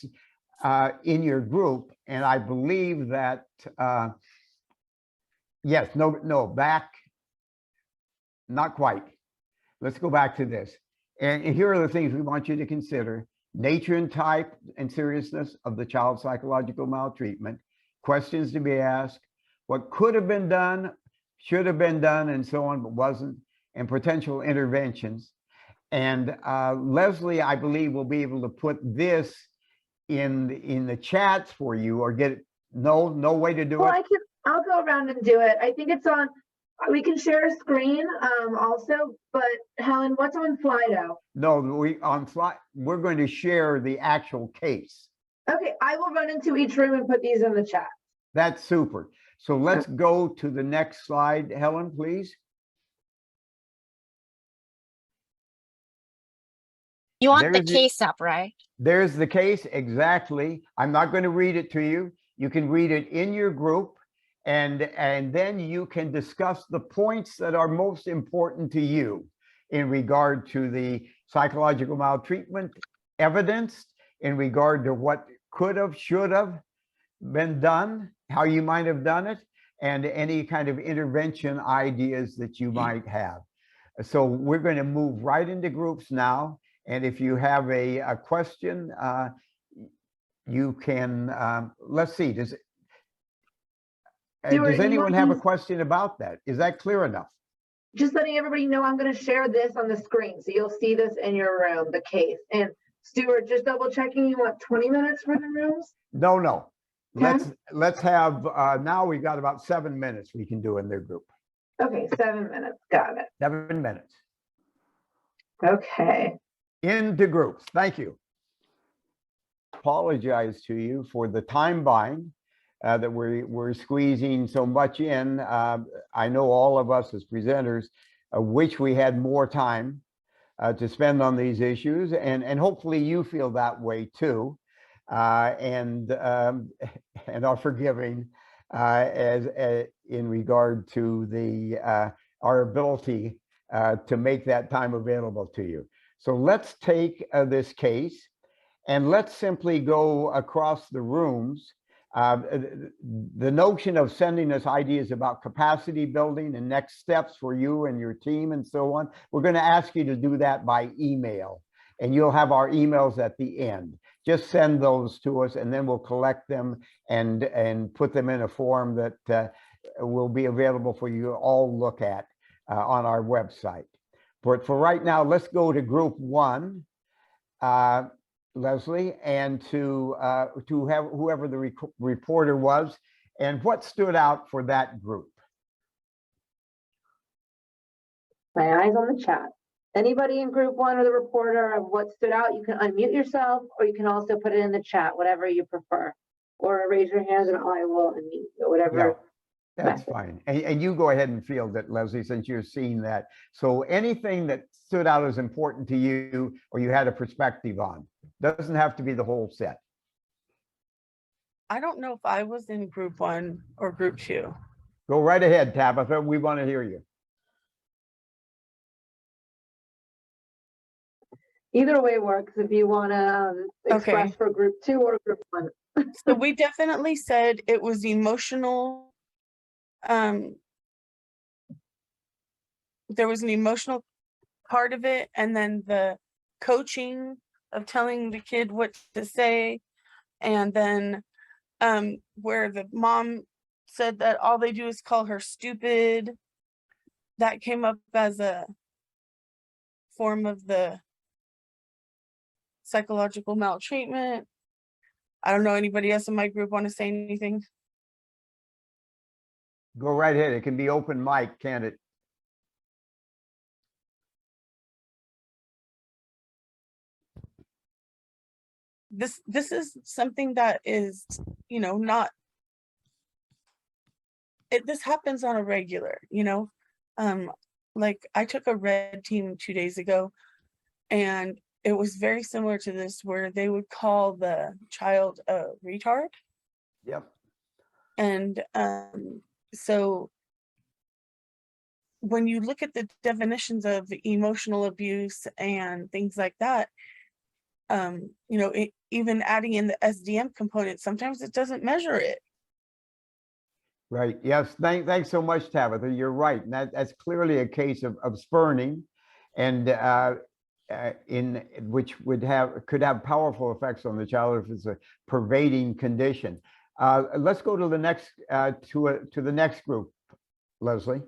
in your group, and I believe that, yes, back, not quite. Let's go back to this. And here are the things we want you to consider: nature and type and seriousness of the child's psychological maltreatment, questions to be asked, what could have been done, should have been done, and so on, but wasn't, and potential interventions. And Leslie, I believe, will be able to put this in the chats for you, or get it. No way to do Well, it. I'll go around and do it. I think it's on, we can share a screen also, but Helen, what's on Slido? No, we're going to share the actual case. Okay, I will run into each room and put these in the chat. That's super. So let's go to the next slide, Helen, please. You want There's the case up, right? There's the case, exactly. I'm not going to read it to you. You can read it in your group, and then you can discuss the points that are most important to you in regard to the psychological maltreatment evidence, in regard to what could have, should have been done, how you might have done it, and any kind of intervention ideas that you might have. So we're going to move right into groups now. And if you have a question, you can, let's see, does anyone have a question about that? Is that clear enough? Just letting everybody know, I'm going to share this on the screen, so you'll see this in your room, the case. And Stuart, just double checking, you want 20 minutes for the rooms? No. Okay. Let's have, now we've got about 7 minutes we can do in their group. Okay, 7 minutes, got it. 7 minutes. Okay. Into groups, thank you. Apologize to you for the time bind that we're squeezing so much in. I know all of us as presenters wish we had more time to spend on these issues, and hopefully you feel that way too, and are forgiving as in regard to the our ability to make that time available to you. So let's take this case and let's simply go across the rooms. The notion of sending us ideas about capacity building and next steps for you and your team and so on, we're going to ask you to do that by email, and you'll have our emails at the end. Just send those to us, and then we'll collect them and put them in a form that will be available for you to all look at on our website. But for right now, let's go to group one, Leslie, and to have whoever the reporter was, and what stood out for that group. My eyes on the chat. Anybody in group one or the reporter of what stood out, you can unmute yourself, or you can also put it in the chat, whatever you prefer, or raise your hand and I will unmute you, whatever. Yeah. That's fine. And you go ahead and field it, Leslie, since you're seeing that. So anything that stood out as important to you or you had a perspective on, doesn't have to be the whole set. I don't know if I was in group one or group two. Go right ahead, Tabitha. We want to hear you. Either way works if you want to express Okay. for group two or group one. So we definitely said it was emotional. There was an emotional part of it, and then the coaching of telling the kid what to say, and then where the mom said that all they do is call her stupid. That came up as a form of the psychological maltreatment. I don't know, anybody else in my group want to say anything? Go right ahead. It can be open mic, can't it? This is something that is, not, this happens on a regular, Like I took a red team 2 days ago, and it was very similar to this, where they would call the child a retard. Yep. And so when you look at the definitions of emotional abuse and things like that, you know, even adding in the SDM component, sometimes it doesn't measure it. Right. Yes. Thanks so much, Tabitha. You're right. And that's clearly a case of spurning, and in which could have powerful effects on the child if it's a pervading condition. Let's go to the next to the next group, Leslie.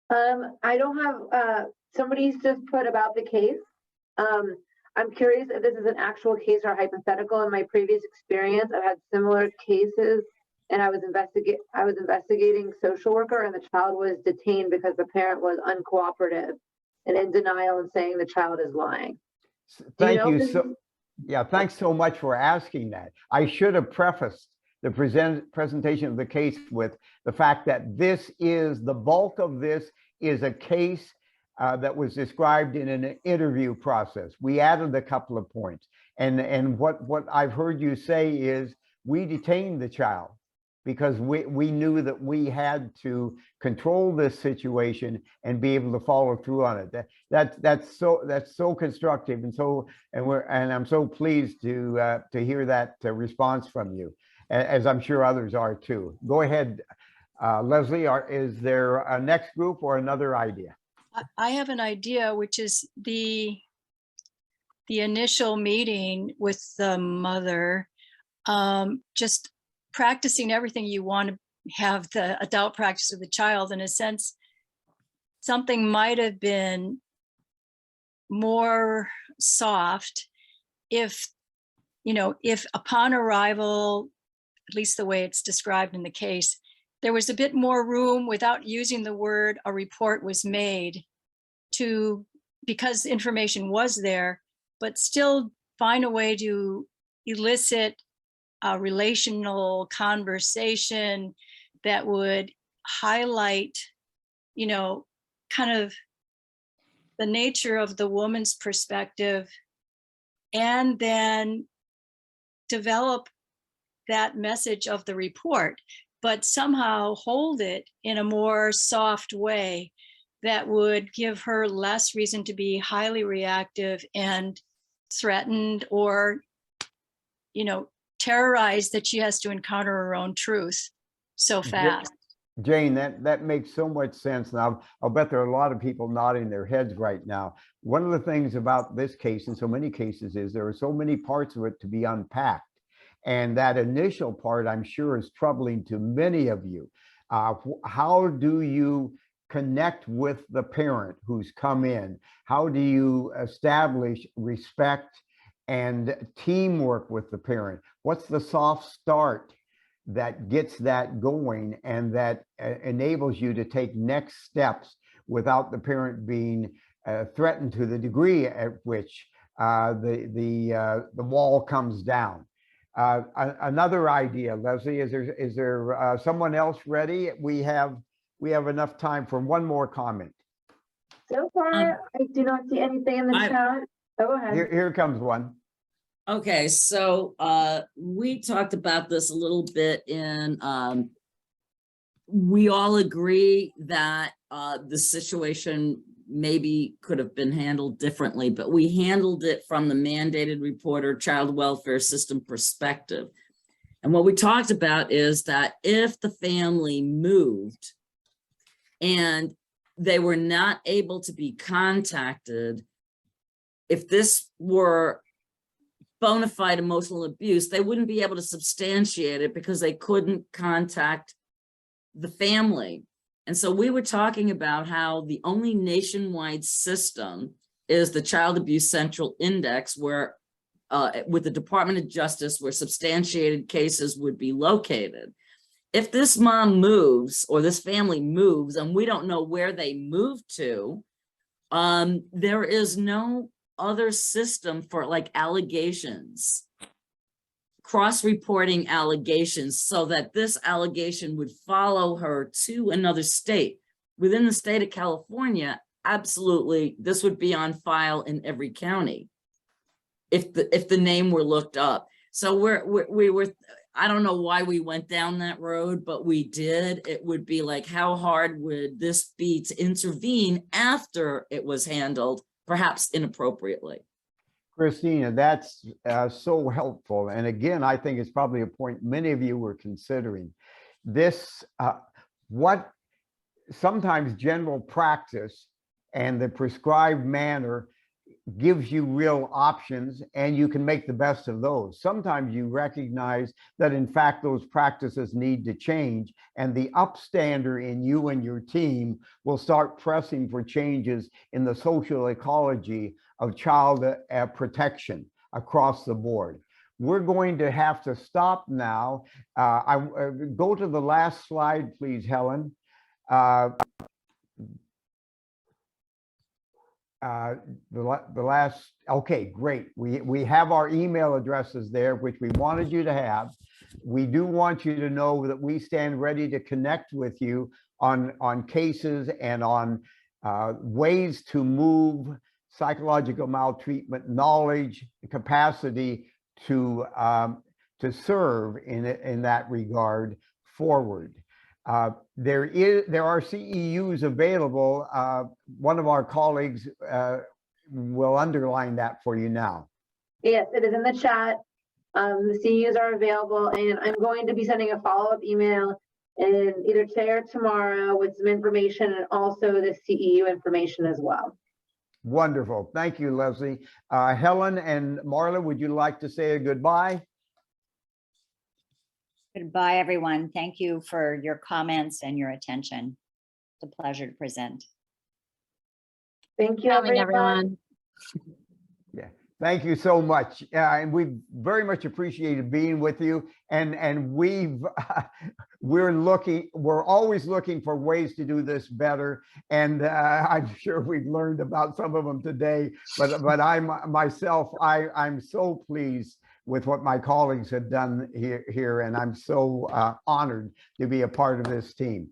I don't have, somebody's just put about the case. I'm curious if this is an actual case or hypothetical. In my previous experience, I've had similar cases, and I was investigating social worker, and the child was detained because the parent was uncooperative and in denial and saying the child is lying. Thank you. So, yeah, thanks so much for asking that. I should have prefaced the presentation of the case with the fact that the bulk of this is a case that was described in an interview process. We added a couple of points. And what I've heard you say is we detained the child because we knew that we had to control this situation and be able to follow through on it. That's so constructive, and I'm so pleased to hear that response from you, as I'm sure others are too. Go ahead, Leslie. Is there a next group or another idea? I have an idea, which is the initial meeting with the mother, just practicing everything you want to have the adult practice with the child. In a sense, something might have been more soft if upon arrival, at least the way it's described in the case, there was a bit more room without using the word a report was made because information was there, but still find a way to elicit a relational conversation that would highlight, kind of the nature of the woman's perspective, and then develop that message of the report, but somehow hold it in a more soft way that would give her less reason to be highly reactive and threatened or, terrorized that she has to encounter her own truth so fast. Jane, that makes so much sense. Now, I'll bet there are a lot of people nodding their heads right now. One of the things about this case and so many cases is there are so many parts of it to be unpacked. And that initial part, I'm sure, is troubling to many of you. How do you connect with the parent who's come in? How do you establish respect and teamwork with the parent? What's the soft start that gets that going and that enables you to take next steps without the parent being threatened to the degree at which the wall comes down? Another idea, Leslie, is there someone else ready? We have enough time for one more comment. So far, I do not see anything in the chat. Go ahead. Here comes one. Okay, so we talked about this a little bit in, we all agree that the situation maybe could have been handled differently, but we handled it from the mandated reporter child welfare system perspective. And what we talked about is that if the family moved and they were not able to be contacted, if this were bona fide emotional abuse, they wouldn't be able to substantiate it because they couldn't contact the family. And so we were talking about how the only nationwide system is the Child Abuse Central Index, where with the Department of Justice, where substantiated cases would be located. If this mom moves or this family moves and we don't know where they moved to, there is no other system for like allegations, cross-reporting allegations so that this allegation would follow her to another state. Within the state of California, absolutely, this would be on file in every county if the name were looked up. So we were, I don't know why we went down that road, but we did. It would be like, how hard would this be to intervene after it was handled, perhaps inappropriately? Christina, that's so helpful. And again, I think it's probably a point many of you were considering. This, what sometimes general practice and the prescribed manner gives you real options, and you can make the best of those. Sometimes you recognize that in fact those practices need to change, and the upstander in you and your team will start pressing for changes in the social ecology of child protection across the board. We're going to have to stop now. Go to the last slide, please, Helen. The last, okay, great. We have our email addresses there, which we wanted you to have. We do want you to know that we stand ready to connect with you on cases and on ways to move psychological maltreatment knowledge, capacity to serve in that regard forward. There are CEUs available. One of our colleagues will underline that for you now. Yes, it is in the chat. The CEUs are available, and I'm going to be sending a follow-up email in either today or tomorrow with some information and also the CEU information as well. Wonderful. Thank you, Leslie. Helen and Marla, would you like to say a goodbye? Goodbye, everyone. Thank you for your comments and your attention. It's a pleasure to present. Thank you, Having everyone. everyone. Yeah, thank you so much. And we very much appreciated being with you. And we're always looking for ways to do this better. And I'm sure we've learned about some of them today. But I'm so pleased with what my colleagues have done here, and I'm so honored to be a part of this team.